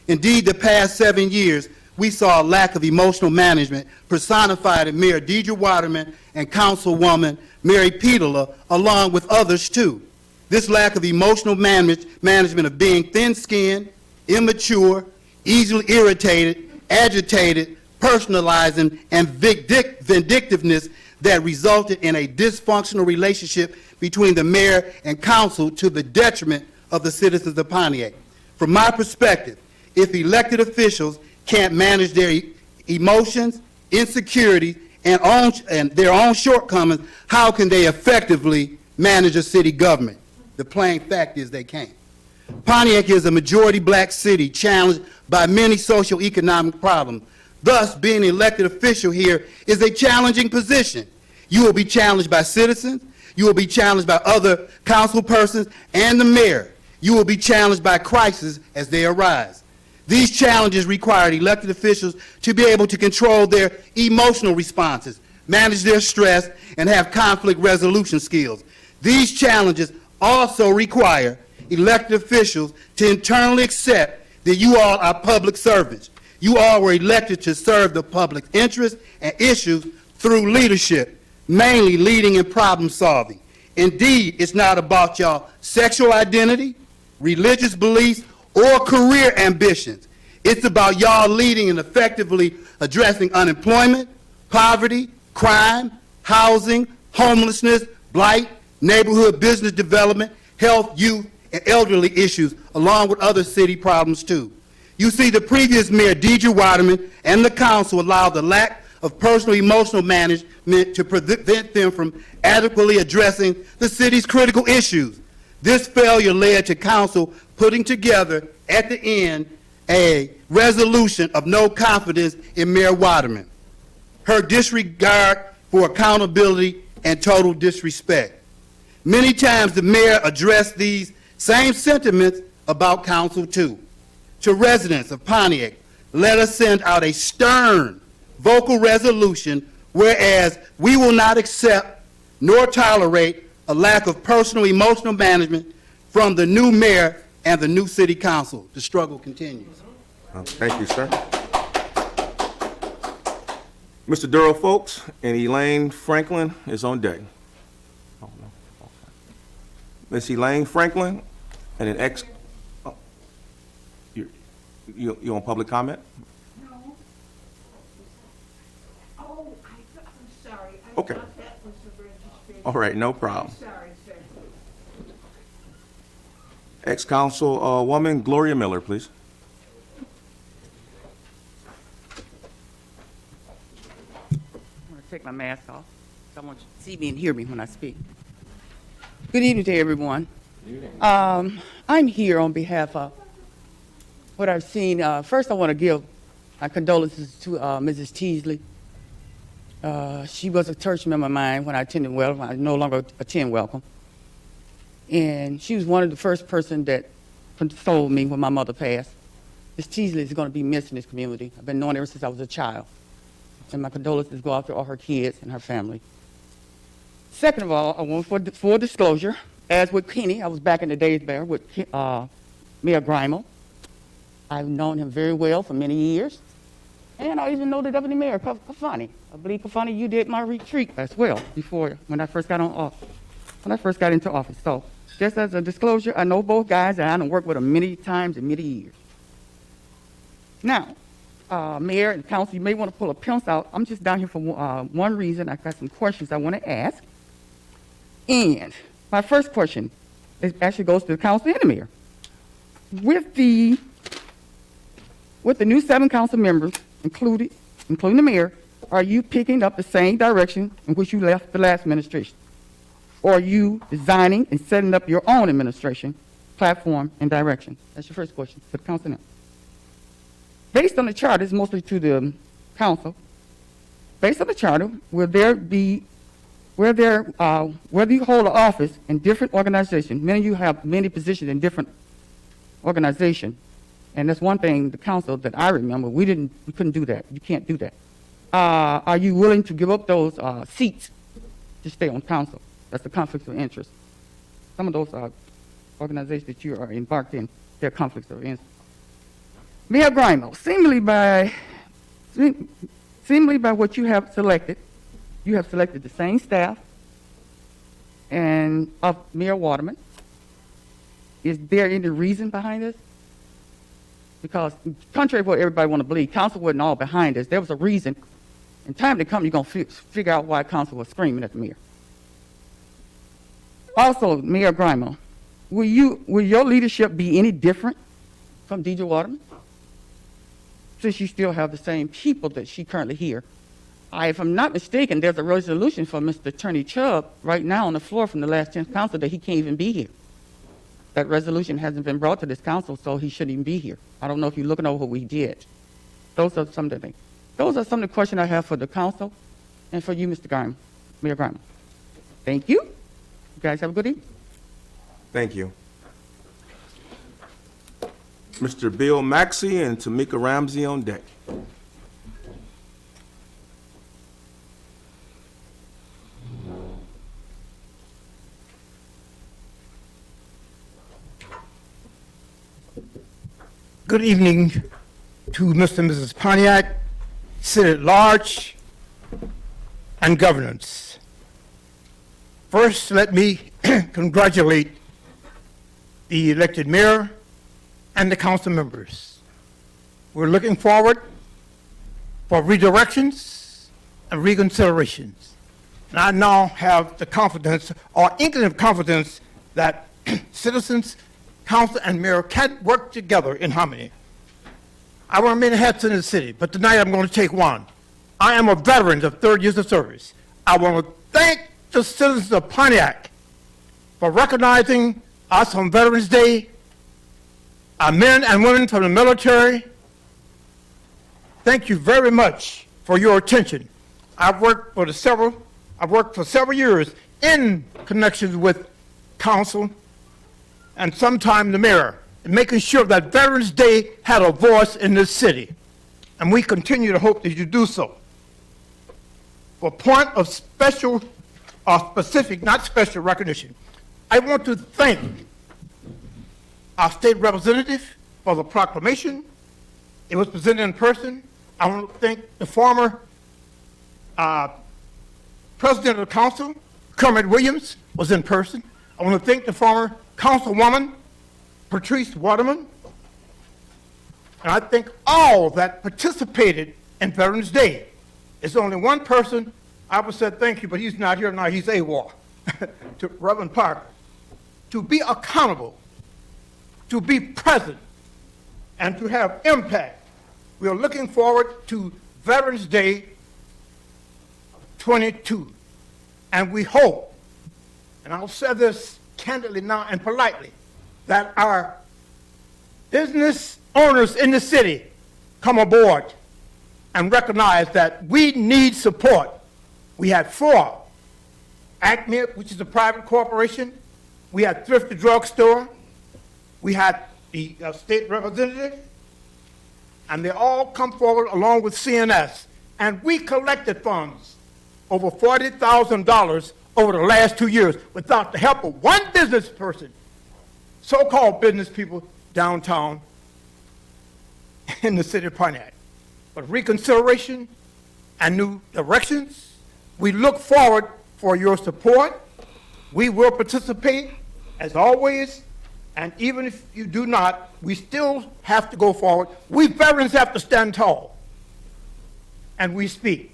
Indeed, the past 7 years, we saw a lack of emotional management personified in Mayor Deidre Waterman and Councilwoman Mary Petola, along with others too. This lack of emotional management of being thin-skinned, immature, easily irritated, agitated, personalizing, and vindictiveness that resulted in a dysfunctional relationship between the mayor and council to the detriment of the citizens of Pontiac. From my perspective, if elected officials can't manage their emotions, insecurities, and their own shortcomings, how can they effectively manage a city government? The plain fact is they can't. Pontiac is a majority black city challenged by many socioeconomic problems. Thus, being an elected official here is a challenging position. You will be challenged by citizens, you will be challenged by other council persons and the mayor. You will be challenged by crises as they arise. These challenges require elected officials to be able to control their emotional responses, manage their stress, and have conflict resolution skills. These challenges also require elected officials to internally accept that you all are public servants. You all were elected to serve the public interest and issues through leadership, mainly leading and problem solving. Indeed, it's not about y'all sexual identity, religious beliefs, or career ambitions. It's about y'all leading and effectively addressing unemployment, poverty, crime, housing, homelessness, blight, neighborhood business development, health, youth, and elderly issues, along with other city problems too. You see, the previous mayor, Deidre Waterman, and the council allowed the lack of personal emotional management to prevent them from adequately addressing the city's critical issues. This failure led to council putting together, at the end, a resolution of no confidence in Mayor Waterman, her disregard for accountability, and total disrespect. Many times the mayor addressed these same sentiments about council too. To residents of Pontiac, let us send out a stern vocal resolution, whereas we will not accept nor tolerate a lack of personal emotional management from the new mayor and the new city council. The struggle continues. Thank you, sir. Mr. Durrell Folks and Elaine Franklin is on deck. Miss Elaine Franklin and an ex. Oh, you on public comment? No. Oh, I'm sorry. Okay. Thought that was the registration. All right, no problem. I'm sorry, sir. Ex-council woman Gloria Miller, please. I'm going to take my mask off. Someone should see me and hear me when I speak. Good evening to everyone. I'm here on behalf of what I've seen. First, I want to give my condolences to Mrs. Teasley. She was a church member of mine when I attended Welcome. I no longer attend Welcome. And she was one of the first person that consoled me when my mother passed. Ms. Teasley is going to be missed in this community. I've been knowing her ever since I was a child. And my condolences go out to all her kids and her family. Second of all, I want for full disclosure, as with Kenny, I was back in the days there with Mayor Grimal. I've known him very well for many years. And I even know the deputy mayor, Kafani. I believe, Kafani, you did my retreat as well before, when I first got into office. So, just as a disclosure, I know both guys, and I done worked with them many times and many years. Now, Mayor and Council, you may want to pull a pencil out. I'm just down here for one reason. I've got some questions I want to ask. And my first question actually goes to the Council and the Mayor. With the new 7 council members, including the Mayor, are you picking up the same direction in which you left the last administration? Or are you designing and setting up your own administration, platform, and direction? That's your first question for the Council now. Based on the charter, this is mostly to the Council. Based on the charter, whether you hold an office in different organizations, many of you have many positions in different organization. And that's one thing, the council that I remember, we couldn't do that. You can't do that. Are you willing to give up those seats to stay on council? That's a conflict of interest. Some of those organizations that you are embarked in, they're conflicts of interest. Mayor Grimo, seemingly by what you have selected the same staff and of Mayor Waterman. Is there any reason behind this? Because contrary to what everybody want to believe, council wasn't all behind us. There was a reason. In time to come, you're going to figure out why council was screaming at the mayor. Also, Mayor Grimo, will your leadership be any different from Deidre Waterman? Since you still have the same people that she currently here. If I'm not mistaken, there's a resolution for Mr. Attorney Chubb right now on the floor from the last 10th council that he can't even be here. That resolution hasn't been brought to this council, so he shouldn't even be here. I don't know if you're looking over what we did. Those are some of the things. Those are some of the questions I have for the council and for you, Mr. Grimo, Mayor Grimo. Thank you. You guys have a good evening. Thank you. Mr. Bill Maxey and Tamika Ramsey on deck. Good evening to Mr. and Mrs. Pontiac, City at Large, and governance. First, let me congratulate the elected mayor and the council members. We're looking forward for redirections and reconsiderations. And I now have the confidence, or inkling of confidence, that citizens, council, and mayor can work together in harmony. I wear many hats in the city, but tonight I'm going to take one. I am a veteran of 30 years of service. I want to thank the citizens of Pontiac for recognizing us on Veterans Day, our men and women from the military. Thank you very much for your attention. I've worked for several years in connections with council and sometime the mayor, making sure that Veterans Day had a voice in this city. And we continue to hope that you do so. For point of special, or specific, not special recognition, I want to thank our state representative for the proclamation. It was presented in person. I want to thank the former president of the council, Kermit Williams, was in person. I want to thank the former councilwoman, Patrice Waterman. And I thank all that participated in Veterans Day. It's only one person I would say thank you, but he's not here now, he's AWOL, to Reverend Parker, to be accountable, to be present, and to have impact. We are looking forward to Veterans Day 22. And we hope, and I'll say this candidly now and politely, that our business owners in the city come aboard and recognize that we need support. We had 4, Acme, which is a private corporation. We had Thrifty Drugstore. We had the state representative. And they all come forward along with CNS. And we collected funds, over $40,000 over the last 2 years, without the help of one business person, so-called business people downtown in the city of Pontiac. But reconsideration and new directions, we look forward for your support. We will participate, as always, and even if you do not, we still have to go forward. We veterans have to stand tall, and we speak.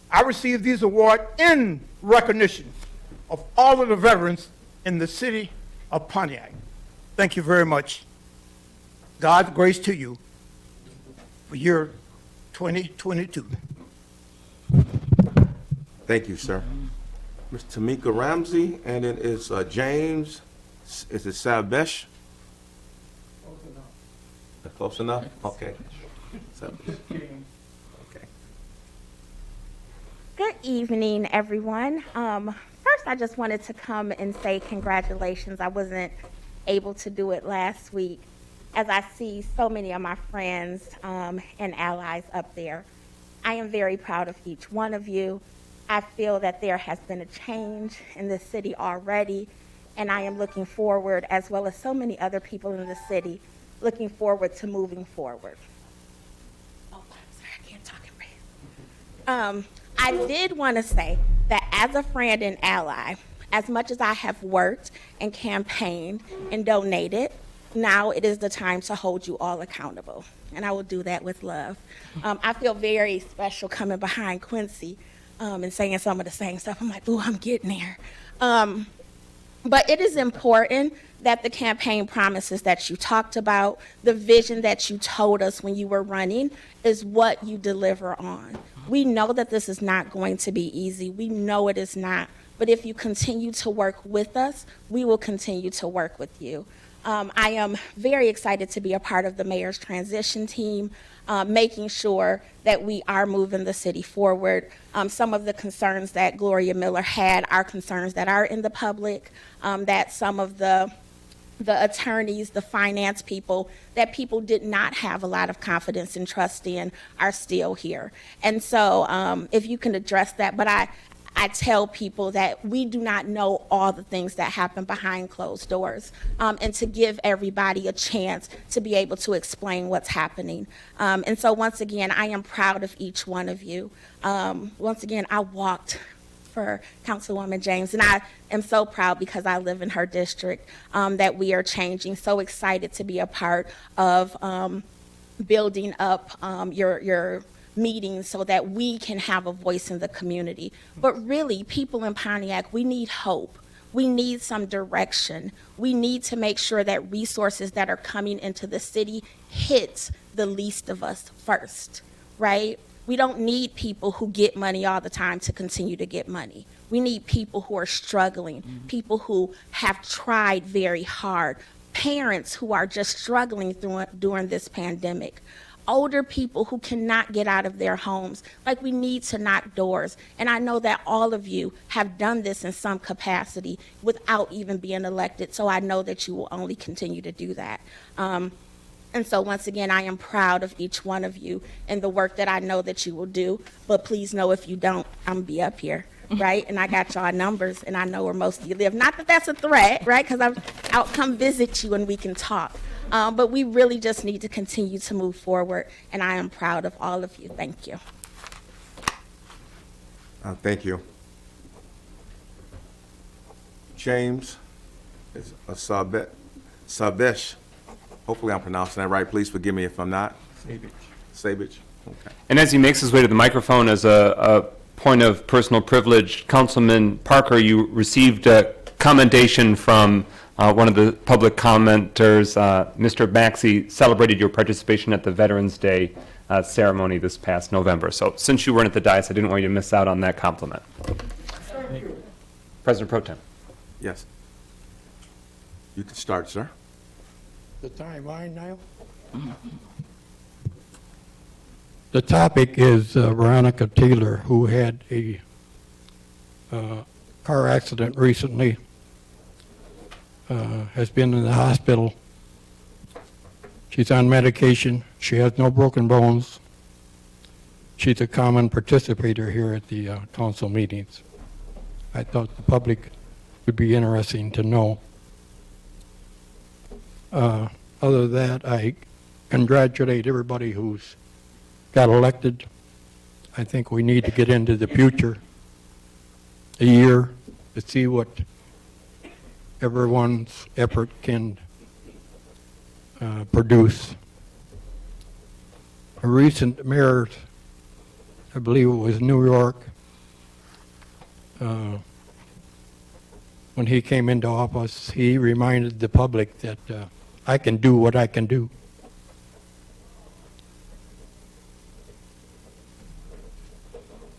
I received these awards in recognition of all of the veterans in the city of Pontiac. Thank you very much. God's grace to you for year 2022. Thank you, sir. Ms. Tamika Ramsey, and it is James, is it Sabesh? Close enough? Okay. Okay. Good evening, everyone. First, I just wanted to come and say congratulations. I wasn't able to do it last week. as I see so many of my friends and allies up there. I am very proud of each one of you. I feel that there has been a change in the city already, and I am looking forward, as well as so many other people in the city, looking forward to moving forward. Oh, I'm sorry, I can't talk in red. I did want to say that as a friend and ally, as much as I have worked and campaigned and donated, now it is the time to hold you all accountable, and I will do that with love. I feel very special coming behind Quincy and saying some of the same stuff. I'm like, ooh, I'm getting there. But it is important that the campaign promises that you talked about, the vision that you told us when you were running, is what you deliver on. We know that this is not going to be easy. We know it is not. But if you continue to work with us, we will continue to work with you. I am very excited to be a part of the mayor's transition team, making sure that we are moving the city forward. Some of the concerns that Gloria Miller had are concerns that are in the public, that some of the attorneys, the finance people, that people did not have a lot of confidence and trust in are still here. And so if you can address that, but I tell people that we do not know all the things that happen behind closed doors, and to give everybody a chance to be able to explain what's happening. And so once again, I am proud of each one of you. Once again, I walked for Councilwoman James, and I am so proud because I live in her district, that we are changing. So excited to be a part of building up your meetings so that we can have a voice in the community. But really, people in Pontiac, we need hope. We need some direction. We need to make sure that resources that are coming into the city hit the least of us first, right? We don't need people who get money all the time to continue to get money. We need people who are struggling, people who have tried very hard, parents who are just struggling during this pandemic, older people who cannot get out of their homes. Like, we need to knock doors. And I know that all of you have done this in some capacity without even being elected. So I know that you will only continue to do that. And so once again, I am proud of each one of you and the work that I know that you will do. But please know, if you don't, I'm gonna be up here, right? And I got y'all numbers, and I know where most of you live. Not that that's a threat, right? Because I'll come visit you and we can talk. But we really just need to continue to move forward, and I am proud of all of you. Thank you. Thank you. James is a Sabesh. Hopefully I'm pronouncing that right. Please forgive me if I'm not. Sabich. Okay. And as he makes his way to the microphone, as a point of personal privilege, Councilman Parker, you received a commendation from one of the public commenters. Mr. Maxey celebrated your participation at the Veterans Day ceremony this past November. So since you weren't at the dais, I didn't want you to miss out on that compliment. President Pro Tem. Yes. You can start, sir. The time mine now? The topic is Veronica Taylor, who had a car accident recently, has been in the hospital. She's on medication. She has no broken bones. She's a common participator here at the council meetings. I thought the public would be interesting to know. Other than that, I congratulate everybody who's got elected. I think we need to get into the future a year to see what everyone's effort can produce. A recent mayor, I believe it was New York, when he came into office, he reminded the public that I can do what I can do.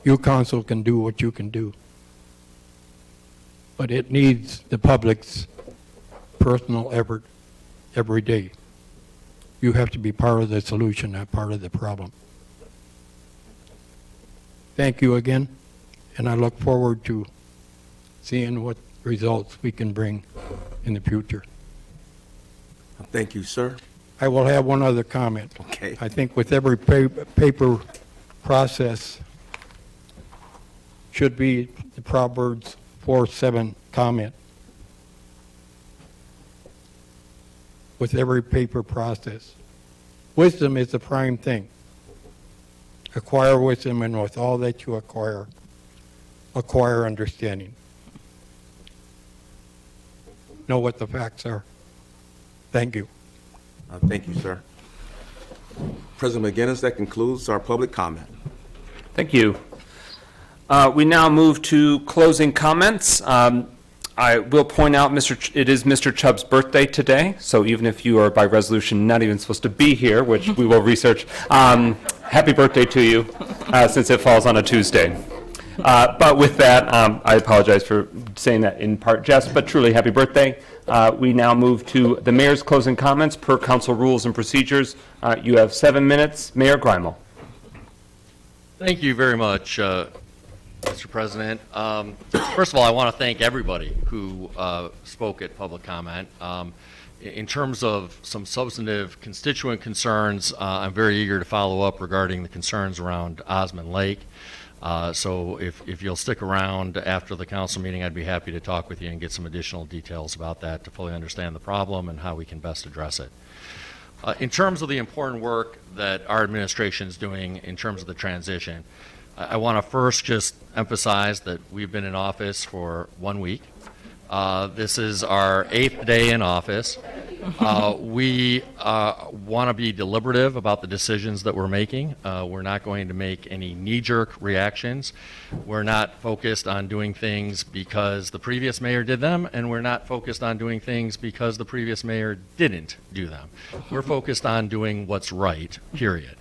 You council can do what you can do. But it needs the public's personal effort every day. You have to be part of the solution, not part of the problem. Thank you again, and I look forward to seeing what results we can bring in the future. Thank you, sir. I will have one other comment. Okay. I think with every paper process should be the Proverbs 4:7 comment. With every paper process. Wisdom is the prime thing. Acquire wisdom, and with all that you acquire understanding. Know what the facts are. Thank you. Thank you, sir. President McGinnis, that concludes our public comment. Thank you. We now move to closing comments. I will point out, it is Mr. Chubb's birthday today, so even if you are by resolution not even supposed to be here, which we will research, happy birthday to you, since it falls on a Tuesday. But with that, I apologize for saying that in part jest, but truly happy birthday. We now move to the mayor's closing comments per council rules and procedures. You have 7 minutes. Mayor Greimel. Thank you very much, Mr. President. First of all, I want to thank everybody who spoke at public comment. In terms of some substantive constituent concerns, I'm very eager to follow up regarding the concerns around Osmond Lake. So if you'll stick around after the council meeting, I'd be happy to talk with you and get some additional details about that to fully understand the problem and how we can best address it. In terms of the important work that our administration is doing in terms of the transition, I want to first just emphasize that we've been in office for 1 week. This is our 8th day in office. We want to be deliberative about the decisions that we're making. We're not going to make any knee-jerk reactions. We're not focused on doing things because the previous mayor did them, and we're not focused on doing things because the previous mayor didn't do them. We're focused on doing what's right, period.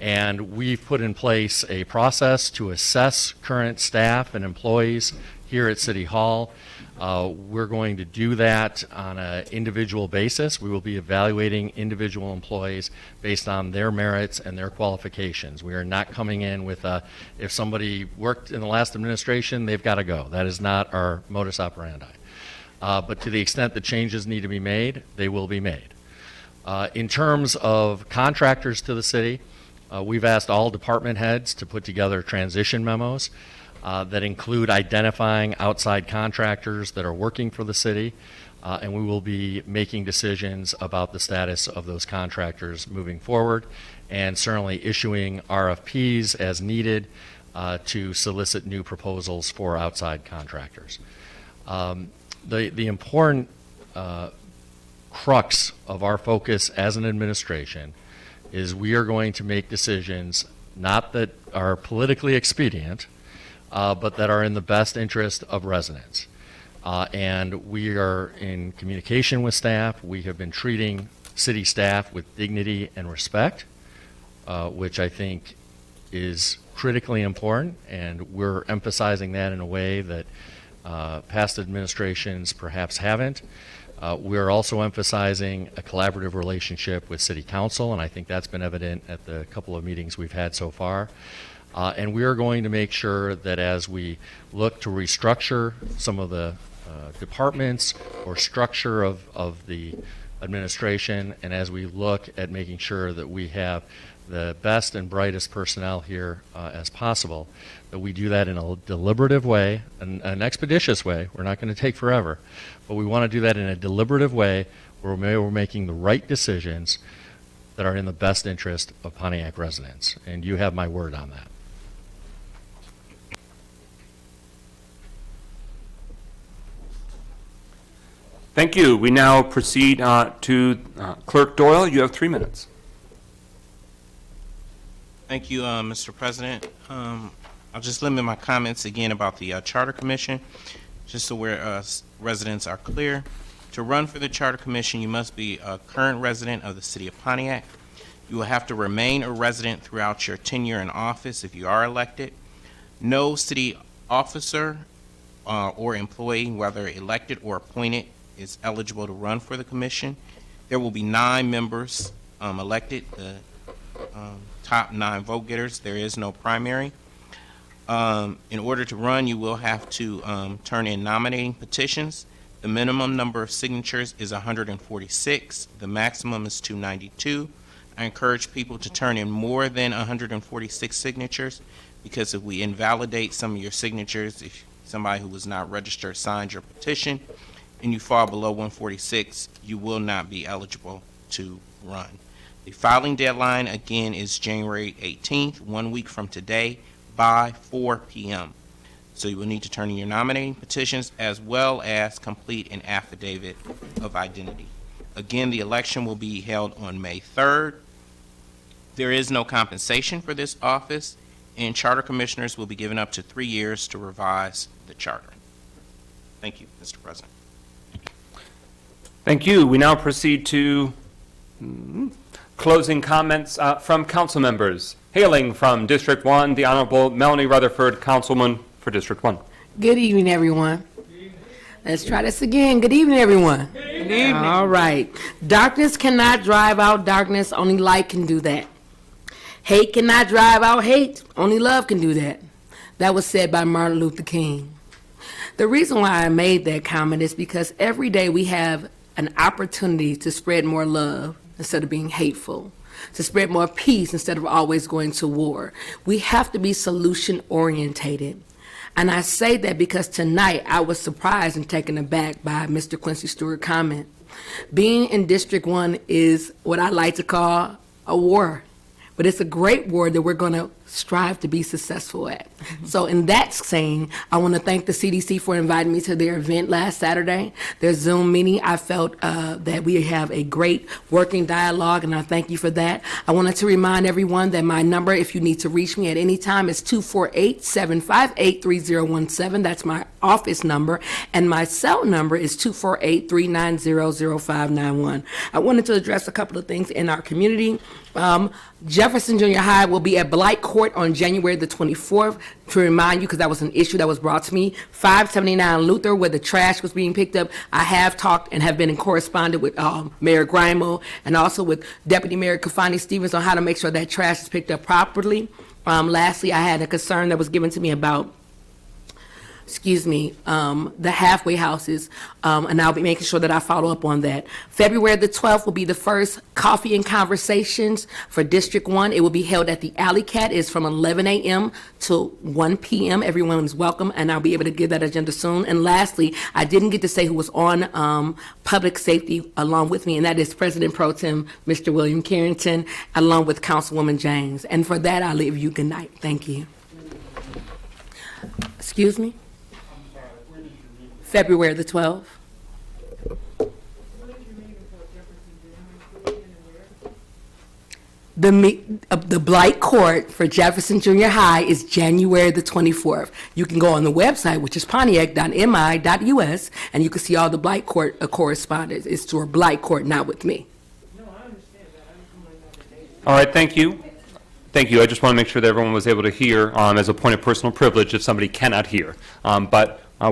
And we've put in place a process to assess current staff and employees here at City Hall. We're going to do that on an individual basis. We will be evaluating individual employees based on their merits and their qualifications. We are not coming in with if somebody worked in the last administration, they've got to go. That is not our modus operandi. But to the extent that changes need to be made, they will be made. In terms of contractors to the city, we've asked all department heads to put together transition memos that include identifying outside contractors that are working for the city, and we will be making decisions about the status of those contractors moving forward, and certainly issuing RFPs as needed to solicit new proposals for outside contractors. The important crux of our focus as an administration is we are going to make decisions not that are politically expedient, but that are in the best interest of residents. And we are in communication with staff. We have been treating city staff with dignity and respect, which I think is critically important, and we're emphasizing that in a way that past administrations perhaps haven't. We're also emphasizing a collaborative relationship with City Council, and I think that's been evident at the couple of meetings we've had so far. And we are going to make sure that as we look to restructure some of the departments or structure of the administration, and as we look at making sure that we have the best and brightest personnel here as possible, that we do that in a deliberative way, an expeditious way. We're not going to take forever, but we want to do that in a deliberative way where we're making the right decisions that are in the best interest of Pontiac residents. And you have my word on that. Thank you. We now proceed to Clerk Doyle. You have 3 minutes. Thank you, Mr. President. I'll just limit my comments again about the Charter Commission, just so where residents are clear. To run for the Charter Commission, you must be a current resident of the City of Pontiac. You will have to remain a resident throughout your tenure in office if you are elected. No city officer or employee, whether elected or appointed, is eligible to run for the commission. There will be 9 members elected, the top 9 vote getters. There is no primary. In order to run, you will have to turn in nominating petitions. The minimum number of signatures is 146. The maximum is 292. I encourage people to turn in more than 146 signatures, because if we invalidate some of your signatures, if somebody who was not registered signs your petition and you fall below 146, you will not be eligible to run. The filing deadline, again, is January 18th, 1 week from today, by 4 p.m. So you will need to turn in your nominating petitions as well as complete an affidavit of identity. Again, the election will be held on May 3rd. There is no compensation for this office, and charter commissioners will be given up to 3 years to revise the charter. Thank you, Mr. President. Thank you. We now proceed to closing comments from council members. Hailing from District 1, the Honorable Melanie Rutherford, Councilwoman for District 1. Good evening, everyone. Let's try this again. Good evening, everyone. Good evening. All right. Darkness cannot drive out darkness. Only light can do that. Hate cannot drive out hate. Only love can do that. That was said by Martin Luther King. The reason why I made that comment is because every day we have an opportunity to spread more love instead of being hateful, to spread more peace instead of always going to war. We have to be solution orientated. And I say that because tonight I was surprised and taken aback by Mr. Quincy Stewart comment. Being in District 1 is what I like to call a war. But it's a great war that we're going to strive to be successful at. So in that saying, I want to thank the CDC for inviting me to their event last Saturday, their Zoom meeting. I felt that we have a great working dialogue, and I thank you for that. I wanted to remind everyone that my number, if you need to reach me at any time, is 248-758-3017. That's my office number, and my cell number is 248-390-0591. I wanted to address a couple of things in our community. Jefferson Junior High will be at Blight Court on January the 24th. To remind you, because that was an issue that was brought to me, 579 Luther, where the trash was being picked up. I have talked and have been in correspondence with Mayor Grimo and also with Deputy Mayor Kafani Stevens on how to make sure that trash is picked up properly. Lastly, I had a concern that was given to me about the halfway houses, and I'll be making sure that I follow up on that. February the 12th will be the first Coffee and Conversations for District 1. It will be held at the Alley Cat. It's from 11 a.m. to 1 p.m. Everyone is welcome, and I'll be able to give that agenda soon. And lastly, I didn't get to say who was on public safety along with me, and that is President Pro Tem Mr. William Carrington, along with Councilwoman James. And for that, I'll leave you good night. Thank you. Excuse me? February the 12th. The Blight Court for Jefferson Junior High is January the 24th. You can go on the website, which is pontiac.mi.us, and you can see all the Blight Court correspondence. It's to a Blight Court, not with me. All right, thank you. Thank you. I just want to make sure that everyone was able to hear as a point of personal privilege if somebody cannot hear.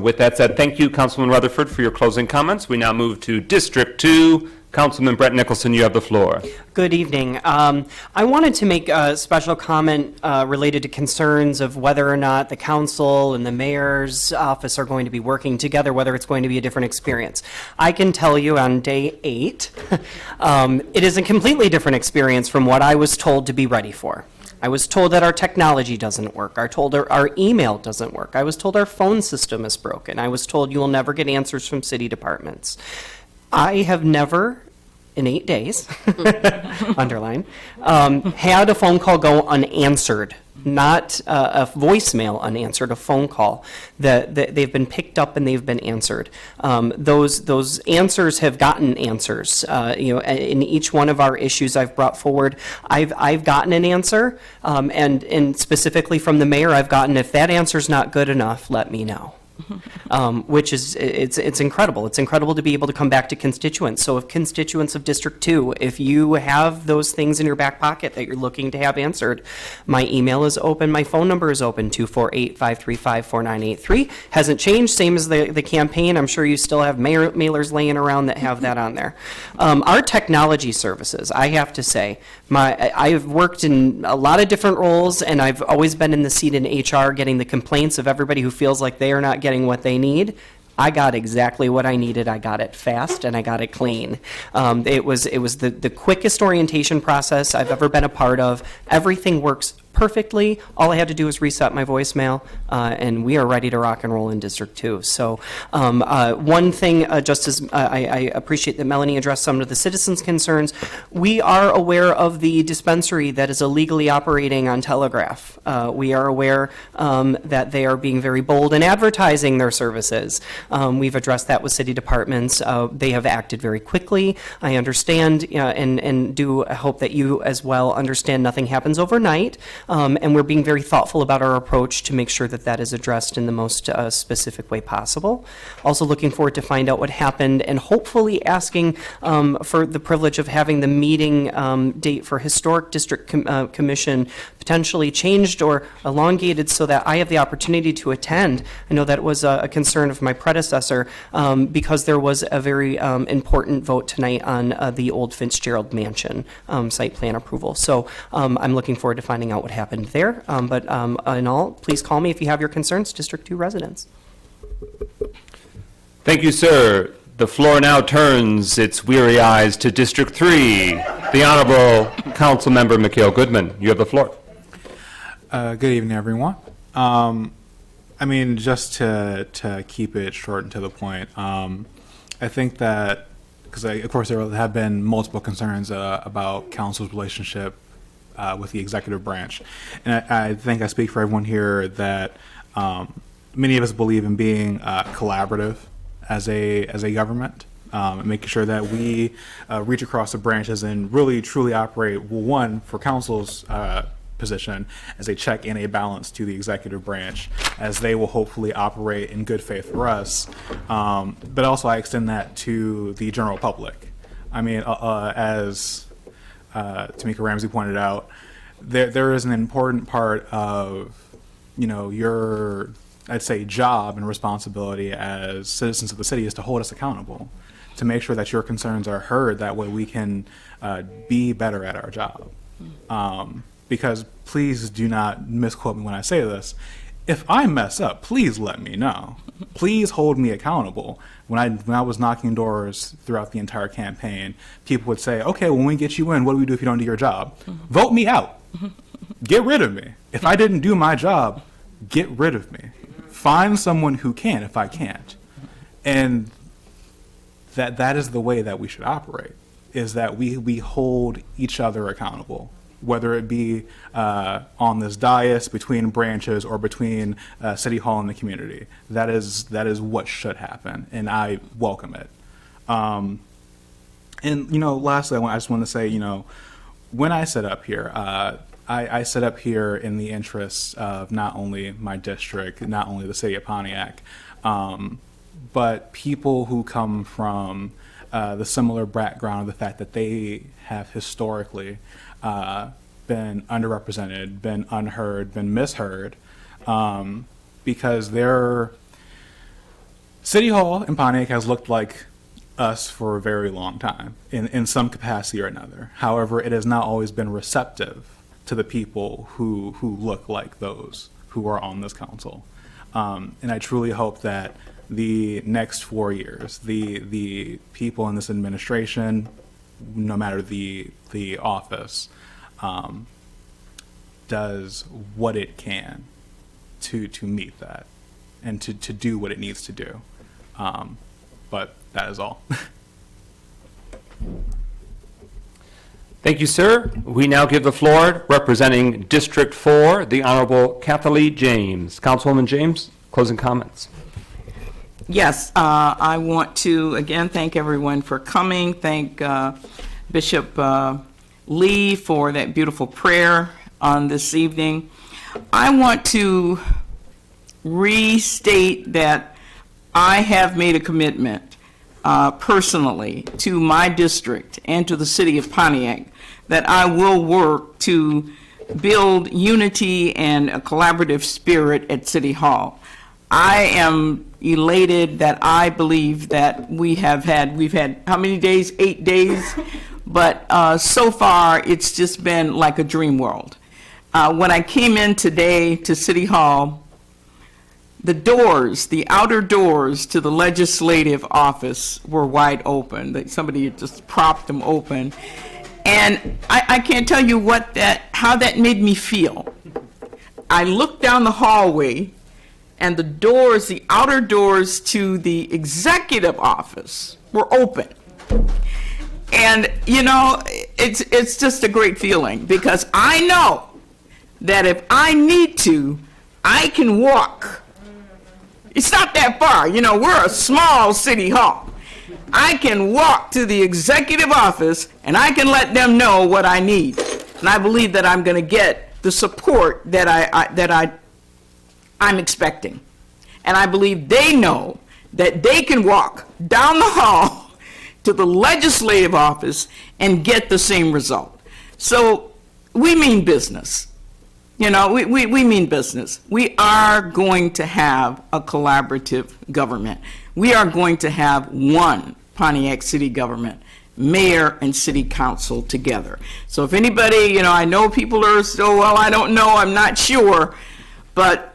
With that said, thank you, Councilman Rutherford, for your closing comments. We now move to District 2. Councilman Brett Nicholson, you have the floor. Good evening. I wanted to make a special comment related to concerns of whether or not the council and the mayor's office are going to be working together, whether it's going to be a different experience. I can tell you on day 8, it is a completely different experience from what I was told to be ready for. I was told that our technology doesn't work. I was told our email doesn't work. I was told our phone system is broken. I was told you will never get answers from city departments. I have never, in 8 days, underline, had a phone call go unanswered. Not a voicemail unanswered, a phone call that they've been picked up and they've been answered. Those answers have gotten answers. In each one of our issues I've brought forward, I've gotten an answer, and specifically from the mayor, I've gotten, if that answer's not good enough, let me know. Which is, it's incredible. It's incredible to be able to come back to constituents. So if constituents of District 2, if you have those things in your back pocket that you're looking to have answered, my email is open, my phone number is open, 248-535-4983. Hasn't changed, same as the campaign. I'm sure you still have mailers laying around that have that on there. Our technology services, I have to say, I've worked in a lot of different roles, and I've always been in the seat in HR getting the complaints of everybody who feels like they are not getting what they need. I got exactly what I needed. I got it fast and I got it clean. It was the quickest orientation process I've ever been a part of. Everything works perfectly. All I had to do was reset my voicemail, and we are ready to rock and roll in District 2. So one thing, just as I appreciate that Melanie addressed some of the citizens' concerns, we are aware of the dispensary that is illegally operating on Telegraph. We are aware that they are being very bold in advertising their services. We've addressed that with city departments. They have acted very quickly. I understand and do hope that you as well understand nothing happens overnight. And we're being very thoughtful about our approach to make sure that that is addressed in the most specific way possible. Also looking forward to find out what happened and hopefully asking for the privilege of having the meeting date for Historic District Commission potentially changed or elongated so that I have the opportunity to attend. I know that was a concern of my predecessor because there was a very important vote tonight on the old Fitzgerald Mansion site plan approval. So I'm looking forward to finding out what happened there. But in all, please call me if you have your concerns, District 2 residents. Thank you, sir. The floor now turns its weary eyes to District 3. The Honorable Council Member Mikhail Goodman, you have the floor. Good evening, everyone. I mean, just to keep it short and to the point, I think that, because of course there have been multiple concerns about council's relationship with the executive branch. And I think I speak for everyone here that many of us believe in being collaborative as a government, and making sure that we reach across the branches and really truly operate, well, one, for council's position as a check and a balance to the executive branch, as they will hopefully operate in good faith for us. But also I extend that to the general public. I mean, as Tamika Ramsey pointed out, there is an important part of, your, I'd say, job and responsibility as citizens of the city is to hold us accountable, to make sure that your concerns are heard. That way we can be better at our job. Because please do not misquote me when I say this. If I mess up, please let me know. Please hold me accountable. When I was knocking doors throughout the entire campaign, people would say, okay, when we get you in, what do we do if you don't do your job? Vote me out. Get rid of me. If I didn't do my job, get rid of me. Find someone who can if I can't. And that is the way that we should operate, is that we hold each other accountable, whether it be on this dais, between branches, or between City Hall and the community. That is what should happen, and I welcome it. And, lastly, I just want to say, when I sit up here, I sit up here in the interests of not only my district, not only the city of Pontiac, but people who come from the similar background of the fact that they have historically been underrepresented, been unheard, been misheard, because their City Hall in Pontiac has looked like us for a very long time in some capacity or another. However, it has not always been receptive to the people who look like those who are on this council. And I truly hope that the next 4 years, the people in this administration, no matter the office, does what it can to meet that and to do what it needs to do. But that is all. Thank you, sir. We now give the floor, representing District 4, the Honorable Kathleen James. Councilwoman James, closing comments. Yes, I want to again thank everyone for coming. Thank Bishop Lee for that beautiful prayer on this evening. I want to restate that I have made a commitment personally to my district and to the city of Pontiac that I will work to build unity and a collaborative spirit at City Hall. I am elated that I believe that we've had how many days? 8 days. But so far, it's just been like a dream world. When I came in today to City Hall, the doors, the outer doors to the legislative office were wide open. That somebody had just propped them open. And I can't tell you how that made me feel. I looked down the hallway, and the doors, the outer doors to the executive office were open. And, you know, it's just a great feeling, because I know that if I need to, I can walk. It's not that far. You know, we're a small city hall. I can walk to the executive office, and I can let them know what I need. And I believe that I'm going to get the support that I'm expecting. And I believe they know that they can walk down the hall to the legislative office and get the same result. So we mean business. You know, we mean business. We are going to have a collaborative government. We are going to have one Pontiac city government, mayor and city council together. So if anybody, you know, I know people are still, well, I don't know, I'm not sure, but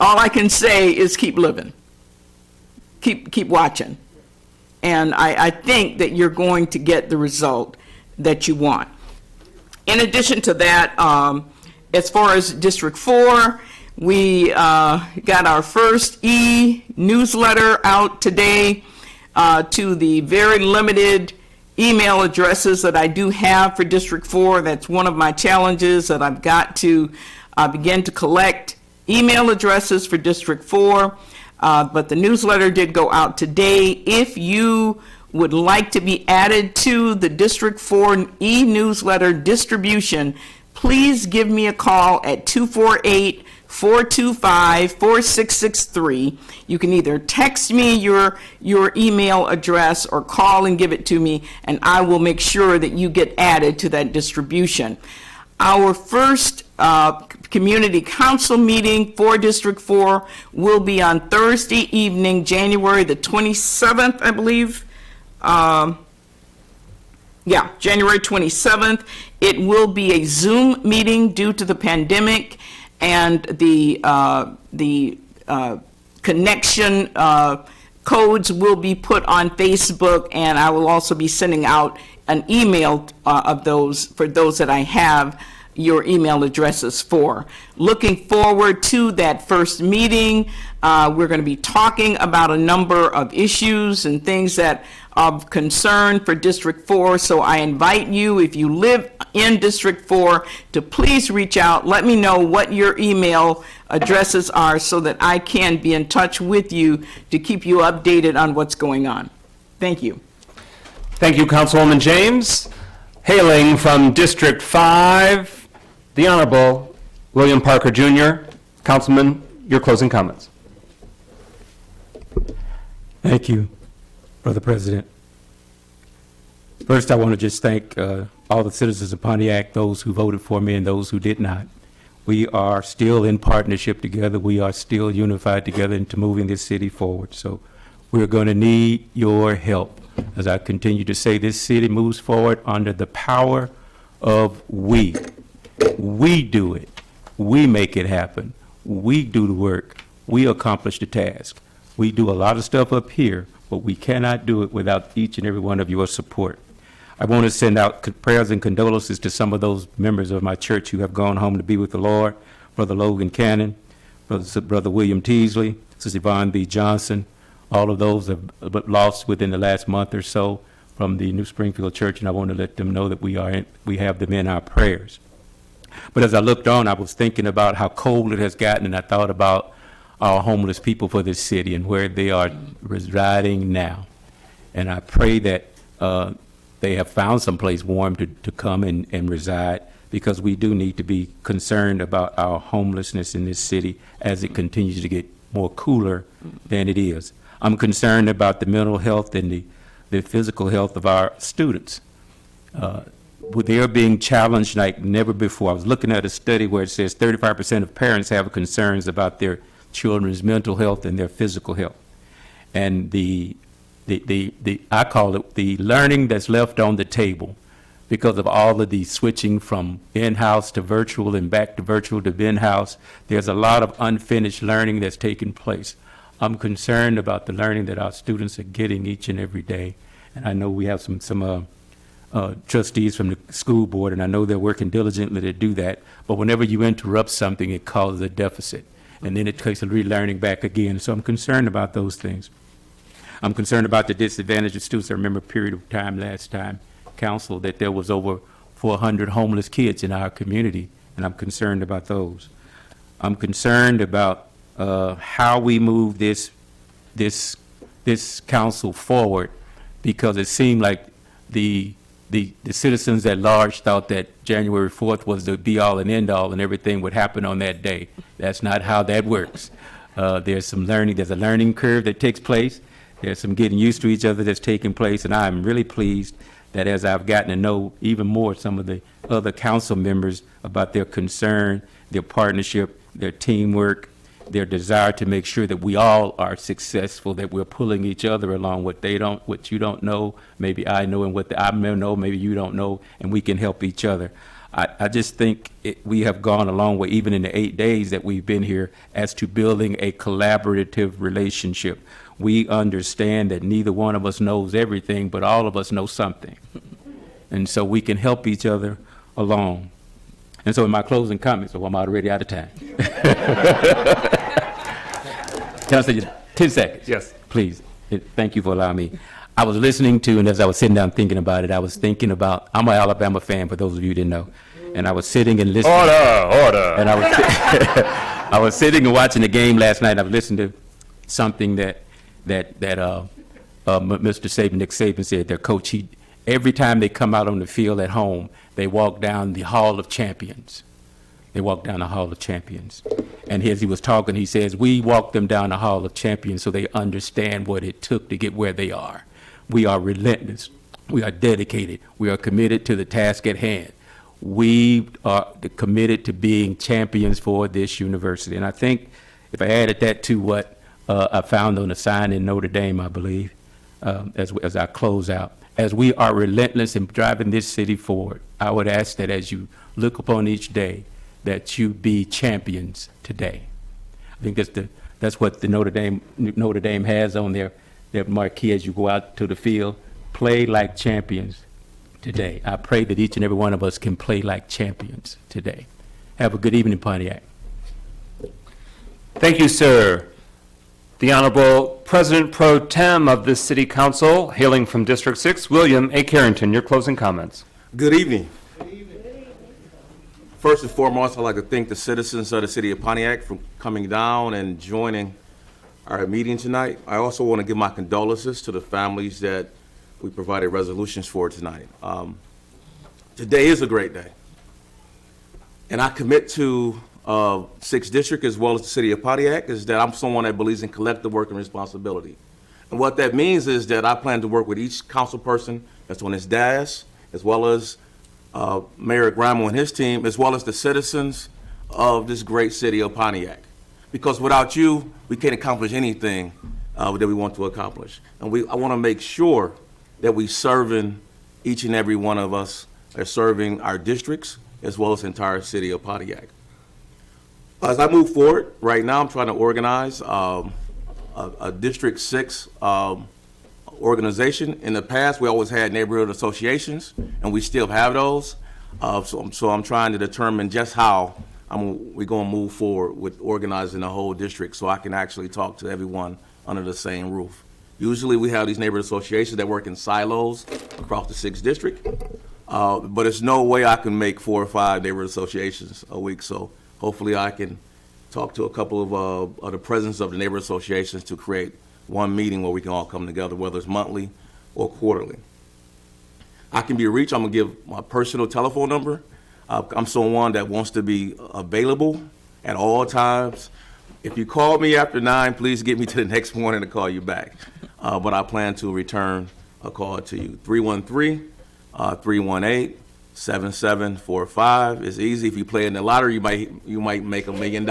all I can say is keep living. Keep watching. And I think that you're going to get the result that you want. In addition to that, as far as District 4, we got our first e-newsletter out today to the very limited email addresses that I do have for District 4. That's one of my challenges, that I've got to begin to collect email addresses for District 4. But the newsletter did go out today. If you would like to be added to the District 4 e-newsletter distribution, please give me a call at 248-425-4663. You can either text me your email address or call and give it to me, and I will make sure that you get added to that distribution. Our first community council meeting for District 4 will be on Thursday evening, January the 27th, I believe. January 27th. It will be a Zoom meeting due to the pandemic, and the connection codes will be put on Facebook, and I will also be sending out an email of those for those that I have your email addresses for. Looking forward to that first meeting. We're going to be talking about a number of issues and things that of concern for District 4. So I invite you, if you live in District 4, to please reach out. Let me know what your email addresses are so that I can be in touch with you to keep you updated on what's going on. Thank you. Thank you, Councilwoman James. Hailing from District 5, the Honorable William Parker Jr. Councilman, your closing comments. Thank you, Brother President. First, I want to just thank all the citizens of Pontiac, those who voted for me and those who did not. We are still in partnership together. We are still unified together into moving this city forward. So we're going to need your help. As I continue to say, this city moves forward under the power of we. We do it. We make it happen. We do the work. We accomplish the task. We do a lot of stuff up here, but we cannot do it without each and every one of your support. I want to send out prayers and condolences to some of those members of my church who have gone home to be with the Lord. Brother Logan Cannon, Brother William Teasley, Sister Yvonne B. Johnson. All of those have lost within the last month or so from the New Springfield Church, and I want to let them know that we have them in our prayers. But as I looked on, I was thinking about how cold it has gotten, and I thought about our homeless people for this city and where they are residing now. And I pray that they have found someplace warm to come and reside, because we do need to be concerned about our homelessness in this city as it continues to get more cooler than it is. I'm concerned about the mental health and the physical health of our students. They're being challenged like never before. I was looking at a study where it says 35% of parents have concerns about their children's mental health and their physical health. And I call it the learning that's left on the table because of all of the switching from in-house to virtual and back to virtual to in-house. There's a lot of unfinished learning that's taking place. I'm concerned about the learning that our students are getting each and every day. And I know we have some trustees from the school board, and I know they're working diligently to do that. But whenever you interrupt something, it causes a deficit. And then it takes a relearning back again. So I'm concerned about those things. I'm concerned about the disadvantage of students. I remember a period of time last time, council, that there was over 400 homeless kids in our community, and I'm concerned about those. I'm concerned about how we move this council forward, because it seemed like the citizens at large thought that January 4th was the be-all and end-all and everything would happen on that day. That's not how that works. There's some learning, there's a learning curve that takes place. There's some getting used to each other that's taking place, and I'm really pleased that as I've gotten to know even more some of the other council members about their concern, their partnership, their teamwork, their desire to make sure that we all are successful, that we're pulling each other along, what you don't know, maybe I know, and what I may know, maybe you don't know, and we can help each other. I just think we have gone a long way, even in the 8 days that we've been here, as to building a collaborative relationship. We understand that neither one of us knows everything, but all of us know something. And so we can help each other along. And so in my closing comments, I'm already out of time. Can I say 10 seconds? Yes. Please. Thank you for allowing me. I was listening to, and as I was sitting down thinking about it, I was thinking about, I'm an Alabama fan, for those of you who didn't know. And I was sitting and listening. Order. And I was sitting and watching the game last night. And I was listening to something that Mr. Saban, Nick Saban, said. Their coach, every time they come out on the field at home, they walk down the Hall of Champions. They walk down the Hall of Champions. And as he was talking, he says, we walk them down the Hall of Champions so they understand what it took to get where they are. We are relentless. We are dedicated. We are committed to the task at hand. We are committed to being champions for this university. And I think if I added that to what I found on the sign in Notre Dame, I believe, as I close out, as we are relentless in driving this city forward, I would ask that as you look upon each day, that you be champions today. I think that's what the Notre Dame has on their marquee as you go out to the field. Play like champions today. I pray that each and every one of us can play like champions today. Have a good evening, Pontiac. Thank you, sir. The Honorable President Pro Tem of the City Council, hailing from District 6, William A. Carrington, your closing comments. Good evening. First and foremost, I'd like to thank the citizens of the city of Pontiac for coming down and joining our meeting tonight. I also want to give my condolences to the families that we provided resolutions for tonight. Today is a great day. And I commit to 6th District as well as the city of Pontiac is that I'm someone that believes in collective work and responsibility. And what that means is that I plan to work with each council person that's on this dais, as well as Mayor Gramo and his team, as well as the citizens of this great city of Pontiac. Because without you, we can't accomplish anything that we want to accomplish. And I want to make sure that we serving each and every one of us are serving our districts as well as the entire city of Pontiac. As I move forward, right now I'm trying to organize a District 6 organization. In the past, we always had neighborhood associations, and we still have those. So I'm trying to determine just how we're going to move forward with organizing the whole district so I can actually talk to everyone under the same roof. Usually we have these neighborhood associations that work in silos across the 6th District, but there's no way I can make 4 or 5 neighborhood associations a week. So hopefully I can talk to a couple of the presidents of the neighborhood associations to create one meeting where we can all come together, whether it's monthly or quarterly. I can be reached. I'm going to give my personal telephone number. I'm someone that wants to be available at all times. If you call me after 9, please get me to the next morning to call you back. But I plan to return a call to you. 313-318-7745. It's easy. If you play in the lottery, you might make $1 million.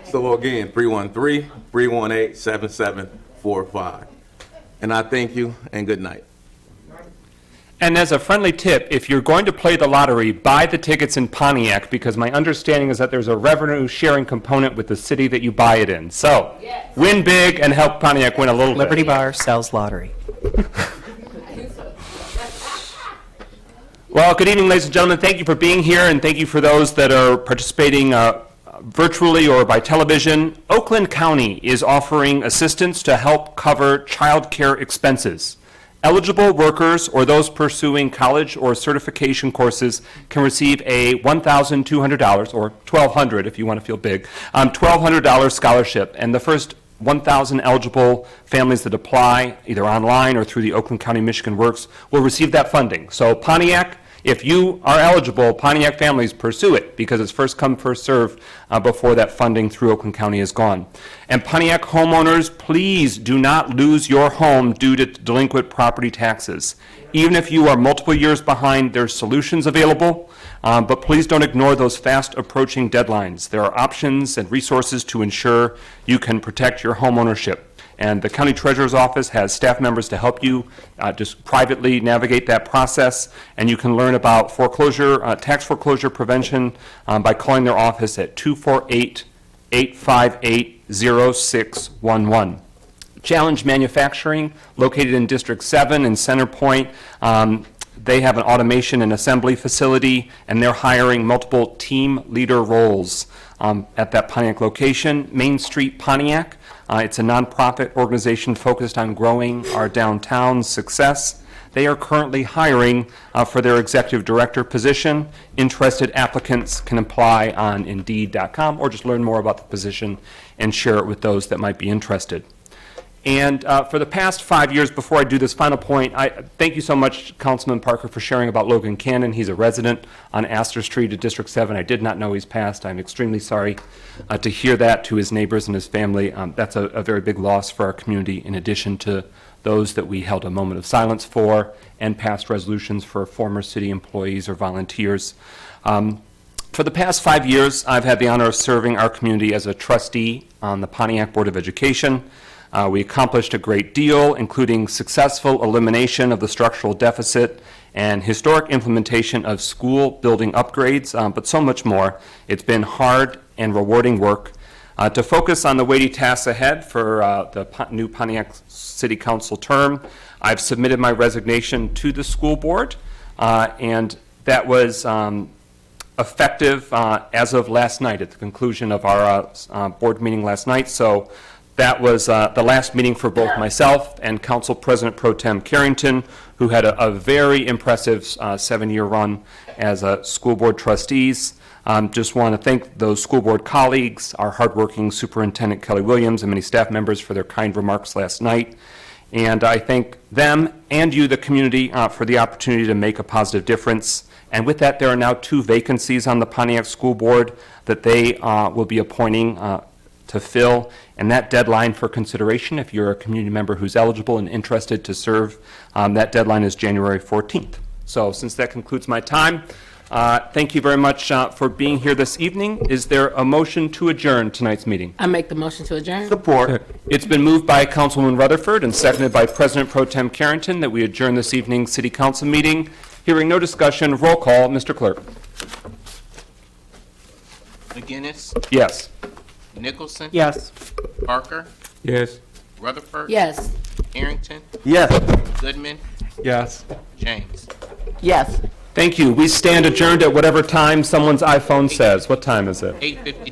So again, 313-318-7745. And I thank you and good night. And as a friendly tip, if you're going to play the lottery, buy the tickets in Pontiac, because my understanding is that there's a revenue sharing component with the city that you buy it in. So, win big and help Pontiac win a little Liberty bit. Bar sells lottery. Well, good evening, ladies and gentlemen. Thank you for being here, and thank you for those that are participating virtually or by television. Oakland County is offering assistance to help cover child care expenses. Eligible workers or those pursuing college or certification courses can receive a $1,200, or $1,200 if you want to feel big, $1,200 scholarship. And the first 1,000 eligible families that apply, either online or through the Oakland County Michigan Works, will receive that funding. So Pontiac, if you are eligible, Pontiac families, pursue it, because it's first come, first serve before that funding through Oakland County is gone. And Pontiac homeowners, please do not lose your home due to delinquent property taxes. Even if you are multiple years behind, there's solutions available, but please don't ignore those fast approaching deadlines. There are options and resources to ensure you can protect your home ownership. And the County Treasurer's Office has staff members to help you just privately navigate that process. And you can learn about foreclosure, tax foreclosure prevention by calling their office at 248-858-0611. Challenge Manufacturing, located in District 7 in Center Point. They have an automation and assembly facility, and they're hiring multiple team leader roles at that Pontiac location. Main Street Pontiac. It's a nonprofit organization focused on growing our downtown success. They are currently hiring for their executive director position. Interested applicants can apply on Indeed.com or just learn more about the position and share it with those that might be interested. And for the past 5 years, before I do this final point, I thank you so much, Councilman Parker, for sharing about Logan Cannon. He's a resident on Astor Street at District 7. I did not know he's passed. I'm extremely sorry to hear that, to his neighbors and his family. That's a very big loss for our community, in addition to those that we held a moment of silence for and passed resolutions for former city employees or volunteers. For the past 5 years, I've had the honor of serving our community as a trustee on the Pontiac Board of Education. We accomplished a great deal, including successful elimination of the structural deficit and historic implementation of school building upgrades, but so much more. It's been hard and rewarding work. To focus on the weighty tasks ahead for the new Pontiac City Council term, I've submitted my resignation to the school board, and that was effective as of last night, at the conclusion of our board meeting last night. So that was the last meeting for both myself and Council President Pro Tem Carrington, who had a very impressive 7-year run as school board trustees. Just want to thank those school board colleagues, our hardworking Superintendent Kelly Williams, and many staff members for their kind remarks last night. And I thank them and you, the community, for the opportunity to make a positive difference. And with that, there are now 2 vacancies on the Pontiac School Board that they will be appointing to fill, and that deadline for consideration, if you're a community member who's eligible and interested to serve, that deadline is January 14th. So since that concludes my time, thank you very much for being here this evening. Is there a motion to adjourn tonight's meeting? I make the motion to adjourn. Support. It's been moved by Councilwoman Rutherford and seconded by President Pro Tem Carrington that we adjourn this evening's City Council meeting. Hearing no discussion, roll call, Mr. Clerk. McGinnis, Yes. Nicholson. Yes. Parker, Yes. Rutherford. Yes. Harrington, Yes. Goodman, Yes. James. Yes. Thank you. We stand adjourned at whatever time someone's iPhone says. What time is it? 8:52.